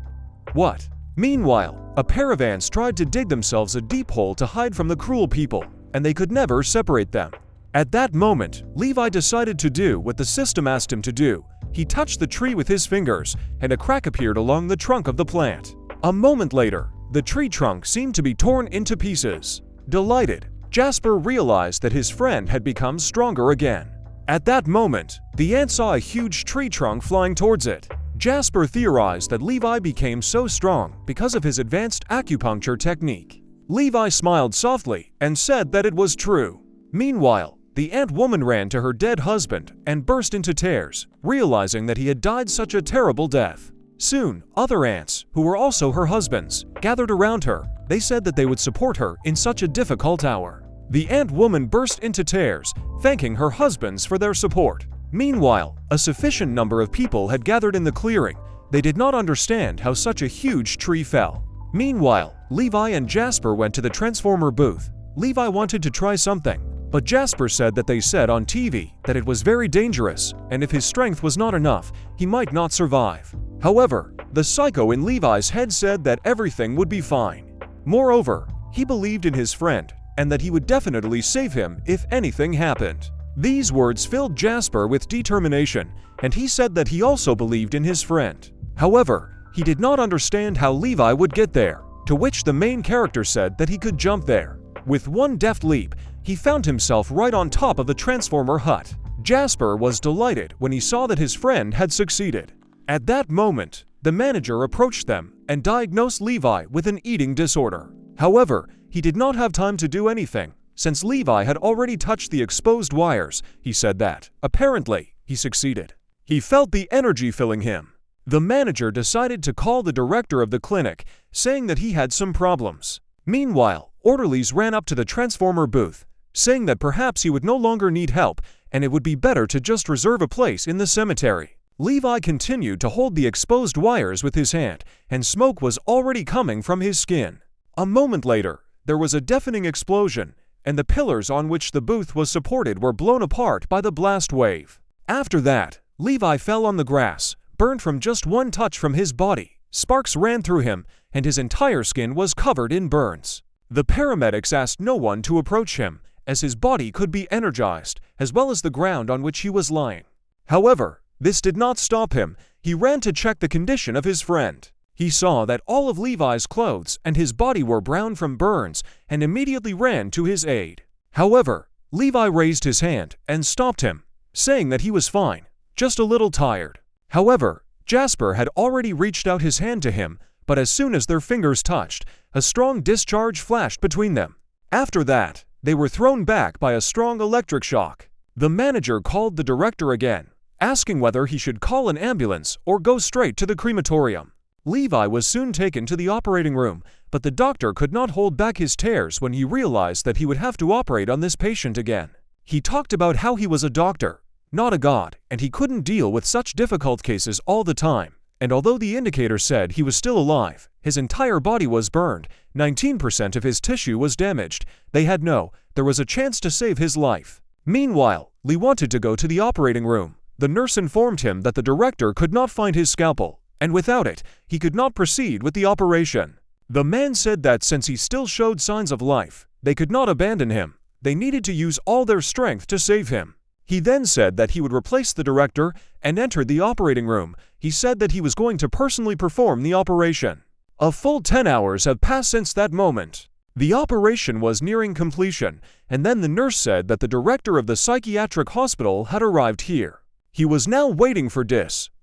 What? Meanwhile, a pair of ants tried to dig themselves a deep hole to hide from the cruel people, and they could never separate them. At that moment, Levi decided to do what the system asked him to do. He touched the tree with his fingers, and a crack appeared along the trunk of the plant. A moment later, the tree trunk seemed to be torn into pieces. Delighted, Jasper realized that his friend had become stronger again. At that moment, the ant saw a huge tree trunk flying towards it. Jasper theorized that Levi became so strong because of his advanced acupuncture technique. Levi smiled softly and said that it was true. Meanwhile, the ant woman ran to her dead husband and burst into tears, realizing that he had died such a terrible death. Soon, other ants, who were also her husbands, gathered around her. They said that they would support her in such a difficult hour. The ant woman burst into tears, thanking her husbands for their support. Meanwhile, a sufficient number of people had gathered in the clearing. They did not understand how such a huge tree fell. Meanwhile, Levi and Jasper went to the transformer booth. Levi wanted to try something, but Jasper said that they said on TV that it was very dangerous, and if his strength was not enough, he might not survive. However, the psycho in Levi's head said that everything would be fine. Moreover, he believed in his friend, and that he would definitely save him if anything happened. These words filled Jasper with determination, and he said that he also believed in his friend. However, he did not understand how Levi would get there, to which the main character said that he could jump there. With one deft leap, he found himself right on top of the transformer hut. Jasper was delighted when he saw that his friend had succeeded. At that moment, the manager approached them and diagnosed Levi with an eating disorder. However, he did not have time to do anything, since Levi had already touched the exposed wires. He said that, apparently, he succeeded. He felt the energy filling him. The manager decided to call the director of the clinic, saying that he had some problems. Meanwhile, orderlies ran up to the transformer booth, saying that perhaps he would no longer need help and it would be better to just reserve a place in the cemetery. Levi continued to hold the exposed wires with his hand, and smoke was already coming from his skin. A moment later, there was a deafening explosion, and the pillars on which the booth was supported were blown apart by the blast wave. After that, Levi fell on the grass, burned from just one touch from his body. Sparks ran through him, and his entire skin was covered in burns. The paramedics asked no one to approach him, as his body could be energized, as well as the ground on which he was lying. However, this did not stop him. He ran to check the condition of his friend. He saw that all of Levi's clothes and his body were brown from burns and immediately ran to his aid. However, Levi raised his hand and stopped him, saying that he was fine, just a little tired. However, Jasper had already reached out his hand to him, but as soon as their fingers touched, a strong discharge flashed between them. After that, They were thrown back by a strong electric shock. The manager called the director again, asking whether he should call an ambulance or go straight to the crematorium. Levi was soon taken to the operating room, but the doctor could not hold back his tears when he realized that he would have to operate on this patient again. He talked about how he was a doctor, not a god, and he couldn't deal with such difficult cases all the time. And although the indicator said he was still alive, his entire body was burned, 19% of his tissue was damaged. There was a chance to save his life. Meanwhile, Lee wanted to go to the operating room. The nurse informed him that the director could not find his scalpel, and without it, he could not proceed with the operation. The man said that since he still showed signs of life, they could not abandon him. They needed to use all their strength to save him. He then said that he would replace the director and entered the operating room. He said that he was going to personally perform the operation. A full 10 hours have passed since that moment. The operation was nearing completion, and then the nurse said that the director of the psychiatric hospital had arrived here. He was now waiting for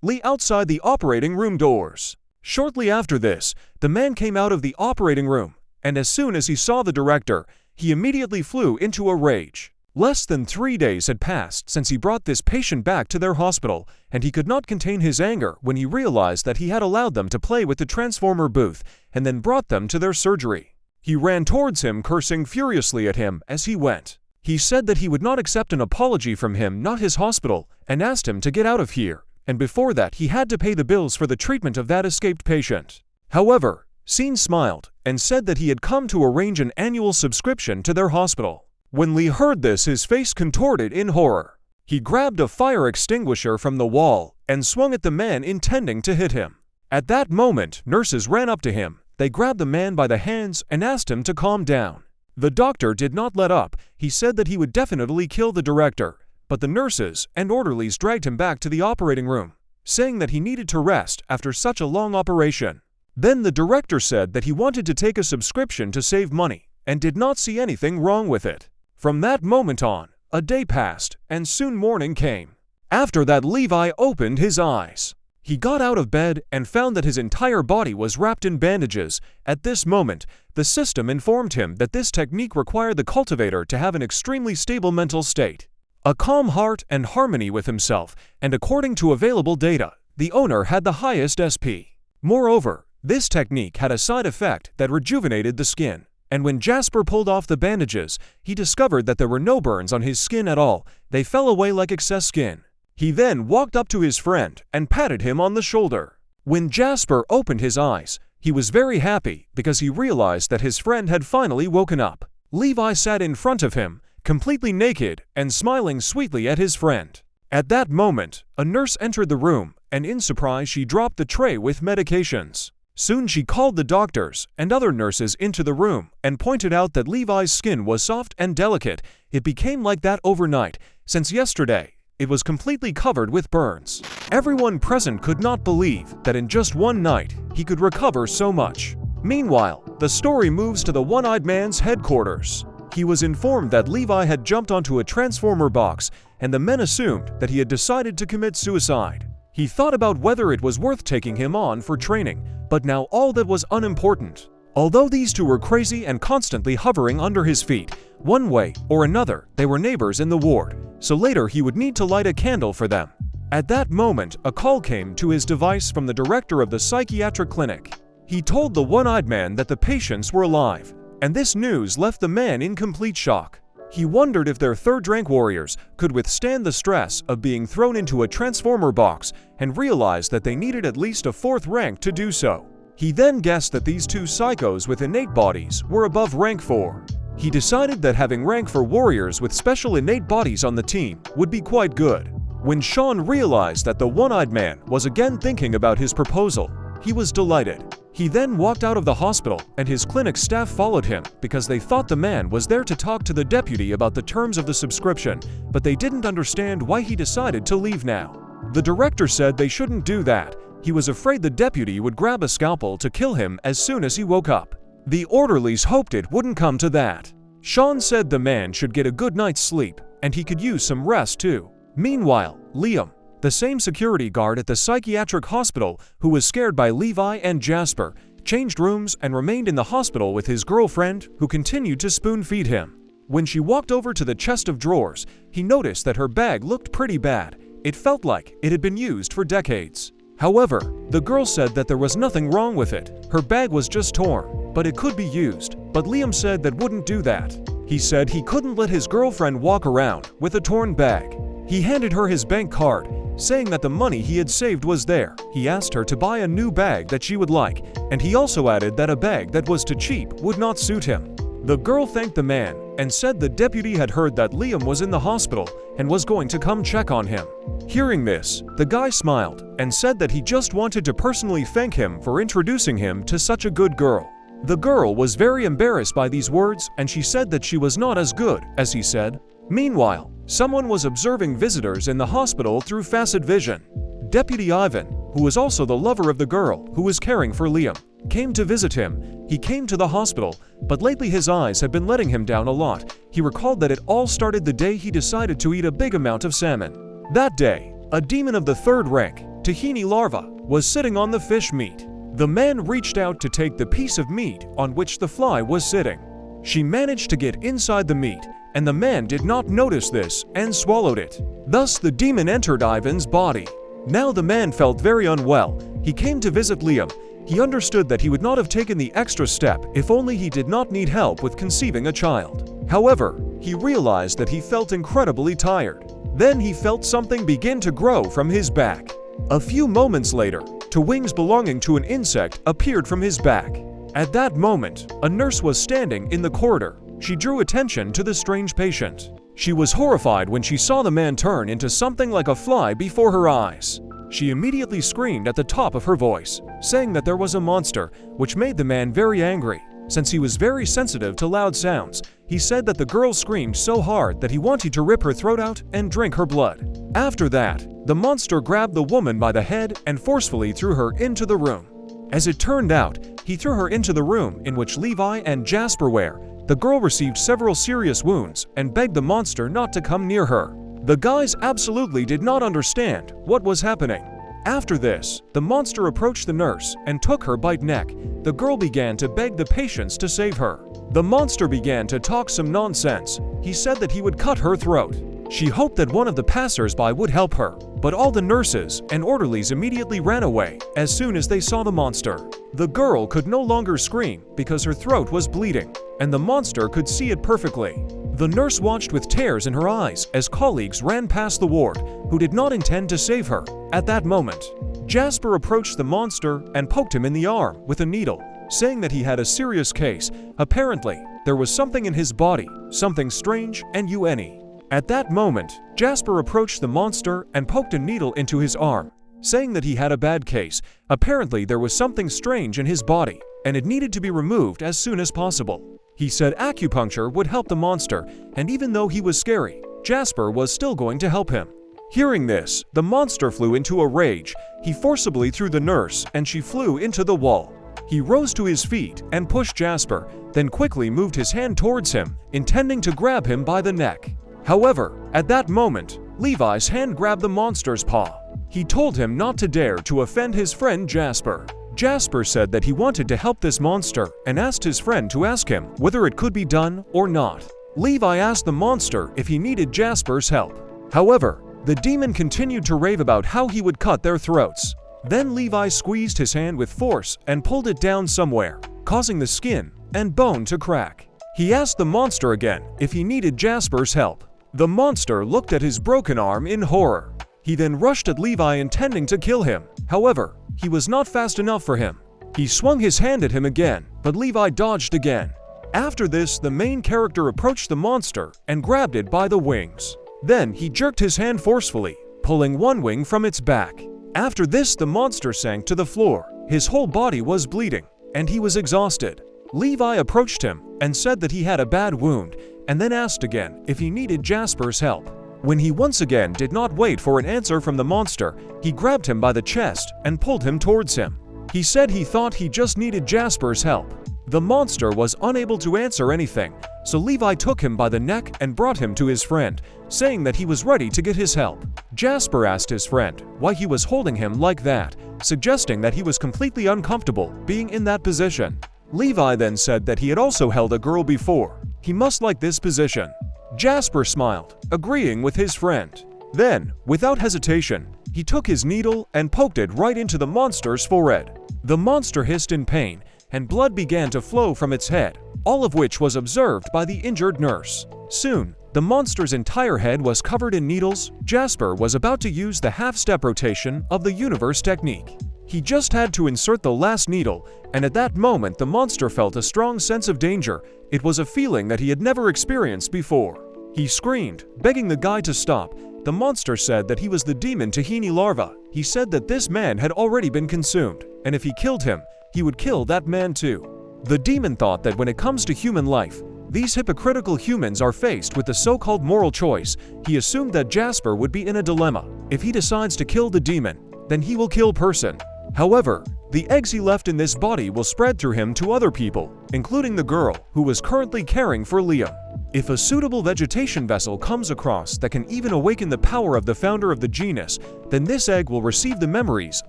Lee outside the operating room doors. Shortly after this, the man came out of the operating room, and as soon as he saw the director, he immediately flew into a rage. Less than 3 days had passed since he brought this patient back to their hospital, and he could not contain his anger when he realized that he had allowed them to play with the transformer booth and then brought them to their surgery. He ran towards him, cursing furiously at him as he went. He said that he would not accept an apology from him, not his hospital, and asked him to get out of here, and before that he had to pay the bills for the treatment of that escaped patient. However, Seen smiled and said that he had come to arrange an annual subscription to their hospital. When Lee heard this, his face contorted in horror. He grabbed a fire extinguisher from the wall and swung at the man, intending to hit him. At that moment, nurses ran up to him. They grabbed the man by the hands and asked him to calm down. The doctor did not let up. He said that he would definitely kill the director, but the nurses and orderlies dragged him back to the operating room, saying that he needed to rest after such a long operation. Then the director said that he wanted to take a subscription to save money and did not see anything wrong with it. From that moment on, a day passed and soon morning came. After that, Levi opened his eyes. He got out of bed and found that his entire body was wrapped in bandages. At this moment, the system informed him that this technique required the cultivator to have an extremely stable mental state, a calm heart and harmony with himself, and according to available data, the owner had the highest SP. Moreover, this technique had a side effect that rejuvenated the skin, and when Jasper pulled off the bandages, he discovered that there were no burns on his skin at all. They fell away like excess skin. He then walked up to his friend and patted him on the shoulder. When Jasper opened his eyes, he was very happy because he realized that his friend had finally woken up. Levi sat in front of him, completely naked and smiling sweetly at his friend. At that moment, a nurse entered the room, and in surprise she dropped the tray with medications. Soon she called the doctors and other nurses into the room and pointed out that Levi's skin was soft and delicate. It became like that overnight, since yesterday it was completely covered with burns. Everyone present could not believe that in just one night he could recover so much. Meanwhile, the story moves to the one-eyed man's headquarters. He was informed that Levi had jumped onto a transformer box, and the men assumed that he had decided to commit suicide. He thought about whether it was worth taking him on for training, but now all that was unimportant. Although these two were crazy and constantly hovering under his feet, one way or another, they were neighbors in the ward, so later he would need to light a candle for them. At that moment, a call came to his device from the director of the psychiatric clinic. He told the one-eyed man that the patients were alive, and this news left the man in complete shock. He wondered if their third-rank warriors could withstand the stress of being thrown into a transformer box and realized that they needed at least a fourth rank to do so. He then guessed that these two psychos with innate bodies were above rank 4. He decided that having rank 4 warriors with special innate bodies on the team would be quite good. When Sean realized that the one-eyed man was again thinking about his proposal, he was delighted. He then walked out of the hospital, and his clinic staff followed him because they thought the man was there to talk to the deputy about the terms of the subscription, but they didn't understand why he decided to leave now. The director said they shouldn't do that. He was afraid the deputy would grab a scalpel to kill him as soon as he woke up. The orderlies hoped it wouldn't come to that. Sean said the man should get a good night's sleep, and he could use some rest too. Meanwhile, Liam, the same security guard at the psychiatric hospital who was scared by Levi and Jasper, changed rooms and remained in the hospital with his girlfriend, who continued to spoon-feed him. When she walked over to the chest of drawers, he noticed that her bag looked pretty bad. It felt like it had been used for decades. However, the girl said that there was nothing wrong with it. Her bag was just torn, but it could be used. But Liam said that wouldn't do that. He said he couldn't let his girlfriend walk around with a torn bag. He handed her his bank card, saying that the money he had saved was there. He asked her to buy a new bag that she would like, and he also added that a bag that was too cheap would not suit him. The girl thanked the man and said the deputy had heard that Liam was in the hospital and was going to come check on him. Hearing this, the guy smiled and said that he just wanted to personally thank him for introducing him to such a good girl. The girl was very embarrassed by these words, and she said that she was not as good as he said. Meanwhile, someone was observing visitors in the hospital through facet vision. Deputy Ivan, who was also the lover of the girl who was caring for Liam, came to visit him. He came to the hospital, but lately his eyes had been letting him down a lot. He recalled that it all started the day he decided to eat a big amount of salmon. That day, a demon of the third rank, tahini larva, was sitting on the fish meat. The man reached out to take the piece of meat on which the fly was sitting. She managed to get inside the meat, and the man did not notice this and swallowed it. Thus, the demon entered Ivan's body. Now the man felt very unwell. He came to visit Liam. He understood that he would not have taken the extra step if only he did not need help with conceiving a child. However, he realized that he felt incredibly tired. Then he felt something begin to grow from his back. A few moments later, two wings belonging to an insect appeared from his back. At that moment, a nurse was standing in the corridor. She drew attention to the strange patient. She was horrified when she saw the man turn into something like a fly before her eyes. She immediately screamed at the top of her voice, saying that there was a monster, which made the man very angry. Since he was very sensitive to loud sounds, he said that the girl screamed so hard that he wanted to rip her throat out and drink her blood. After that, the monster grabbed the woman by the head and forcefully threw her into the room. As it turned out, he threw her into the room in which Levi and Jasper were. The girl received several serious wounds and begged the monster not to come near her. The guys absolutely did not understand what was happening. After this, the monster approached the nurse and took her by the neck. The girl began to beg the patients to save her. The monster began to talk some nonsense. He said that he would cut her throat. She hoped that one of the passers-by would help her, but all the nurses and orderlies immediately ran away as soon as they saw the monster. The girl could no longer scream because her throat was bleeding, and the monster could see it perfectly. The nurse watched with tears in her eyes as colleagues ran past the ward, who did not intend to save her. At that moment, Jasper approached the monster and poked him in the arm with a needle, saying that he had a serious case. Apparently, there was something in his body, something strange and unique. At that moment, Jasper approached the monster and poked a needle into his arm, saying that he had a bad case. Apparently, there was something strange in his body, and it needed to be removed as soon as possible. He said acupuncture would help the monster, and even though he was scary, Jasper was still going to help him. Hearing this, the monster flew into a rage. He forcibly threw the nurse, and she flew into the wall. He rose to his feet and pushed Jasper, then quickly moved his hand towards him, intending to grab him by the neck. However, at that moment, Levi's hand grabbed the monster's paw. He told him not to dare to offend his friend Jasper. Jasper said that he wanted to help this monster and asked his friend to ask him whether it could be done or not. Levi asked the monster if he needed Jasper's help. However, the demon continued to rave about how he would cut their throats. Then Levi squeezed his hand with force and pulled it down somewhere, causing the skin and bone to crack. He asked the monster again if he needed Jasper's help. The monster looked at his broken arm in horror. He then rushed at Levi intending to kill him. However, he was not fast enough for him. He swung his hand at him again, but Levi dodged again. After this, the main character approached the monster and grabbed it by the wings. Then he jerked his hand forcefully, pulling one wing from its back. After this, the monster sank to the floor. His whole body was bleeding, and he was exhausted. Levi approached him and said that he had a bad wound, and then asked again if he needed Jasper's help. When he once again did not wait for an answer from the monster, he grabbed him by the chest and pulled him towards him. He said he thought he just needed Jasper's help. The monster was unable to answer anything, so Levi took him by the neck and brought him to his friend, saying that he was ready to get his help. Jasper asked his friend why he was holding him like that, suggesting that he was completely uncomfortable being in that position. Levi then said that he had also held a girl before, He must like this position. Jasper smiled, agreeing with his friend. Then, without hesitation, he took his needle and poked it right into the monster's forehead. The monster hissed in pain, and blood began to flow from its head, all of which was observed by the injured nurse. Soon, the monster's entire head was covered in needles. Jasper was about to use the half-step rotation of the universe technique. He just had to insert the last needle, and at that moment the monster felt a strong sense of danger. It was a feeling that he had never experienced before. He screamed, begging the guy to stop. The monster said that he was the demon Tahini larva. He said that this man had already been consumed, and if he killed him, he would kill that man too. The demon thought that when it comes to human life, these hypocritical humans are faced with the so-called moral choice. He assumed that Jasper would be in a dilemma. If he decides to kill the demon, then he will kill person. However, the eggs he left in this body will spread through him to other people, including the girl who was currently caring for Liam. If a suitable vegetation vessel comes across that can even awaken the power of the founder of the genus, then this egg will receive the memories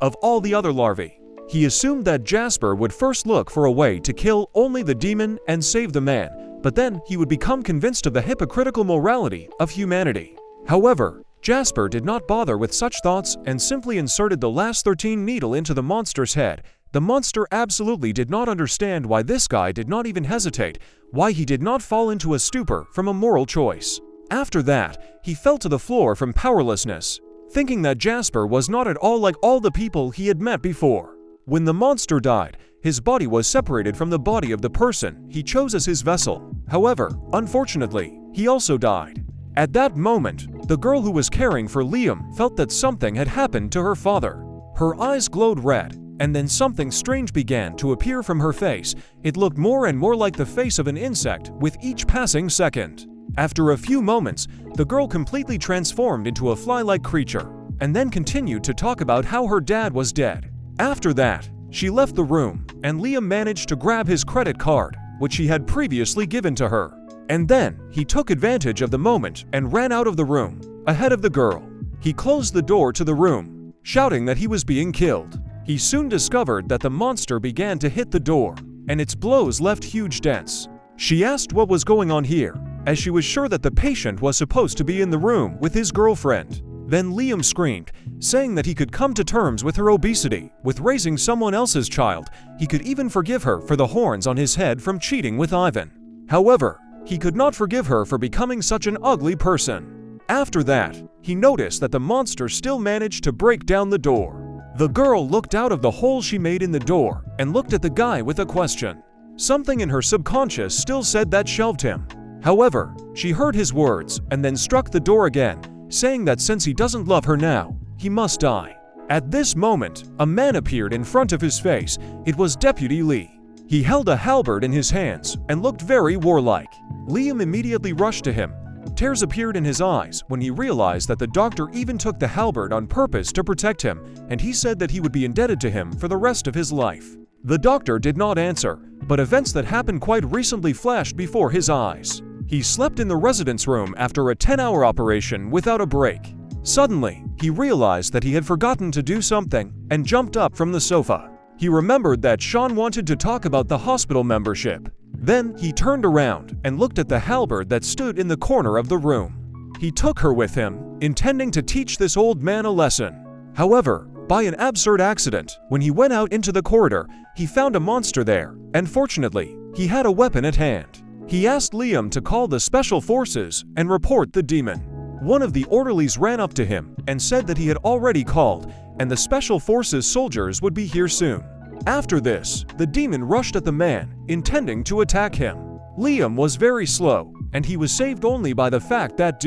of all the other larvae. He assumed that Jasper would first look for a way to kill only the demon and save the man, but then he would become convinced of the hypocritical morality of humanity. However, Jasper did not bother with such thoughts and simply inserted the last 13 needle into the monster's head. The monster absolutely did not understand why this guy did not even hesitate, why he did not fall into a stupor from a moral choice. After that, he fell to the floor from powerlessness, thinking that Jasper was not at all like all the people he had met before. When the monster died, his body was separated from the body of the person he chose as his vessel. However, unfortunately, he also died. At that moment, the girl who was caring for Liam felt that something had happened to her father. Her eyes glowed red, and then something strange began to appear from her face. It looked more and more like the face of an insect with each passing second. After a few moments, the girl completely transformed into a fly-like creature, and then continued to talk about how her dad was dead. After that, she left the room, and Liam managed to grab his credit card, which he had previously given to her. And then, he took advantage of the moment and ran out of the room, ahead of the girl. He closed the door to the room, shouting that he was being killed. He soon discovered that the monster began to hit the door, and its blows left huge dents. She asked what was going on here, as she was sure that the patient was supposed to be in the room with his girlfriend. Then Liam screamed, saying that he could come to terms with her obesity, with raising someone else's child. He could even forgive her for the horns on his head from cheating with Ivan. However, he could not forgive her for becoming such an ugly person. After that, he noticed that the monster still managed to break down the door. The girl looked out of the hole she made in the door and looked at the guy with a question. Something in her subconscious still said that shelved him. However, she heard his words and then struck the door again, saying that since he doesn't love her now, he must die. At this moment, a man appeared in front of his face. It was Deputy Lee. He held a halberd in his hands and looked very warlike. Liam immediately rushed to him. Tears appeared in his eyes when he realized that the doctor even took the halberd on purpose to protect him, and he said that he would be indebted to him for the rest of his life. The doctor did not answer, but events that happened quite recently flashed before his eyes. He slept in the residence room after a 10-hour operation without a break. Suddenly, he realized that he had forgotten to do something and jumped up from the sofa. He remembered that Sean wanted to talk about the hospital membership. Then he turned around and looked at the halberd that stood in the corner of the room. He took her with him, intending to teach this old man a lesson. However, by an absurd accident, when he went out into the corridor, he found a monster there, and fortunately, he had a weapon at hand. He asked Liam to call the special forces and report the demon. One of the orderlies ran up to him and said that he had already called, and the special forces soldiers would be here soon. After this, the demon rushed at the man, intending to attack him. Liam was very slow, and he was saved only by the fact that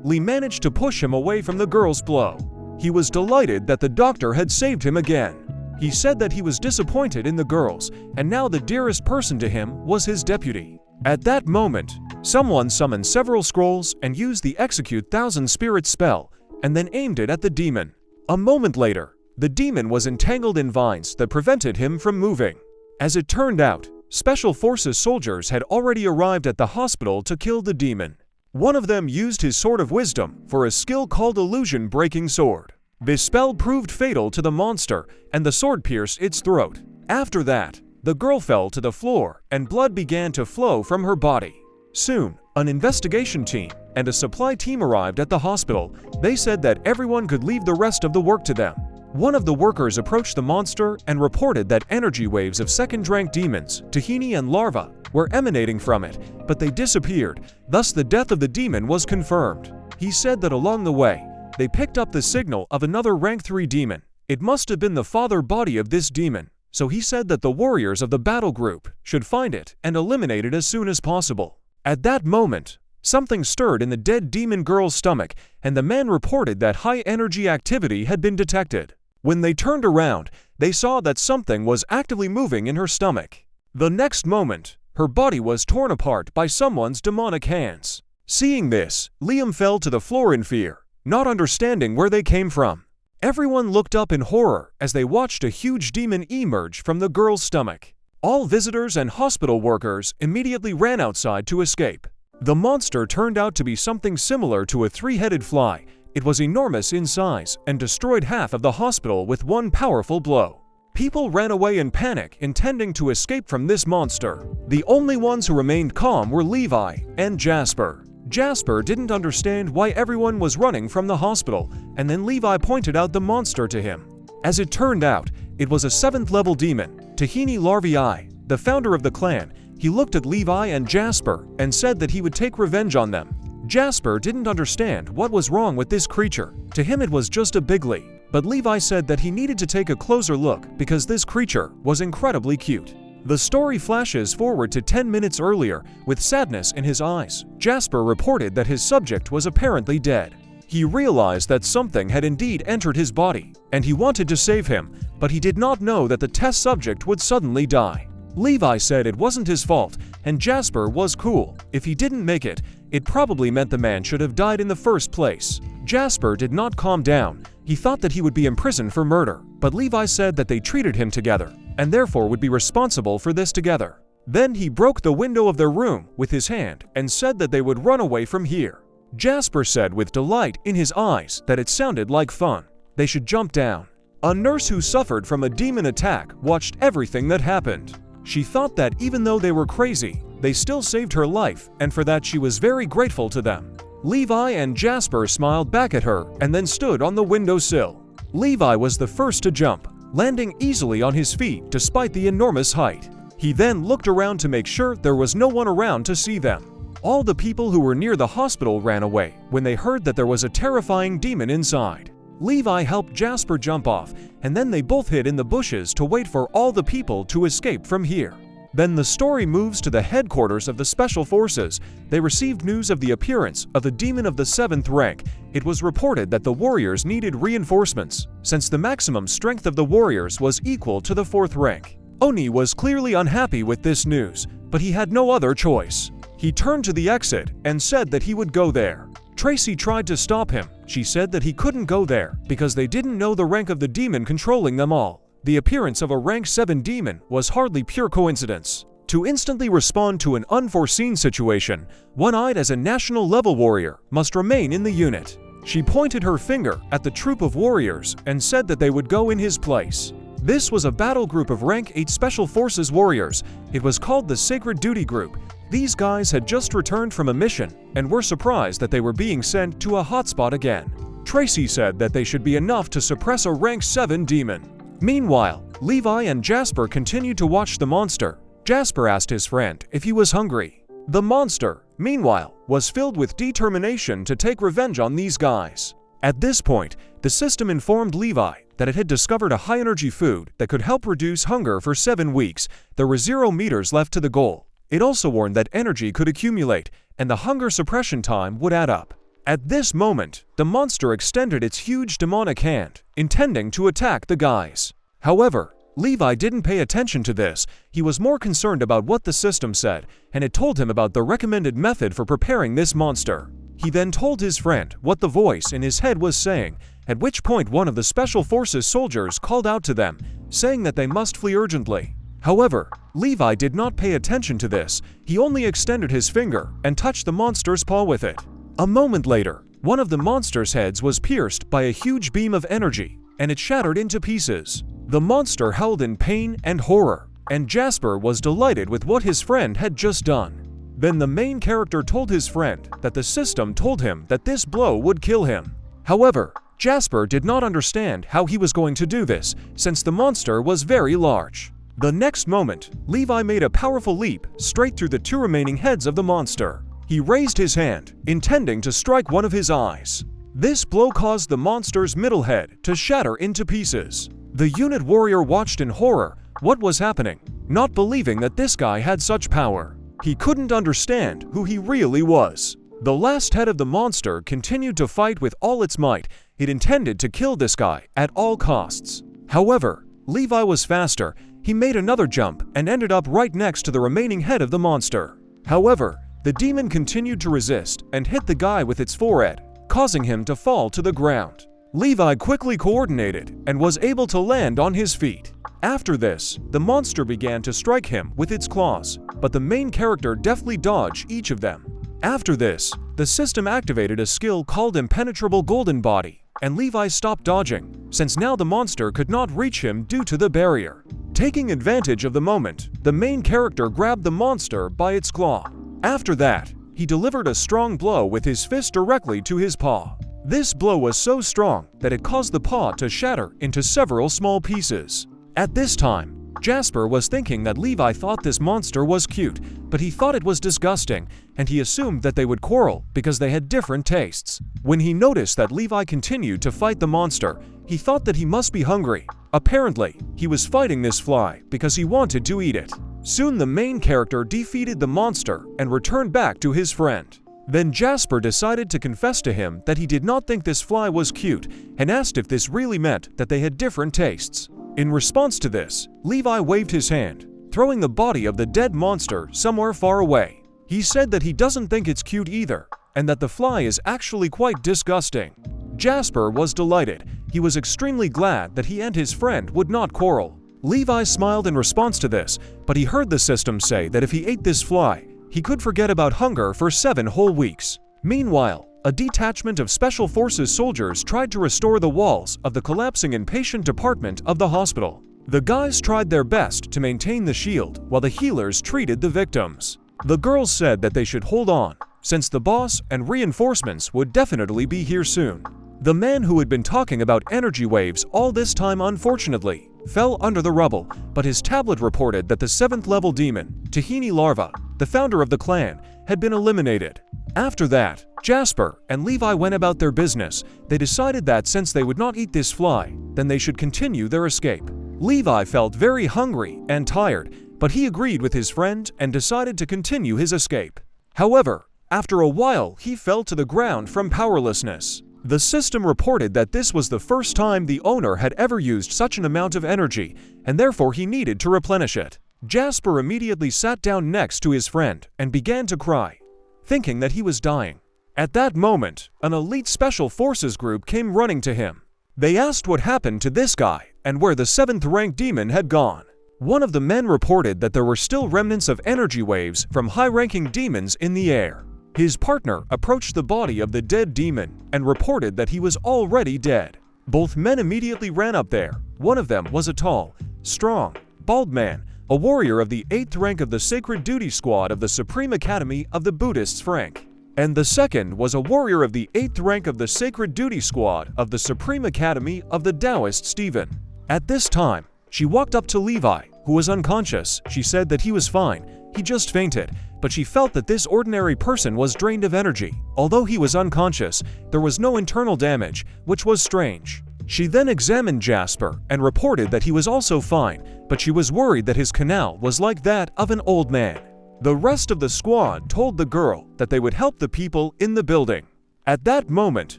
Lee managed to push him away from the girl's blow. He was delighted that the doctor had saved him again. He said that he was disappointed in the girls, and now the dearest person to him was his deputy. At that moment, someone summoned several scrolls and used the Execute 1,000 Spirits spell, and then aimed it at the demon. A moment later, the demon was entangled in vines that prevented him from moving. As it turned out, Special Forces soldiers had already arrived at the hospital to kill the demon. One of them used his Sword of Wisdom for a skill called Illusion Breaking Sword. This spell proved fatal to the monster, and the sword pierced its throat. After that, the girl fell to the floor, and blood began to flow from her body. Soon, an investigation team and a supply team arrived at the hospital. They said that everyone could leave the rest of the work to them. One of the workers approached the monster and reported that energy waves of second-rank demons, tahini and larvae, were emanating from it, but they disappeared. Thus, the death of the demon was confirmed. He said that along the way, they picked up the signal of another rank 3 demon. It must have been the father body of this demon, so he said that the warriors of the battle group should find it and eliminate it as soon as possible. At that moment, something stirred in the dead demon girl's stomach, and the man reported that high-energy activity had been detected. When they turned around, they saw that something was actively moving in her stomach. The next moment, her body was torn apart by someone's demonic hands. Seeing this, Liam fell to the floor in fear, not understanding where they came from. Everyone looked up in horror as they watched a huge demon emerge from the girl's stomach. All visitors and hospital workers immediately ran outside to escape. The monster turned out to be something similar to a 3-headed fly. It was enormous in size and destroyed half of the hospital with one powerful blow. People ran away in panic, intending to escape from this monster. The only ones who remained calm were Levi and Jasper. Jasper didn't understand why everyone was running from the hospital, and then Levi pointed out the monster to him. As it turned out, it was a 7th-level demon, Tahini Larvae, the founder of the clan. He looked at Levi and Jasper and said that he would take revenge on them. Jasper didn't understand what was wrong with this creature. To him it was just a bigly, but Levi said that he needed to take a closer look because this creature was incredibly cute. The story flashes forward to 10 minutes earlier. With sadness in his eyes, Jasper reported that his subject was apparently dead. He realized that something had indeed entered his body, and he wanted to save him, but he did not know that the test subject would suddenly die. Levi said it wasn't his fault, and Jasper was cool. If he didn't make it, it probably meant the man should have died in the first place. Jasper did not calm down. He thought that he would be imprisoned for murder, but Levi said that they treated him together, and therefore would be responsible for this together. Then he broke the window of their room with his hand and said that they would run away from here. Jasper said with delight in his eyes that it sounded like fun. They should jump down. A nurse who suffered from a demon attack watched everything that happened. She thought that even though they were crazy, they still saved her life, and for that she was very grateful to them. Levi and Jasper smiled back at her and then stood on the windowsill. Levi was the first to jump, landing easily on his feet despite the enormous height. He then looked around to make sure there was no one around to see them. All the people who were near the hospital ran away when they heard that there was a terrifying demon inside. Levi helped Jasper jump off, and then they both hid in the bushes to wait for all the people to escape from here. Then the story moves to the headquarters of the Special Forces. They received news of the appearance of the demon of the 7th rank. It was reported that the warriors needed reinforcements, since the maximum strength of the warriors was equal to the 4th rank. Oni was clearly unhappy with this news, but he had no other choice. He turned to the exit and said that he would go there. Tracy tried to stop him. She said that he couldn't go there because they didn't know the rank of the demon controlling them all. The appearance of a rank 7 demon was hardly pure coincidence. To instantly respond to an unforeseen situation, one-eyed as a national level warrior must remain in the unit. She pointed her finger at the troop of warriors and said that they would go in his place. This was a battle group of rank 8 Special Forces warriors. It was called the Sacred Duty Group. These guys had just returned from a mission and were surprised that they were being sent to a hotspot again. Tracy said that they should be enough to suppress a rank 7 demon. Meanwhile, Levi and Jasper continued to watch the monster. Jasper asked his friend if he was hungry. The monster, meanwhile, was filled with determination to take revenge on these guys. At this point, the system informed Levi that it had discovered a high-energy food that could help reduce hunger for 7 weeks. There were 0 meters left to the goal. It also warned that energy could accumulate, and the hunger suppression time would add up. At this moment, the monster extended its huge demonic hand, intending to attack the guys. However, Levi didn't pay attention to this. He was more concerned about what the system said, and it told him about the recommended method for preparing this monster. He then told his friend what the voice in his head was saying, at which point one of the Special Forces soldiers called out to them, saying that they must flee urgently. However, Levi did not pay attention to this. He only extended his finger and touched the monster's paw with it. A moment later, one of the monster's heads was pierced by a huge beam of energy, and it shattered into pieces. The monster howled in pain and horror, and Jasper was delighted with what his friend had just done. Then the main character told his friend that the system told him that this blow would kill him. However, Jasper did not understand how he was going to do this since the monster was very large. The next moment, Levi made a powerful leap straight through the two remaining heads of the monster. He raised his hand, intending to strike one of his eyes. This blow caused the monster's middle head to shatter into pieces. The unit warrior watched in horror what was happening, not believing that this guy had such power. He couldn't understand who he really was. The last head of the monster continued to fight with all its might. It intended to kill this guy at all costs. However, Levi was faster. He made another jump and ended up right next to the remaining head of the monster. However, the demon continued to resist and hit the guy with its forehead, causing him to fall to the ground. Levi quickly coordinated and was able to land on his feet. After this, the monster began to strike him with its claws, but the main character deftly dodged each of them. After this, the system activated a skill called Impenetrable Golden Body, and Levi stopped dodging, since now the monster could not reach him due to the barrier. Taking advantage of the moment, the main character grabbed the monster by its claw. After that, he delivered a strong blow with his fist directly to his paw. This blow was so strong that it caused the paw to shatter into several small pieces. At this time, Jasper was thinking that Levi thought this monster was cute, but he thought it was disgusting, and he assumed that they would quarrel because they had different tastes. When he noticed that Levi continued to fight the monster, he thought that he must be hungry. Apparently, he was fighting this fly because he wanted to eat it. Soon the main character defeated the monster and returned back to his friend. Then Jasper decided to confess to him that he did not think this fly was cute and asked if this really meant that they had different tastes. In response to this, Levi waved his hand, throwing the body of the dead monster somewhere far away. He said that he doesn't think it's cute either, and that the fly is actually quite disgusting. Jasper was delighted. He was extremely glad that he and his friend would not quarrel. Levi smiled in response to this, but he heard the system say that if he ate this fly, he could forget about hunger for 7 whole weeks. Meanwhile, a detachment of Special Forces soldiers tried to restore the walls of the collapsing inpatient department of the hospital. The guys tried their best to maintain the shield while the healers treated the victims. The girls said that they should hold on, since the boss and reinforcements would definitely be here soon. The man who had been talking about energy waves all this time unfortunately fell under the rubble, but his tablet reported that the 7th level demon, Tahini Larva, the founder of the clan, had been eliminated. After that, Jasper and Levi went about their business. They decided that since they would not eat this fly, then they should continue their escape. Levi felt very hungry and tired, but he agreed with his friend and decided to continue his escape. However, after a while he fell to the ground from powerlessness. The system reported that this was the first time the owner had ever used such an amount of energy, and therefore he needed to replenish it. Jasper immediately sat down next to his friend and began to cry, thinking that he was dying. At that moment, an elite Special Forces group came running to him. They asked what happened to this guy and where the 7th rank demon had gone. One of the men reported that there were still remnants of energy waves from high-ranking demons in the air. His partner approached the body of the dead demon and reported that he was already dead. Both men immediately ran up there. One of them was a tall, strong, bald man, a warrior of the 8th rank of the Sacred Duty Squad of the Supreme Academy of the Buddhists rank. And the second was a warrior of the 8th rank of the Sacred Duty Squad of the Supreme Academy of the Taoist Stephen. At this time, she walked up to Levi, who was unconscious. She said that he was fine, he just fainted, but she felt that this ordinary person was drained of energy. Although he was unconscious, there was no internal damage, which was strange. She then examined Jasper and reported that he was also fine, but she was worried that his canal was like that of an old man. The rest of the squad told the girl that they would help the people in the building. At that moment,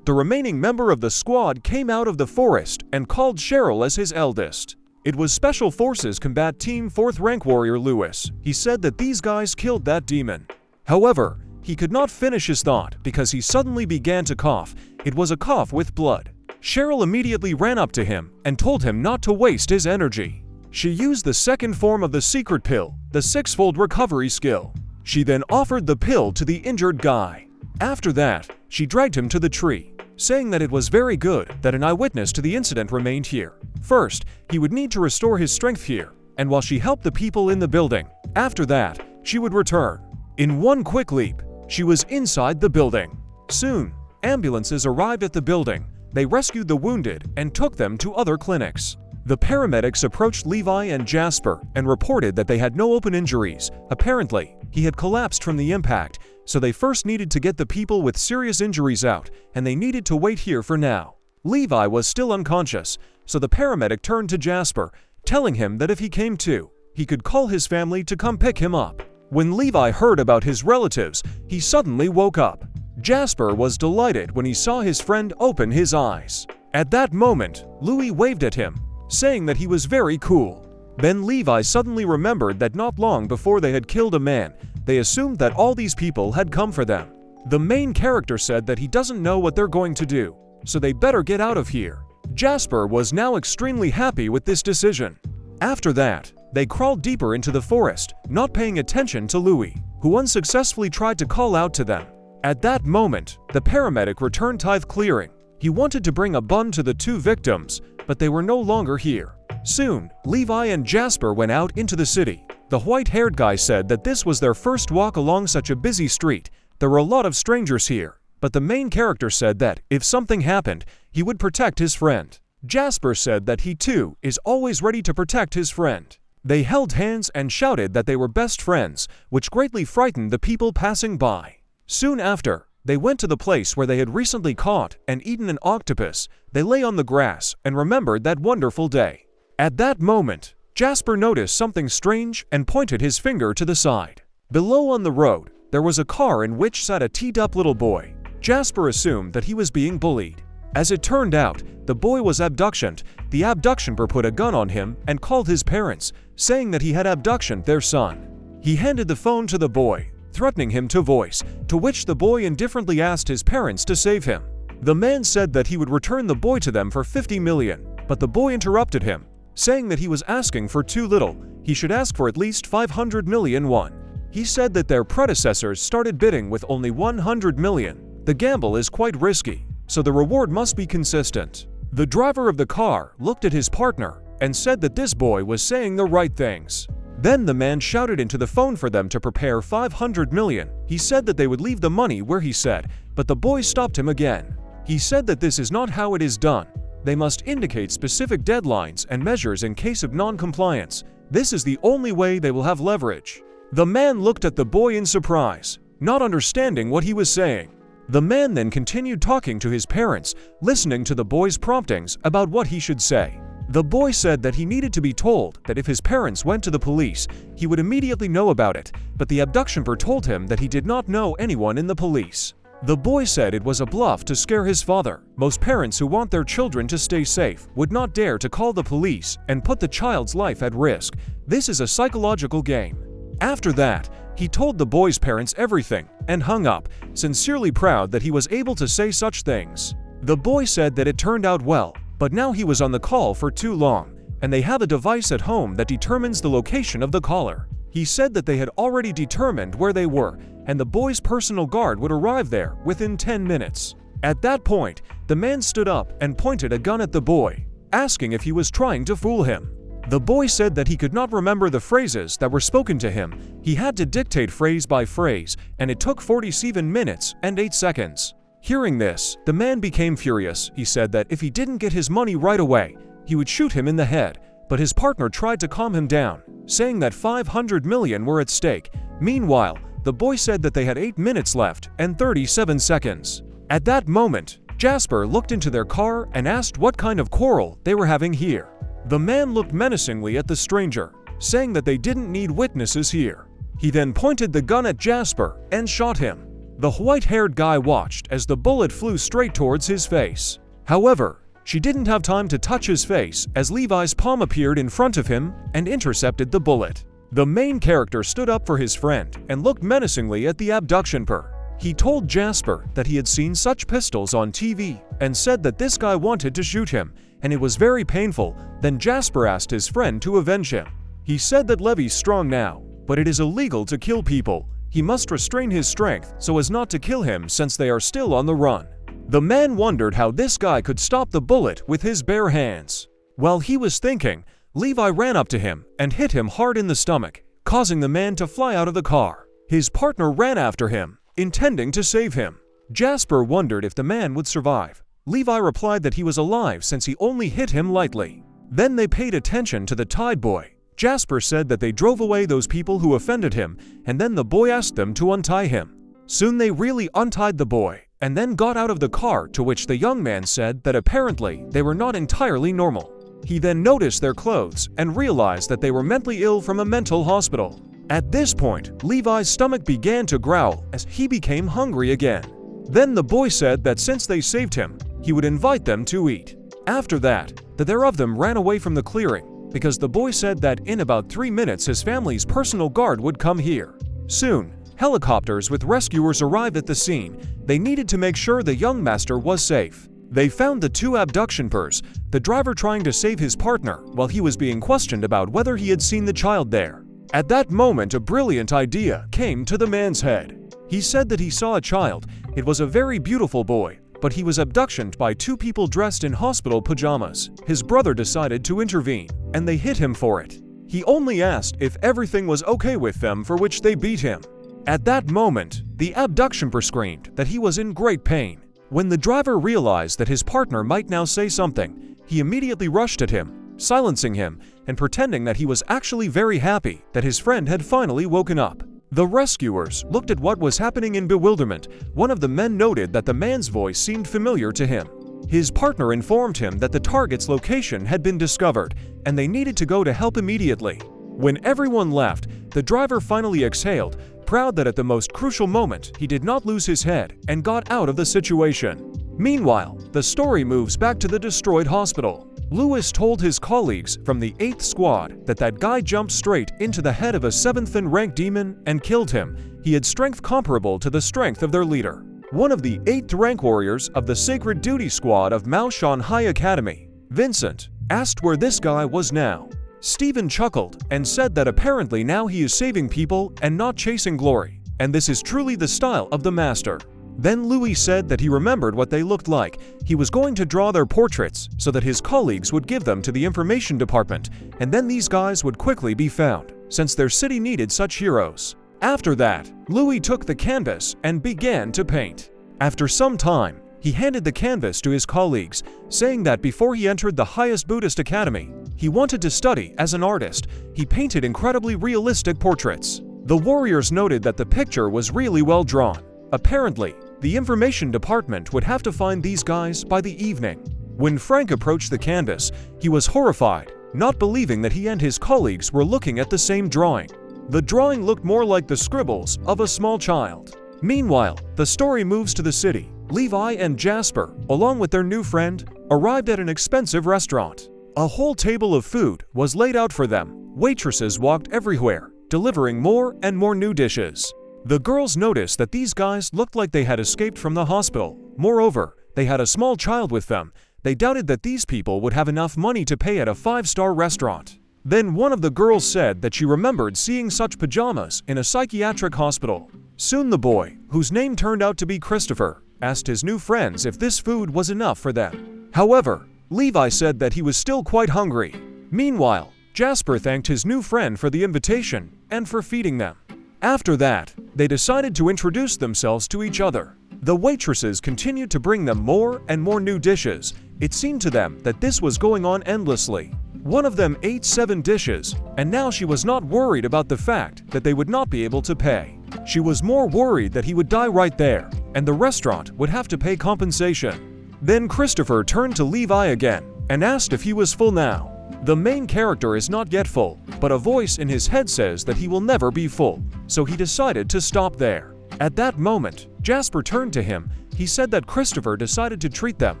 the remaining member of the squad came out of the forest and called Cheryl as his eldest. It was Special Forces Combat Team 4th Rank Warrior Lewis. He said that these guys killed that demon. However, he could not finish his thought because he suddenly began to cough. It was a cough with blood. Cheryl immediately ran up to him and told him not to waste his energy. She used the second form of the secret pill, the 6-fold recovery skill. She then offered the pill to the injured guy. After that, she dragged him to the tree, saying that it was very good that an eyewitness to the incident remained here. First, he would need to restore his strength here, and while she helped the people in the building, after that, she would return. In one quick leap, she was inside the building. Soon, ambulances arrived at the building. They rescued the wounded and took them to other clinics. The paramedics approached Levi and Jasper and reported that they had no open injuries. Apparently, he had collapsed from the impact, so they first needed to get the people with serious injuries out, and they needed to wait here for now. Levi was still unconscious, so the paramedic turned to Jasper, telling him that if he came to, he could call his family to come pick him up. When Levi heard about his relatives, he suddenly woke up. Jasper was delighted when he saw his friend open his eyes. At that moment, Louis waved at him, saying that he was very cool. Then Levi suddenly remembered that not long before they had killed a man, they assumed that all these people had come for them. The main character said that he doesn't know what they're going to do, so they better get out of here. Jasper was now extremely happy with this decision. After that, they crawled deeper into the forest, not paying attention to Louis, who unsuccessfully tried to call out to them. At that moment, the paramedic returned tithe clearing. He wanted to bring a bun to the two victims, but they were no longer here. Soon, Levi and Jasper went out into the city. The white-haired guy said that this was their first walk along such a busy street. There were a lot of strangers here, but the main character said that if something happened, he would protect his friend. Jasper said that he too is always ready to protect his friend. They held hands and shouted that they were best friends, which greatly frightened the people passing by. Soon after, they went to the place where they had recently caught and eaten an octopus. They lay on the grass and remembered that wonderful day. At that moment, Jasper noticed something strange and pointed his finger to the side. Below on the road, there was a car in which sat a teed-up little boy. Jasper assumed that he was being bullied. As it turned out, the boy was abductioned. The abductioner put a gun on him and called his parents, saying that he had abductioned their son. He handed the phone to the boy, threatening him to voice, to which the boy indifferently asked his parents to save him. The man said that he would return the boy to them for 50 million, but the boy interrupted him, saying that he was asking for too little. He should ask for at least 500 million won. He said that their predecessors started bidding with only 100 million. The gamble is quite risky, so the reward must be consistent. The driver of the car looked at his partner and said that this boy was saying the right things. Then the man shouted into the phone for them to prepare 500 million. He said that they would leave the money where he said, but the boy stopped him again. He said that this is not how it is done. They must indicate specific deadlines and measures in case of non-compliance. This is the only way they will have leverage. The man looked at the boy in surprise, not understanding what he was saying. The man then continued talking to his parents, listening to the boy's promptings about what he should say. The boy said that he needed to be told that if his parents went to the police, he would immediately know about it, but the abductioner told him that he did not know anyone in the police. The boy said it was a bluff to scare his father. Most parents who want their children to stay safe would not dare to call the police and put the child's life at risk. This is a psychological game. After that, he told the boy's parents everything and hung up, sincerely proud that he was able to say such things. The boy said that it turned out well, but now he was on the call for too long, and they have a device at home that determines the location of the caller. He said that they had already determined where they were, and the boy's personal guard would arrive there within 10 minutes. At that point, the man stood up and pointed a gun at the boy, asking if he was trying to fool him. The boy said that he could not remember the phrases that were spoken to him. He had to dictate phrase by phrase, and it took 47 minutes and 8 seconds. Hearing this, the man became furious. He said that if he didn't get his money right away, he would shoot him in the head. But his partner tried to calm him down, saying that 500 million were at stake. Meanwhile, the boy said that they had 8 minutes left and 37 seconds. At that moment, Jasper looked into their car and asked what kind of quarrel they were having here. The man looked menacingly at the stranger, saying that they didn't need witnesses here. He then pointed the gun at Jasper and shot him. The white-haired guy watched as the bullet flew straight towards his face. However, she didn't have time to touch his face as Levi's palm appeared in front of him and intercepted the bullet. The main character stood up for his friend and looked menacingly at the abductioner. He told Jasper that he had seen such pistols on TV and said that this guy wanted to shoot him, and it was very painful. Then Jasper asked his friend to avenge him. He said that Levi's strong now, but it is illegal to kill people. He must restrain his strength so as not to kill him since they are still on the run. The man wondered how this guy could stop the bullet with his bare hands. While he was thinking, Levi ran up to him and hit him hard in the stomach, causing the man to fly out of the car. His partner ran after him, intending to save him. Jasper wondered if the man would survive. Levi replied that he was alive since he only hit him lightly. Then they paid attention to the tied boy. Jasper said that they drove away those people who offended him, and then the boy asked them to untie him. Soon they really untied the boy, and then got out of the car, to which the young man said that apparently they were not entirely normal. He then noticed their clothes and realized that they were mentally ill from a mental hospital. At this point, Levi's stomach began to growl as he became hungry again. Then the boy said that since they saved him, he would invite them to eat. After that, the pair of them ran away from the clearing, because the boy said that in about 3 minutes his family's personal guard would come here. Soon, helicopters with rescuers arrived at the scene. They needed to make sure the young master was safe. They found the 2 abduction pairs, the driver trying to save his partner while he was being questioned about whether he had seen the child there. At that moment, a brilliant idea came to the man's head. He said that he saw a child. It was a very beautiful boy, but he was abducted by 2 people dressed in hospital pajamas. His brother decided to intervene, and they hit him for it. He only asked if everything was okay with them, for which they beat him. At that moment, the abduction pair screamed that he was in great pain. When the driver realized that his partner might now say something, he immediately rushed at him, silencing him and pretending that he was actually very happy that his friend had finally woken up. The rescuers looked at what was happening in bewilderment. One of the men noted that the man's voice seemed familiar to him. His partner informed him that the target's location had been discovered and they needed to go to help immediately. When everyone left, the driver finally exhaled, proud that at the most crucial moment he did not lose his head and got out of the situation. Meanwhile, the story moves back to the destroyed hospital. Lewis told his colleagues from the 8th squad that that guy jumped straight into the head of a 7th-in-rank demon and killed him. He had strength comparable to the strength of their leader. One of the 8th-rank warriors of the Sacred Duty Squad of Maoshan High Academy, Vincent, asked where this guy was now. Stephen chuckled and said that apparently now he is saving people and not chasing glory, and this is truly the style of the master. Then Louis said that he remembered what they looked like. He was going to draw their portraits so that his colleagues would give them to the information department, and then these guys would quickly be found, since their city needed such heroes. After that, Louis took the canvas and began to paint. After some time, he handed the canvas to his colleagues, saying that before he entered the highest Buddhist academy, he wanted to study as an artist. He painted incredibly realistic portraits. The warriors noted that the picture was really well drawn. Apparently, the information department would have to find these guys by the evening. When Frank approached the canvas, he was horrified, not believing that he and his colleagues were looking at the same drawing. The drawing looked more like the scribbles of a small child. Meanwhile, the story moves to the city. Levi and Jasper, along with their new friend, arrived at an expensive restaurant. A whole table of food was laid out for them. Waitresses walked everywhere, delivering more and more new dishes. The girls noticed that these guys looked like they had escaped from the hospital. Moreover, they had a small child with them. They doubted that these people would have enough money to pay at a 5-star restaurant. Then one of the girls said that she remembered seeing such pajamas in a psychiatric hospital. Soon the boy, whose name turned out to be Christopher, asked his new friends if this food was enough for them. However, Levi said that he was still quite hungry. Meanwhile, Jasper thanked his new friend for the invitation and for feeding them. After that, they decided to introduce themselves to each other. The waitresses continued to bring them more and more new dishes. It seemed to them that this was going on endlessly. One of them ate 7 dishes, and now she was not worried about the fact that they would not be able to pay. She was more worried that he would die right there, and the restaurant would have to pay compensation. Then Christopher turned to Levi again and asked if he was full now. The main character is not yet full, but a voice in his head says that he will never be full, so he decided to stop there. At that moment, Jasper turned to him. He said that Christopher decided to treat them,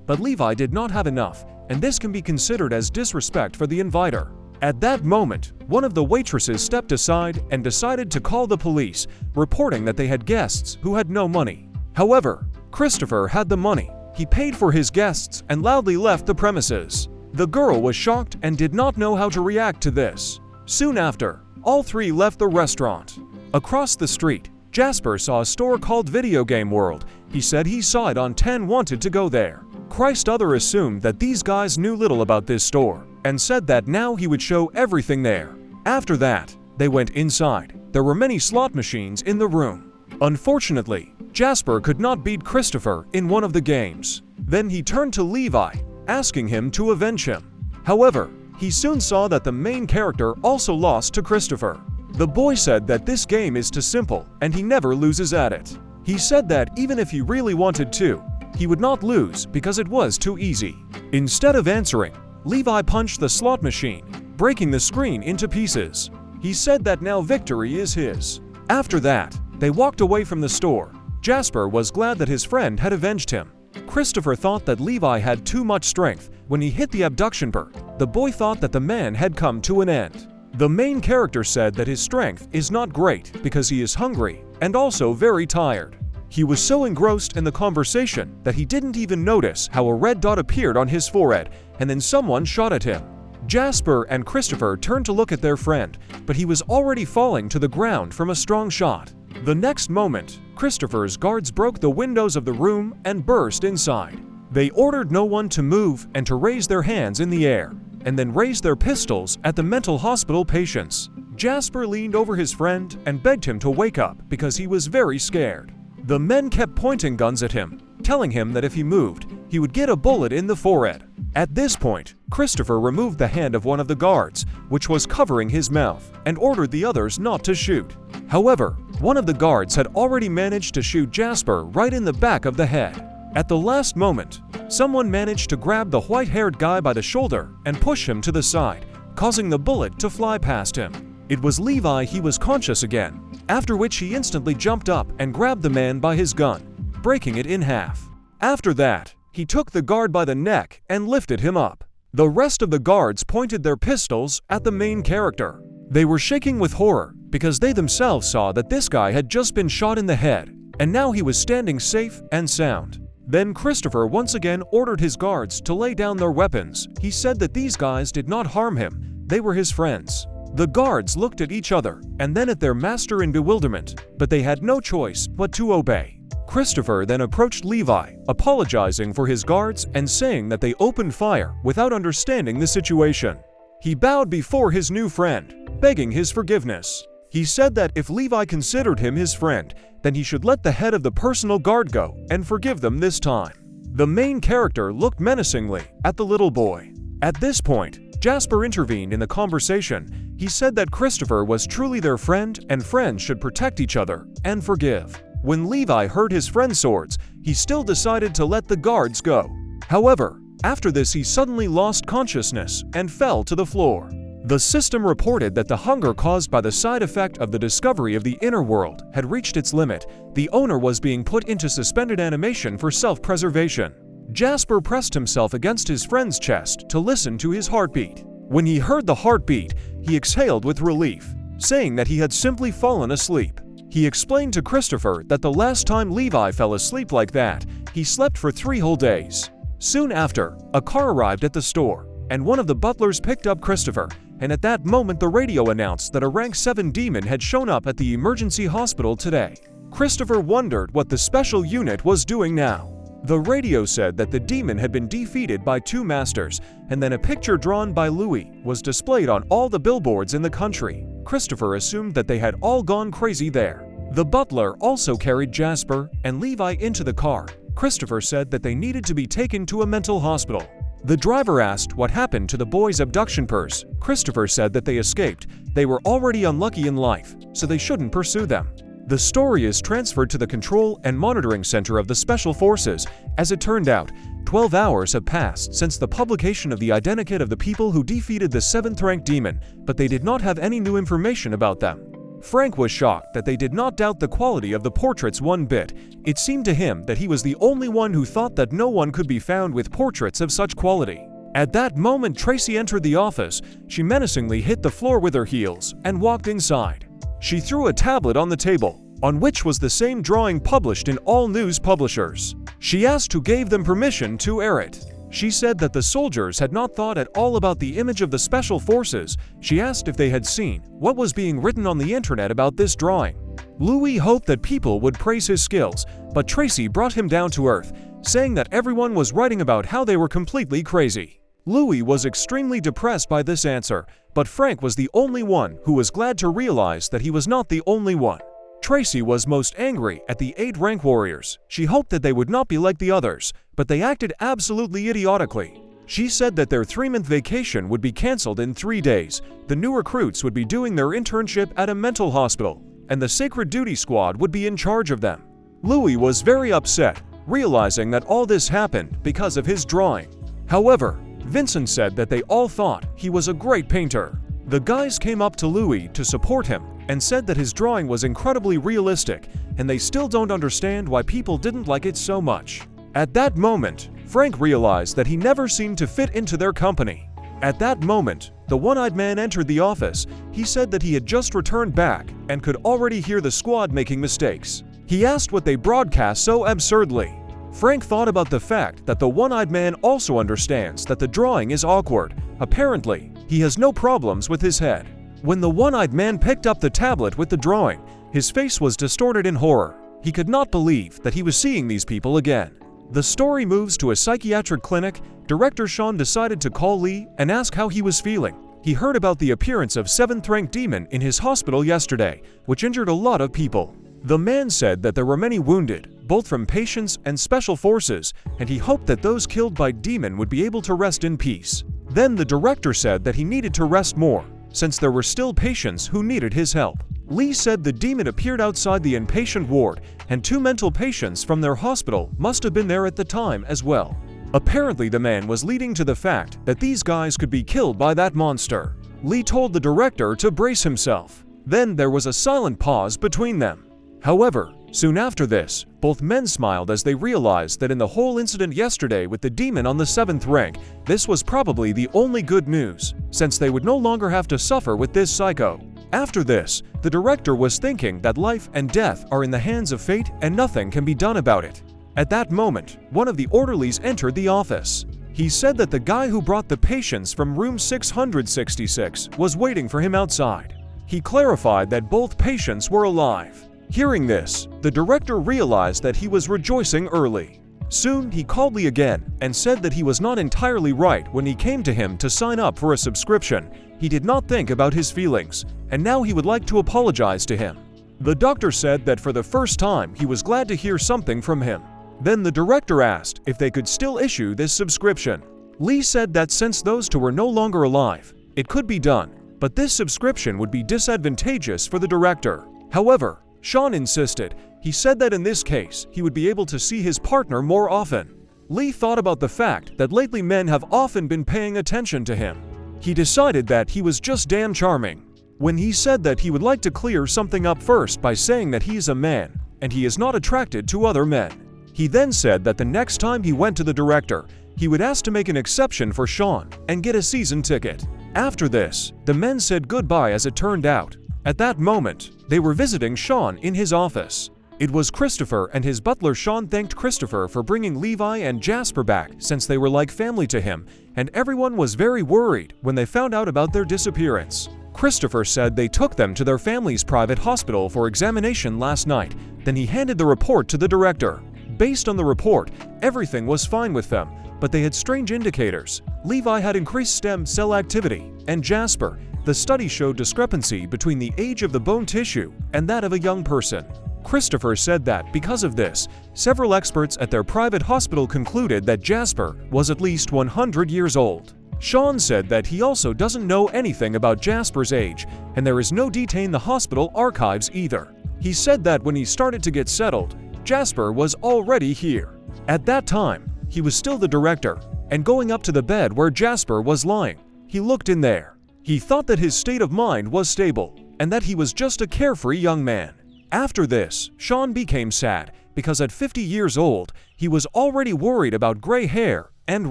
but Levi did not have enough, and this can be considered as disrespect for the inviter. At that moment, one of the waitresses stepped aside and decided to call the police, reporting that they had guests who had no money. However, Christopher had the money. He paid for his guests and loudly left the premises. The girl was shocked and did not know how to react to this. Soon after, all 3 left the restaurant. Across the street, Jasper saw a store called Video Game World. He said he saw it on 10, wanted to go there. Christ other assumed that these guys knew little about this store and said that now he would show everything there. After that, they went inside. there were many slot machines in the room. Unfortunately, Jasper could not beat Christopher in one of the games. Then he turned to Levi, asking him to avenge him. However, he soon saw that the main character also lost to Christopher. The boy said that this game is too simple and he never loses at it. He said that even if he really wanted to, he would not lose because it was too easy. Instead of answering, Levi punched the slot machine, breaking the screen into pieces. He said that now victory is his. After that, they walked away from the store. Jasper was glad that his friend had avenged him. Christopher thought that Levi had too much strength. When he hit the abduction burr, the boy thought that the man had come to an end. The main character said that his strength is not great because he is hungry and also very tired. He was so engrossed in the conversation that he didn't even notice how a red dot appeared on his forehead and then someone shot at him. Jasper and Christopher turned to look at their friend, but he was already falling to the ground from a strong shot. The next moment, Christopher's guards broke the windows of the room and burst inside. They ordered no one to move and to raise their hands in the air, and then raised their pistols at the mental hospital patients. Jasper leaned over his friend and begged him to wake up because he was very scared. The men kept pointing guns at him, telling him that if he moved, he would get a bullet in the forehead. At this point, Christopher removed the hand of one of the guards, which was covering his mouth, and ordered the others not to shoot. However, one of the guards had already managed to shoot Jasper right in the back of the head. At the last moment, someone managed to grab the white-haired guy by the shoulder and push him to the side, causing the bullet to fly past him. It was Levi. He was conscious again, after which he instantly jumped up and grabbed the man by his gun, breaking it in half. After that, he took the guard by the neck and lifted him up. The rest of the guards pointed their pistols at the main character. They were shaking with horror because they themselves saw that this guy had just been shot in the head, and now he was standing safe and sound. Then Christopher once again ordered his guards to lay down their weapons. He said that these guys did not harm him, they were his friends. The guards looked at each other and then at their master in bewilderment, but they had no choice but to obey. Christopher then approached Levi, apologizing for his guards and saying that they opened fire without understanding the situation. He bowed before his new friend, begging his forgiveness. He said that if Levi considered him his friend, then he should let the head of the personal guard go and forgive them this time. The main character looked menacingly at the little boy. At this point, Jasper intervened in the conversation. He said that Christopher was truly their friend and friends should protect each other and forgive. When Levi heard his friend's swords, he still decided to let the guards go. However, after this he suddenly lost consciousness and fell to the floor. The system reported that the hunger caused by the side effect of the discovery of the inner world had reached its limit. The owner was being put into suspended animation for self-preservation. Jasper pressed himself against his friend's chest to listen to his heartbeat. When he heard the heartbeat, he exhaled with relief, saying that he had simply fallen asleep. He explained to Christopher that the last time Levi fell asleep like that, he slept for 3 whole days. Soon after, a car arrived at the store, and one of the butlers picked up Christopher, and at that moment the radio announced that a rank 7 demon had shown up at the emergency hospital today. Christopher wondered what the special unit was doing now. The radio said that the demon had been defeated by 2 masters, and then a picture drawn by Louis was displayed on all the billboards in the country. Christopher assumed that they had all gone crazy there. The butler also carried Jasper and Levi into the car. Christopher said that they needed to be taken to a mental hospital. The driver asked what happened to the boys' abduction purse. Christopher said that they escaped. They were already unlucky in life, so they shouldn't pursue them. The story is transferred to the control and monitoring center of the Special Forces. As it turned out, 12 hours have passed since the publication of the identikit of the people who defeated the 7th-ranked demon, but they did not have any new information about them. Frank was shocked that they did not doubt the quality of the portraits one bit. It seemed to him that he was the only one who thought that no one could be found with portraits of such quality. At that moment, Tracy entered the office. She menacingly hit the floor with her heels and walked inside. She threw a tablet on the table, on which was the same drawing published in all news publishers. She asked who gave them permission to air it. She said that the soldiers had not thought at all about the image of the Special Forces. She asked if they had seen what was being written on the internet about this drawing. Louis hoped that people would praise his skills, but Tracy brought him down to earth, saying that everyone was writing about how they were completely crazy. Louis was extremely depressed by this answer, but Frank was the only one who was glad to realize that he was not the only one. Tracy was most angry at the 8th-rank warriors. She hoped that they would not be like the others, but they acted absolutely idiotically. She said that their 3-month vacation would be cancelled in 3 days, the new recruits would be doing their internship at a mental hospital, and the Sacred Duty Squad would be in charge of them. Louis was very upset, realizing that all this happened because of his drawing. However, Vincent said that they all thought he was a great painter. The guys came up to Louis to support him and said that his drawing was incredibly realistic, and they still don't understand why people didn't like it so much. At that moment, Frank realized that he never seemed to fit into their company. At that moment, the one-eyed man entered the office. He said that he had just returned back and could already hear the squad making mistakes. He asked what they broadcast so absurdly. Frank thought about the fact that the one-eyed man also understands that the drawing is awkward. Apparently, he has no problems with his head. When the one-eyed man picked up the tablet with the drawing, his face was distorted in horror. He could not believe that he was seeing these people again. The story moves to a psychiatric clinic. Director Sean decided to call Lee and ask how he was feeling. He heard about the appearance of 7th-rank demon in his hospital yesterday, which injured a lot of people. The man said that there were many wounded, both from patients and special forces, and he hoped that those killed by demon would be able to rest in peace. Then the director said that he needed to rest more, since there were still patients who needed his help. Lee said the demon appeared outside the inpatient ward, and 2 mental patients from their hospital must have been there at the time as well. Apparently the man was leading to the fact that these guys could be killed by that monster. Lee told the director to brace himself. Then there was a silent pause between them. However, soon after this, both men smiled as they realized that in the whole incident yesterday with the demon on the 7th rank, this was probably the only good news, since they would no longer have to suffer with this psycho. After this, the director was thinking that life and death are in the hands of fate and nothing can be done about it. At that moment, one of the orderlies entered the office. He said that the guy who brought the patients from room 666 was waiting for him outside. He clarified that both patients were alive. Hearing this, the director realized that he was rejoicing early. Soon, he called Lee again and said that he was not entirely right when he came to him to sign up for a subscription. He did not think about his feelings, and now he would like to apologize to him. The doctor said that for the first time he was glad to hear something from him. Then the director asked if they could still issue this subscription. Lee said that since those 2 were no longer alive, it could be done, but this subscription would be disadvantageous for the director. However, Sean insisted. He said that in this case, he would be able to see his partner more often. Lee thought about the fact that lately men have often been paying attention to him. He decided that he was just damn charming. When he said that he would like to clear something up first by saying that he is a man, and he is not attracted to other men. He then said that the next time he went to the director, he would ask to make an exception for Sean and get a season ticket. After this, the men said goodbye as it turned out. At that moment, they were visiting Sean in his office. It was Christopher and his butler. Sean thanked Christopher for bringing Levi and Jasper back since they were like family to him, and everyone was very worried when they found out about their disappearance. Christopher said they took them to their family's private hospital for examination last night. Then he handed the report to the director. Based on the report, everything was fine with them, but they had strange indicators. Levi had increased stem cell activity, and Jasper, the study showed discrepancy between the age of the bone tissue and that of a young person. Christopher said that because of this, several experts at their private hospital concluded that Jasper was at least 100 years old. Sean said that he also doesn't know anything about Jasper's age, and there is no detail in the hospital archives either. He said that when he started to get settled, Jasper was already here. At that time, he was still the director, and going up to the bed where Jasper was lying, he looked in there. He thought that his state of mind was stable, and that he was just a carefree young man. After this, Sean became sad, because at 50 years old, he was already worried about gray hair and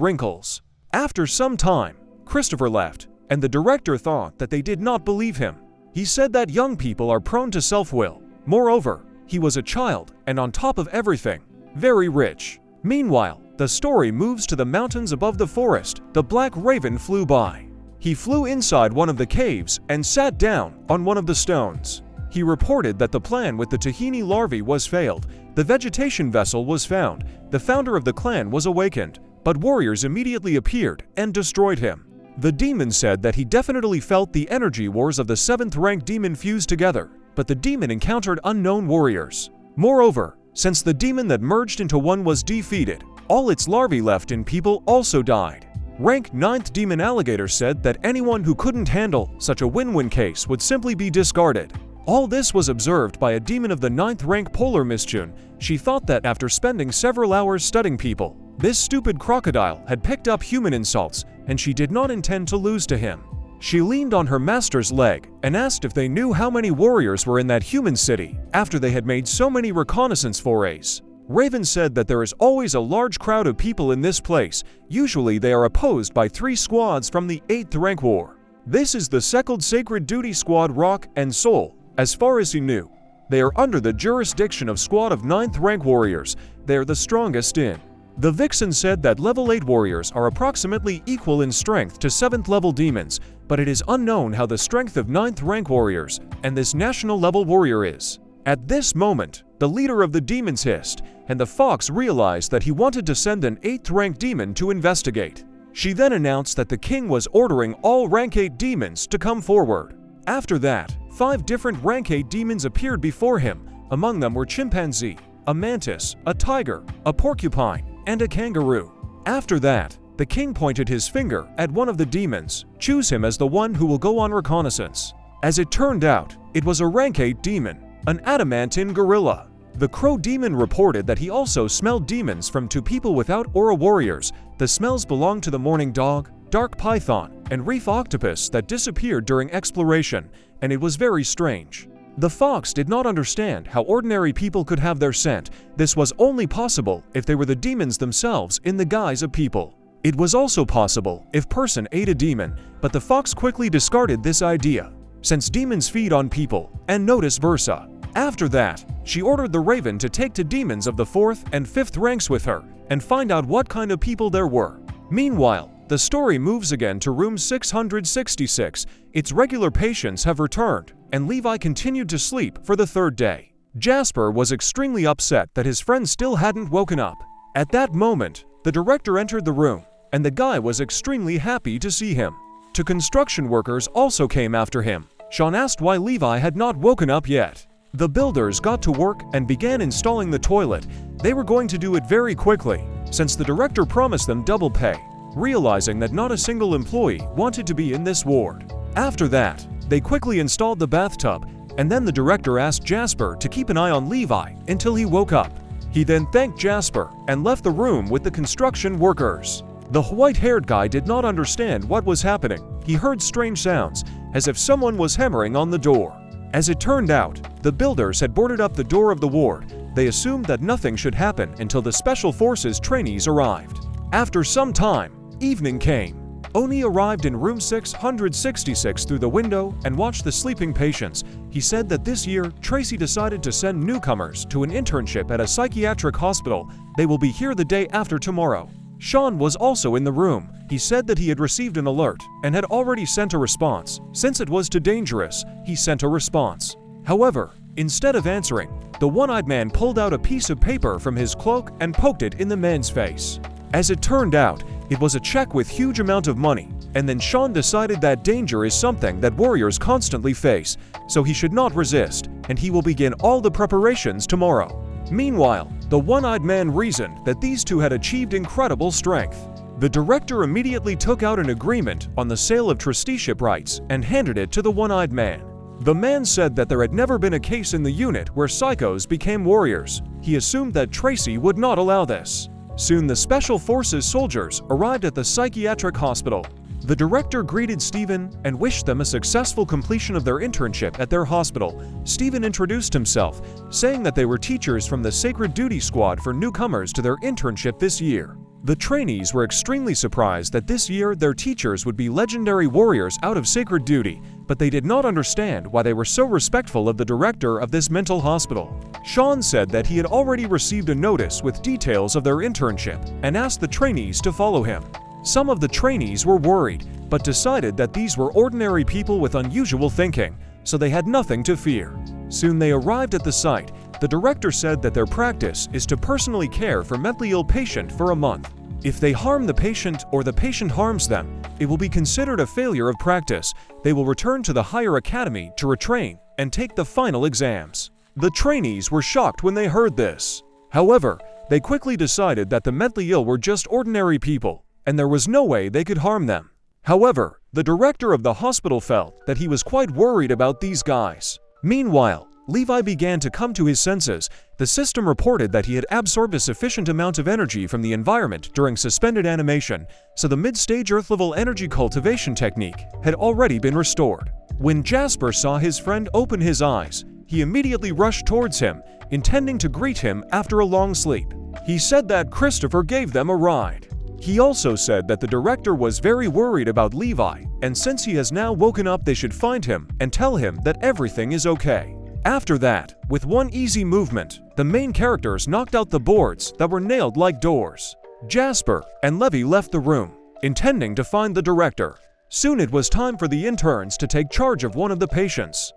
wrinkles. After some time, Christopher left, and the director thought that they did not believe him. He said that young people are prone to self-will. Moreover, he was a child, and on top of everything, very rich. Meanwhile, the story moves to the mountains above the forest. The black raven flew by. He flew inside one of the caves and sat down on one of the stones. He reported that the plan with the tahini larvae was failed. The vegetation vessel was found. The founder of the clan was awakened, but warriors immediately appeared and destroyed him. The demon said that he definitely felt the energy wars of the 7th rank demon fuse together, but the demon encountered unknown warriors. Moreover, since the demon that merged into one was defeated, all its larvae left in people also died. Rank 9th demon alligator said that anyone who couldn't handle such a win-win case would simply be discarded. All this was observed by a demon of the 9th rank polar mischief. She thought that after spending several hours studying people, this stupid crocodile had picked up human insults, and she did not intend to lose to him. She leaned on her master's leg and asked if they knew how many warriors were in that human city after they had made so many reconnaissance forays. Raven said that there is always a large crowd of people in this place. Usually they are opposed by 3 squads from the 8th rank war. This is the Second Sacred Duty Squad Rock and Soul. As far as he knew, they are under the jurisdiction of squad of 9th rank warriors. They are the strongest in. The Vixen said that level 8 warriors are approximately equal in strength to 7th level demons, but it is unknown how the strength of 9th rank warriors and this national level warrior is. At this moment, the leader of the demons hissed, and the fox realized that he wanted to send an 8th rank demon to investigate. She then announced that the king was ordering all rank 8 demons to come forward. After that, 5 different rank 8 demons appeared before him. Among them were chimpanzee, a mantis, a tiger, a porcupine, and a kangaroo. After that, the king pointed his finger at one of the demons. Choose him as the one who will go on reconnaissance. As it turned out, it was a rank 8 demon, an adamantine gorilla. The crow demon reported that he also smelled demons from 2 people without aura warriors. The smells belonged to the morning dog, dark python, and reef octopus that disappeared during exploration, and it was very strange. The fox did not understand how ordinary people could have their scent. This was only possible if they were the demons themselves in the guise of people. It was also possible if person ate a demon, but the fox quickly discarded this idea, since demons feed on people, and notice versa. After that, she ordered the raven to take to demons of the 4th and 5th ranks with her, and find out what kind of people there were. Meanwhile, the story moves again to room 666. Its regular patients have returned, and Levi continued to sleep for the 3rd day. Jasper was extremely upset that his friend still hadn't woken up. At that moment, the director entered the room, and the guy was extremely happy to see him. 2 construction workers also came after him. Sean asked why Levi had not woken up yet. The builders got to work and began installing the toilet. They were going to do it very quickly, since the director promised them double pay, realizing that not a single employee wanted to be in this ward. After that, they quickly installed the bathtub, and then the director asked Jasper to keep an eye on Levi until he woke up. He then thanked Jasper and left the room with the construction workers. The white-haired guy did not understand what was happening. He heard strange sounds, as if someone was hammering on the door. As it turned out, the builders had boarded up the door of the ward. They assumed that nothing should happen until the Special Forces trainees arrived. After some time, evening came. Oni arrived in room 666 through the window and watched the sleeping patients. He said that this year, Tracy decided to send newcomers to an internship at a psychiatric hospital. They will be here the day after tomorrow. Sean was also in the room. He said that he had received an alert and had already sent a response. Since it was too dangerous, he sent a response. However, instead of answering, the one-eyed man pulled out a piece of paper from his cloak and poked it in the man's face. As it turned out, it was a check with huge amount of money, and then Sean decided that danger is something that warriors constantly face, so he should not resist, and he will begin all the preparations tomorrow. Meanwhile, the one-eyed man reasoned that these 2 had achieved incredible strength. The director immediately took out an agreement on the sale of trusteeship rights and handed it to the one-eyed man. The man said that there had never been a case in the unit where psychos became warriors. He assumed that Tracy would not allow this. Soon the Special Forces soldiers arrived at the psychiatric hospital. The director greeted Steven and wished them a successful completion of their internship at their hospital. Steven introduced himself, saying that they were teachers from the Sacred Duty Squad for newcomers to their internship this year. The trainees were extremely surprised that this year their teachers would be legendary warriors out of sacred duty, but they did not understand why they were so respectful of the director of this mental hospital. Sean said that he had already received a notice with details of their internship and asked the trainees to follow him. Some of the trainees were worried, but decided that these were ordinary people with unusual thinking, so they had nothing to fear. Soon they arrived at the site. The director said that their practice is to personally care for mentally ill patient for a month. If they harm the patient or the patient harms them, it will be considered a failure of practice. They will return to the higher academy to retrain and take the final exams. The trainees were shocked when they heard this. However, they quickly decided that the mentally ill were just ordinary people, and there was no way they could harm them. However, the director of the hospital felt that he was quite worried about these guys. Meanwhile, Levi began to come to his senses. The system reported that he had absorbed a sufficient amount of energy from the environment during suspended animation, so the mid-stage Earth-level energy cultivation technique had already been restored. When Jasper saw his friend open his eyes, he immediately rushed towards him, intending to greet him after a long sleep. He said that Christopher gave them a ride. He also said that the director was very worried about Levi, and since he has now woken up, they should find him and tell him that everything is okay. After that, with one easy movement, the main characters knocked out the boards that were nailed like doors. Jasper and Levi left the room, intending to find the director. Soon it was time for the interns to take charge of one of the patients.